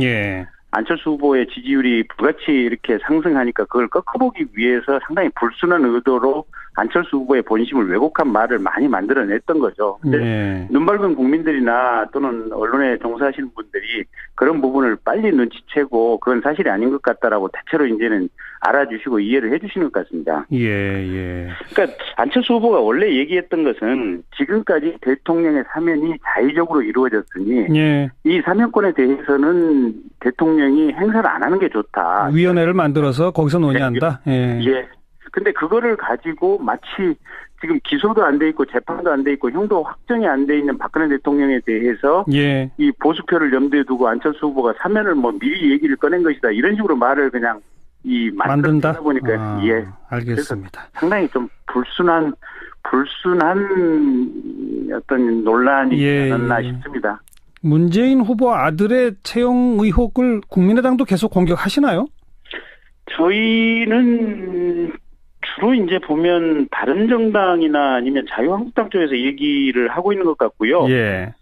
안철수 후보의 지지율이 불같이 이렇게 상승하니까 그걸 꺾어보기 위해서 상당히 불순한 의도로 안철수 후보의 본심을 왜곡한 말을 많이 만들어냈던 거죠. 근데 눈 밝은 국민들이나 또는 언론에 종사하시는 분들이 그런 부분을 빨리 눈치채고 그건 사실이 아닌 것 같다라고 대체로 이제는 알아주시고 이해를 해주시는 것 같습니다. 그러니까 안철수 후보가 원래 얘기했던 것은 지금까지 대통령의 사면이 자의적으로 이루어졌으니 이 사면권에 대해서는 대통령이 행사를 안 하는 게 좋다. 위원회를 만들어서 거기서 논의한다. 근데 그거를 가지고 마치 지금 기소도 안 돼 있고 재판도 안 돼 있고 형도 확정이 안 돼 있는 박근혜 대통령에 대해서 예. 이 보수표를 염두에 두고 안철수 후보가 사면을 뭐 미리 얘기를 꺼낸 것이다 이런 식으로 말을 그냥 만든다 보니까 예 알겠습니다. 상당히 좀 불순한 어떤 논란이 않았나 싶습니다. 문재인 후보 아들의 채용 의혹을 국민의당도 계속 공격하시나요? 저희는 주로 이제 보면 바른정당이나 아니면 자유한국당 쪽에서 얘기를 하고 있는 것 같고요. 예.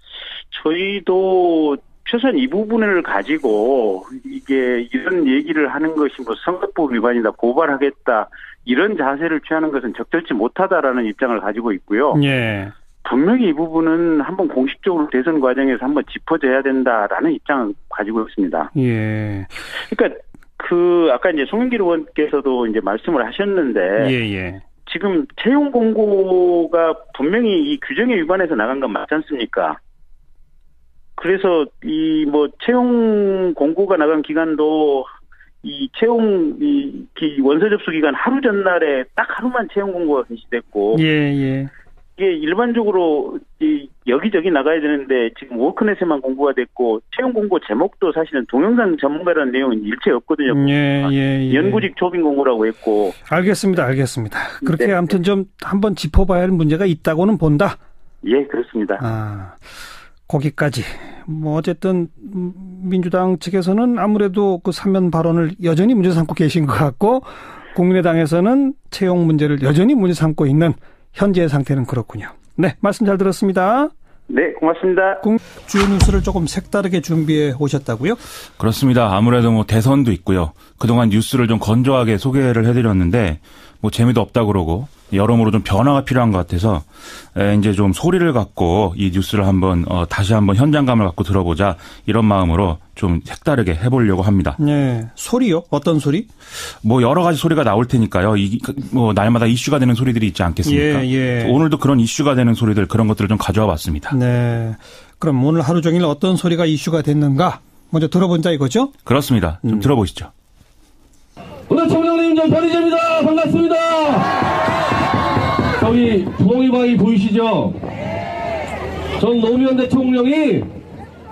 저희도 최소한 이 부분을 가지고 이게 이런 얘기를 하는 것이 뭐 선거법 위반이다, 고발하겠다 이런 자세를 취하는 것은 적절치 못하다라는 입장을 가지고 있고요. 예. 분명히 이 부분은 한번 공식적으로 대선 과정에서 한번 짚어줘야 된다라는 입장을 가지고 있습니다. 예. 그러니까 아까 이제 송영길 의원께서도 이제 말씀을 하셨는데. 예. 지금 채용 공고가 분명히 이 규정에 위반해서 나간 건 맞지 않습니까? 그래서 채용 공고가 나간 기간도 이 채용 원서 접수 기간 하루 전날에 딱 하루만 채용 공고가 게시됐고. 예. 이게 일반적으로 여기저기 나가야 되는데 지금 워크넷에만 공고가 됐고 채용 공고 제목도 사실은 동영상 전문가라는 내용은 일체 없거든요. 예. 연구직 조빈 공고라고 했고. 알겠습니다. 그렇게 네. 아무튼 좀 한번 짚어봐야 할 문제가 있다고는 본다. 예, 그렇습니다. 거기까지. 어쨌든 민주당 측에서는 아무래도 그 사면 발언을 여전히 문제 삼고 계신 것 같고 국민의당에서는 채용 문제를 여전히 문제 삼고 있는 현재의 상태는 그렇군요. 네, 말씀 잘 들었습니다. 네, 고맙습니다. 주요 뉴스를 조금 색다르게 준비해 오셨다고요? 그렇습니다. 아무래도 대선도 있고요. 그동안 뉴스를 좀 건조하게 소개를 해드렸는데 재미도 없다 그러고 여러모로 좀 변화가 필요한 것 같아서 이제 좀 소리를 갖고 이 뉴스를 다시 한번 현장감을 갖고 들어보자 이런 마음으로 좀 색다르게 해보려고 합니다. 네, 소리요? 어떤 소리? 여러 가지 소리가 나올 테니까요. 날마다 이슈가 되는 소리들이 있지 않겠습니까? 예. 오늘도 그런 이슈가 되는 소리들 그런 것들을 좀 가져와 봤습니다. 네. 그럼 오늘 하루 종일 어떤 소리가 이슈가 됐는가? 먼저 들어본다 이거죠? 그렇습니다. 좀 들어보시죠. 오늘 총장님 전 편의점입니다. 반갑습니다. 저기 부엉이바위 보이시죠? 전 노무현 대통령이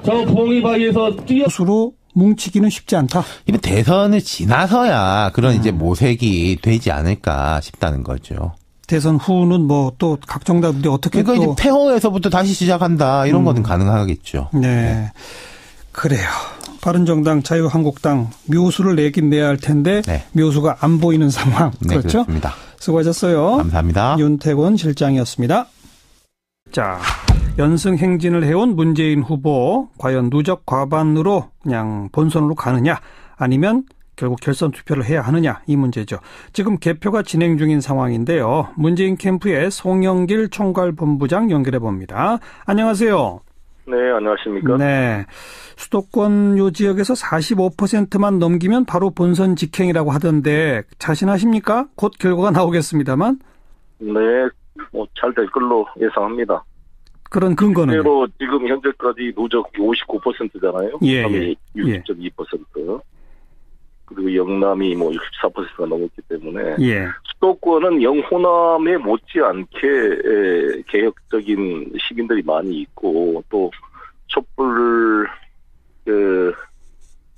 저 부엉이바위에서 스스로 뭉치기는 쉽지 않다. 이번 대선을 지나서야 그런 이제 모색이 되지 않을까 싶다는 거죠. 대선 후는 또 각 정당들이 어떻게 그러니까 이제 폐허에서부터 다시 시작한다 이런 거는 가능하겠죠. 네. 그래요. 바른정당, 자유한국당 묘수를 내긴 내야 할 텐데 네. 묘수가 안 보이는 상황. 네, 그렇죠? 그렇습니다. 수고하셨어요. 감사합니다. 윤태곤 실장이었습니다. 자, 연승 행진을 해온 문재인 후보 과연 누적 과반으로 그냥 본선으로 가느냐 아니면 결국 결선 투표를 해야 하느냐 이 문제죠. 지금 개표가 진행 중인 상황인데요. 문재인 캠프의 송영길 총괄본부장 연결해 봅니다. 안녕하세요. 네, 안녕하십니까? 네. 수도권 요 지역에서 45%만 넘기면 바로 본선 직행이라고 하던데 자신하십니까? 곧 결과가 나오겠습니다만. 네, 잘 될 걸로 예상합니다. 그런 근거는? 실제로 지금 현재까지 누적 59%잖아요. 예. 60.2%. 그리고 영남이 64%가 넘었기 때문에 예. 수도권은 영호남에 못지않게 개혁적인 시민들이 많이 있고 또 촛불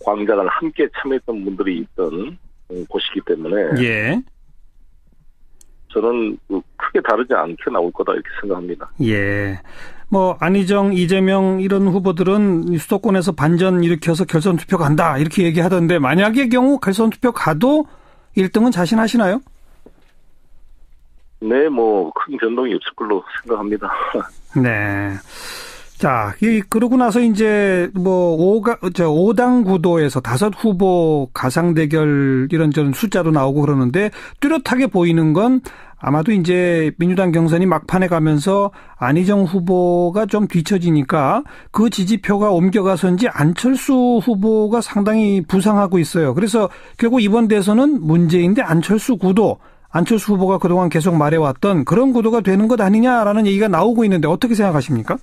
광장을 함께 참여했던 분들이 있던 곳이기 때문에 예. 저는 크게 다르지 않게 나올 거다 이렇게 생각합니다. 예. 안희정, 이재명 이런 후보들은 수도권에서 반전 일으켜서 결선 투표 간다 이렇게 얘기하던데 만약의 경우 결선 투표 가도 1등은 자신하시나요? 네, 큰 변동이 없을 걸로 생각합니다. 네. 자, 그러고 나서 이제 5당 구도에서 5 후보 가상 대결 이런저런 숫자도 나오고 그러는데 뚜렷하게 보이는 건 아마도 이제 민주당 경선이 막판에 가면서 안희정 후보가 좀 뒤처지니까 그 지지표가 옮겨가서인지 안철수 후보가 상당히 부상하고 있어요. 그래서 결국 이번 대선은 문재인 대 안철수 구도, 안철수 후보가 그동안 계속 말해왔던 그런 구도가 되는 것 아니냐라는 얘기가 나오고 있는데 어떻게 생각하십니까?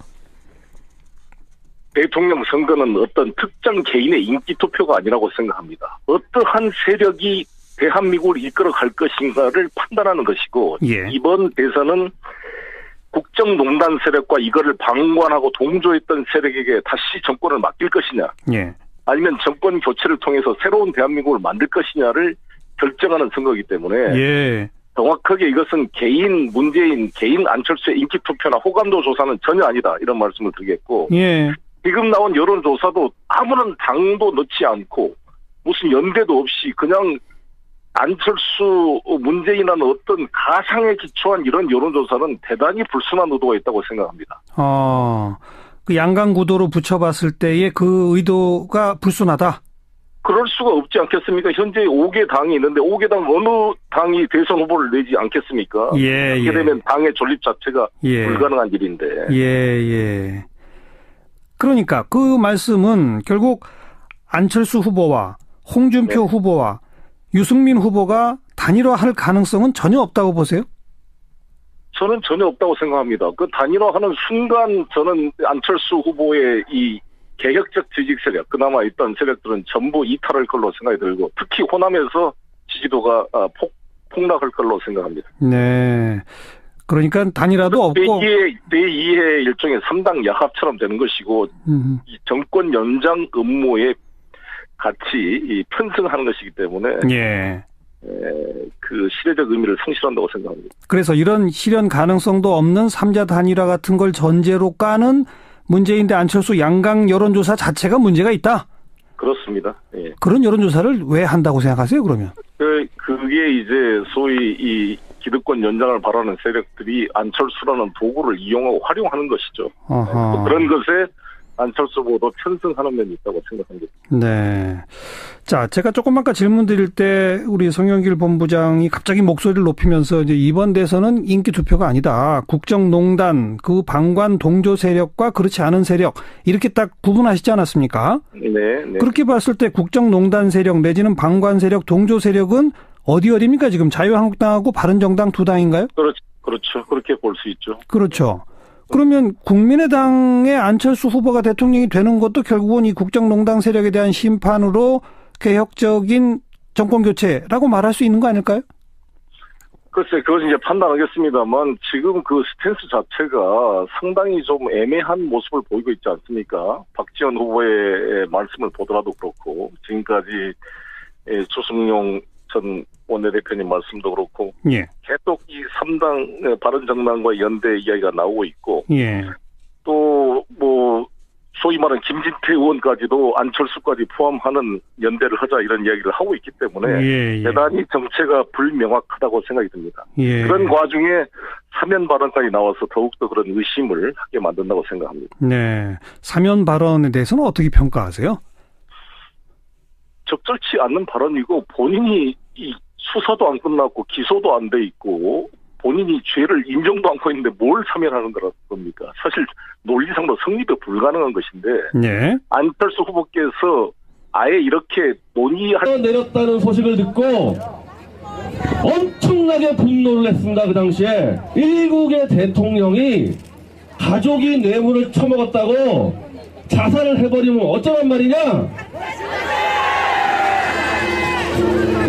대통령 선거는 어떤 특정 개인의 인기 투표가 아니라고 생각합니다. 어떠한 세력이 대한민국을 이끌어갈 것인가를 판단하는 것이고 예. 이번 대선은 국정농단 세력과 이거를 방관하고 동조했던 세력에게 다시 정권을 맡길 것이냐 예. 아니면 정권 교체를 통해서 새로운 대한민국을 만들 것이냐를 결정하는 선거이기 때문에 예. 정확하게 이것은 개인 문재인, 개인 안철수의 인기투표나 호감도 조사는 전혀 아니다 이런 말씀을 드리겠고 예. 지금 나온 여론조사도 아무런 당도 넣지 않고 무슨 연대도 없이 그냥 안철수, 문재인이라는 어떤 가상에 기초한 이런 여론조사는 대단히 불순한 의도가 있다고 생각합니다. 그 양강 구도로 붙여봤을 때의 그 의도가 불순하다? 그럴 수가 없지 않겠습니까? 현재 5개 당이 있는데 5개 당 어느 당이 대선 후보를 내지 않겠습니까? 예, 그렇게 되면 당의 존립 자체가 예. 불가능한 일인데. 예. 그러니까 그 말씀은 결국 안철수 후보와 홍준표 네. 후보와 유승민 후보가 단일화할 가능성은 전혀 없다고 보세요? 저는 전혀 없다고 생각합니다. 그 단일화하는 순간 저는 안철수 후보의 이 개혁적 지지 세력, 그나마 있던 세력들은 전부 이탈할 걸로 생각이 들고 특히 호남에서 지지도가 폭락할 걸로 생각합니다. 네. 그러니까 단일화도 없고. 제2의 일종의 3당 야합처럼 되는 것이고 이 정권 연장 음모에 같이 편승하는 것이기 때문에 예. 그 실효적 의미를 상실한다고 생각합니다. 그래서 이런 실현 가능성도 없는 3자 단일화 같은 걸 전제로 까는 문재인 대 안철수 양강 여론조사 자체가 문제가 있다? 그렇습니다. 예. 그런 여론조사를 왜 한다고 생각하세요, 그러면? 그게 이제 소위 이 기득권 연장을 바라는 세력들이 안철수라는 도구를 이용하고 활용하는 것이죠. 그런 것에 안철수 후보도 편승하는 면이 있다고 생각합니다. 네. 자, 제가 조금 아까 질문 드릴 때 우리 송영길 본부장이 갑자기 목소리를 높이면서 이제 이번 대선은 인기 투표가 아니다. 국정농단, 그 방관 동조 세력과 그렇지 않은 세력 이렇게 딱 구분하시지 않았습니까? 네. 그렇게 봤을 때 국정농단 세력 내지는 방관 세력, 동조 세력은 어디입니까? 지금 자유한국당하고 바른정당 두 당인가요? 그렇죠. 그렇게 볼 수 있죠. 그렇죠. 그러면 국민의당의 안철수 후보가 대통령이 되는 것도 결국은 이 국정농단 세력에 대한 심판으로 개혁적인 정권교체라고 말할 수 있는 거 아닐까요? 글쎄, 그것은 이제 판단하겠습니다만 지금 그 스탠스 자체가 상당히 좀 애매한 모습을 보이고 있지 않습니까? 박지원 후보의 말씀을 보더라도 그렇고 지금까지 조승용 전 원내대표님 말씀도 그렇고 예. 계속 이 3당 바른정당과 연대 이야기가 나오고 있고 예. 또 뭐 소위 말하는 김진태 의원까지도 안철수까지 포함하는 연대를 하자 이런 이야기를 하고 있기 때문에 대단히 정체가 불명확하다고 생각이 듭니다. 그런 과중에 사면 발언까지 나와서 더욱더 그런 의심을 하게 만든다고 생각합니다. 네, 사면 발언에 대해서는 어떻게 평가하세요? 적절치 않는 발언이고 본인이 이 수사도 안 끝났고 기소도 안 돼 있고 본인이 죄를 인정도 않고 있는데 뭘 사면하는 겁니까? 사실 논리상도 성립이 불가능한 것인데 네. 안철수 후보께서 아예 이렇게 내렸다는 소식을 듣고 엄청나게 분노를 했습니다. 그 당시에 일국의 대통령이 가족이 뇌물을 처먹었다고 자살을 해버리면 어쩌란 말이냐?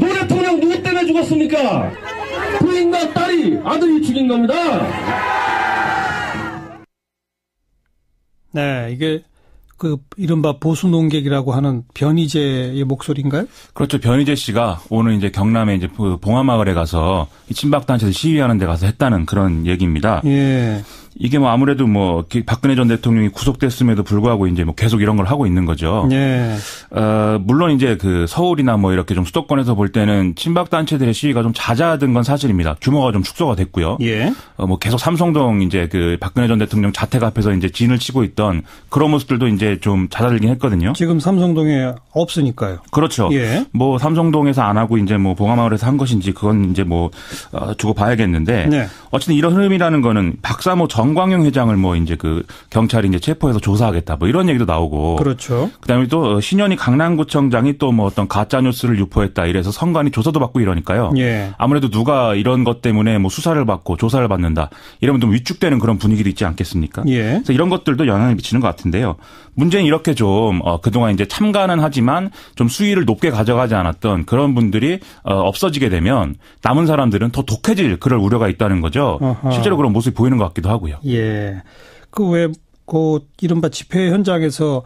노 대통령 누구 때문에 죽었습니까? 부인과 딸이, 아들이 죽인 겁니다. 네, 이게 그 이른바 보수 논객이라고 하는 변희재의 목소리인가요? 그렇죠. 변희재 씨가 오늘 이제 경남에 이제 봉화마을에 가서 친박단체에서 시위하는 데 가서 했다는 그런 얘기입니다. 예. 이게 뭐 아무래도 뭐 박근혜 전 대통령이 구속됐음에도 불구하고 이제 뭐 계속 이런 걸 하고 있는 거죠. 예. 물론 이제 그 서울이나 뭐 이렇게 좀 수도권에서 볼 때는 친박 단체들의 시위가 좀 잦아든 건 사실입니다. 규모가 좀 축소가 됐고요. 예. 뭐 계속 삼성동 이제 그 박근혜 전 대통령 자택 앞에서 이제 진을 치고 있던 그런 모습들도 이제 좀 잦아들긴 했거든요. 지금 삼성동에 없으니까요. 그렇죠. 예. 뭐 삼성동에서 안 하고 이제 뭐 봉화마을에서 한 것인지 그건 이제 뭐 두고 봐야겠는데 네. 어쨌든 이런 흐름이라는 거는 박사모 전 정광용 회장을 뭐 이제 그 경찰이 이제 체포해서 조사하겠다 뭐 이런 얘기도 나오고. 그렇죠. 그다음에 또 신현희 강남구청장이 또 뭐 어떤 가짜 뉴스를 유포했다 이래서 선관위 조사도 받고 이러니까요. 예. 아무래도 누가 이런 것 때문에 뭐 수사를 받고 조사를 받는다 이러면 좀 위축되는 그런 분위기도 있지 않겠습니까? 예. 그래서 이런 것들도 영향을 미치는 것 같은데요. 문제는 이렇게 좀 그동안 이제 참가는 하지만 좀 수위를 높게 가져가지 않았던 그런 분들이 없어지게 되면 남은 사람들은 더 독해질 그럴 우려가 있다는 거죠. 어허. 실제로 그런 모습이 보이는 것 같기도 하고요. 예. 그 이른바 집회 현장에서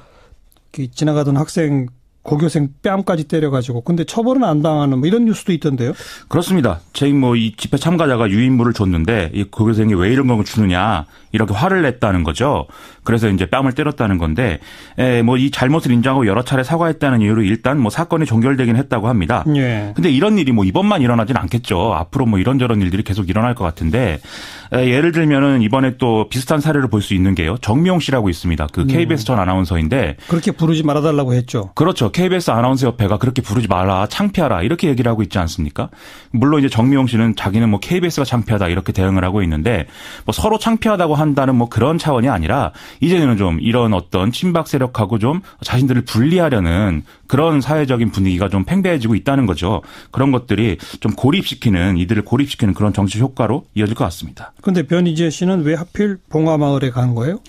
지나가던 학생 고교생 뺨까지 때려가지고 근데 처벌은 안 당하는 뭐 이런 뉴스도 있던데요. 그렇습니다. 이 집회 참가자가 유인물을 줬는데 이 고교생이 왜 이런 걸 주느냐 이렇게 화를 냈다는 거죠. 그래서 이제 뺨을 때렸다는 건데 뭐 이 잘못을 인정하고 여러 차례 사과했다는 이유로 일단 뭐 사건이 종결되긴 했다고 합니다. 예. 근데 이런 일이 뭐 이번만 일어나진 않겠죠. 앞으로 뭐 이런저런 일들이 계속 일어날 것 같은데 예를 들면은 이번에 또 비슷한 사례를 볼 수 있는 게요. 정미용 씨라고 있습니다. 그 KBS 전 아나운서인데 그렇게 부르지 말아달라고 했죠. 그렇죠. KBS 아나운서 협회가 그렇게 부르지 마라, 창피하라 이렇게 얘기를 하고 있지 않습니까? 물론 이제 정미용 씨는 자기는 뭐 KBS가 창피하다 이렇게 대응을 하고 있는데 뭐 서로 창피하다고 한다는 뭐 그런 차원이 아니라 이제는 좀 이런 어떤 친박 세력하고 좀 자신들을 분리하려는 그런 사회적인 분위기가 좀 팽배해지고 있다는 거죠. 그런 것들이 좀 이들을 고립시키는 그런 정치 효과로 이어질 것 같습니다. 그런데 변희재 씨는 왜 하필 봉화마을에 간 거예요?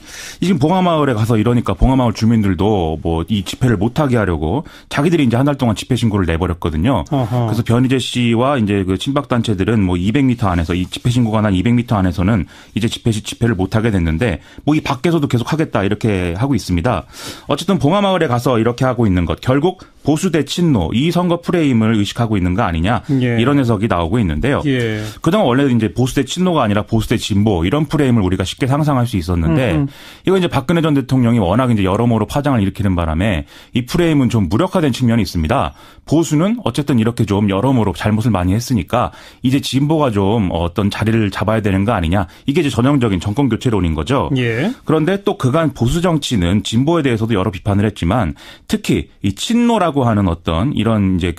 지금 봉화마을에 가서 이러니까 봉화마을 주민들도 뭐 이 집회를 못하게 하려고 자기들이 이제 한 달 동안 집회 신고를 내버렸거든요. 어허. 그래서 변희재 씨와 이제 그 친박 단체들은 뭐 200m 안에서 이 집회 신고가 난 200m 안에서는 이제 집회를 못하게 됐는데 뭐 이 밖에서도 계속 하겠다 이렇게 하고 있습니다. 어쨌든 봉화마을에 가서 이렇게 하고 있는 것 결국 보수 대 친노 이 선거 프레임을 의식하고 있는 거 아니냐 예. 이런 해석이 나오고 있는데요. 예. 그동안 원래 이제 보수 대 친노가 아니라 보수 대 진보 이런 프레임을 우리가 쉽게 상상할 수 있었는데 이거 이제 박근혜 전 대통령이 워낙 이제 여러모로 파장을 일으키는 바람에 이 프레임은 좀 무력화된 측면이 있습니다. 보수는 어쨌든 이렇게 좀 여러모로 잘못을 많이 했으니까 이제 진보가 좀 어떤 자리를 잡아야 되는 거 아니냐 이게 이제 전형적인 정권 교체론인 거죠. 예. 그런데 또 그간 보수 정치는 진보에 대해서도 여러 비판을 했지만 특히 이 친노라고 하는 어떤 이런 이제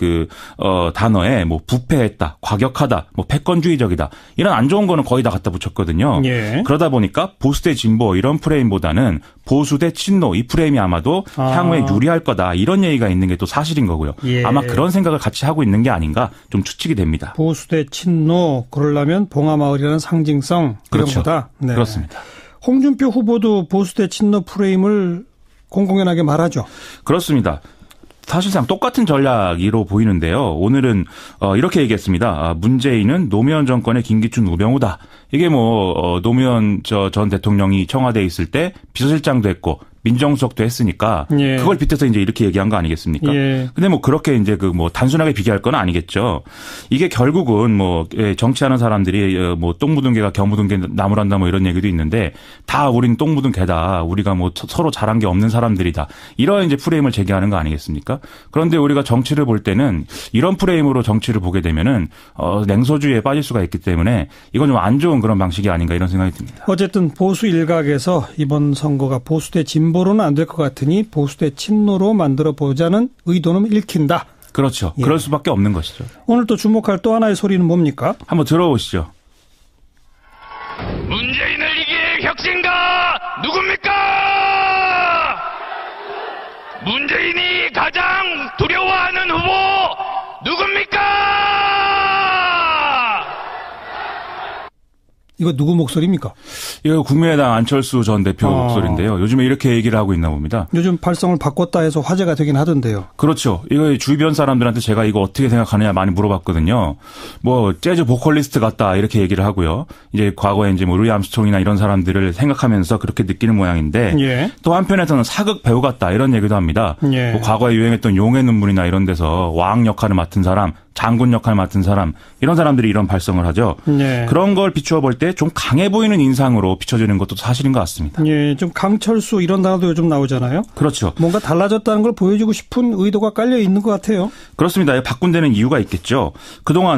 단어에 뭐 부패했다, 과격하다, 뭐 패권주의적이다 이런 안 좋은 거는 거의 다 갖다 붙였거든요. 예. 그러다 보니까 보수 대 진보 이런 프레임보다는 보수 대 친노 이 프레임이 아마도 향후에 유리할 거다 이런 얘기가 있는 게 또 사실인 거고요. 예. 아마 그런 생각을 같이 하고 있는 게 아닌가 좀 추측이 됩니다. 보수 대 친노 그러려면 봉화마을이라는 상징성 그렇죠. 이런 거다. 네. 그렇습니다. 홍준표 후보도 보수 대 친노 프레임을 공공연하게 말하죠. 그렇습니다. 사실상 똑같은 전략으로 보이는데요. 오늘은 이렇게 얘기했습니다. 문재인은 노무현 정권의 김기춘 우병우다. 이게 뭐 노무현 전 대통령이 청와대에 있을 때 비서실장도 했고 민정수석도 했으니까 예. 그걸 빗대서 이제 이렇게 얘기한 거 아니겠습니까? 예. 근데 뭐 그렇게 이제 뭐 단순하게 비교할 건 아니겠죠. 이게 결국은 뭐 정치하는 사람들이 뭐 똥 묻은 개가 겨 묻은 개 나무란다 뭐 이런 얘기도 있는데 다 우린 똥 묻은 개다. 우리가 뭐 서로 잘한 게 없는 사람들이다. 이런 이제 프레임을 제기하는 거 아니겠습니까? 그런데 우리가 정치를 볼 때는 이런 프레임으로 정치를 보게 되면은 냉소주의에 빠질 수가 있기 때문에 이건 좀 안 좋은 그런 방식이 아닌가 이런 생각이 듭니다. 어쨌든 보수 일각에서 이번 선거가 보수 대 진보로는 안 될 것 같으니 보수 대 친노로 만들어 보자는 의도는 읽힌다. 그렇죠. 예. 그럴 수밖에 없는 것이죠. 오늘 또 주목할 또 하나의 소리는 뭡니까? 한번 들어보시죠. 문재인을 이길 혁신가 누굽니까? 문재인이 가장 두려워하는 후보 누굽니까? 이거 누구 목소리입니까? 이거 국민의당 안철수 전 대표 목소리인데요. 요즘에 이렇게 얘기를 하고 있나 봅니다. 요즘 발성을 바꿨다 해서 화제가 되긴 하던데요. 그렇죠. 이거 주변 사람들한테 제가 이거 어떻게 생각하느냐 많이 물어봤거든요. 뭐 재즈 보컬리스트 같다 이렇게 얘기를 하고요. 이제 과거에 이제 뭐 루이 암스트롱이나 이런 사람들을 생각하면서 그렇게 느끼는 모양인데 예. 또 한편에서는 사극 배우 같다 이런 얘기도 합니다. 예. 뭐 과거에 유행했던 용의 눈물이나 이런 데서 왕 역할을 맡은 사람, 장군 역할 맡은 사람 이런 사람들이 이런 발성을 하죠. 예. 그런 걸 비추어 볼 때 좀 강해 보이는 인상으로 비춰지는 것도 사실인 것 같습니다. 예, 좀 강철수 이런 단어도 요즘 나오잖아요. 그렇죠. 뭔가 달라졌다는 걸 보여주고 싶은 의도가 깔려 있는 것 같아요. 그렇습니다. 바꾼 데는 이유가 있겠죠. 그동안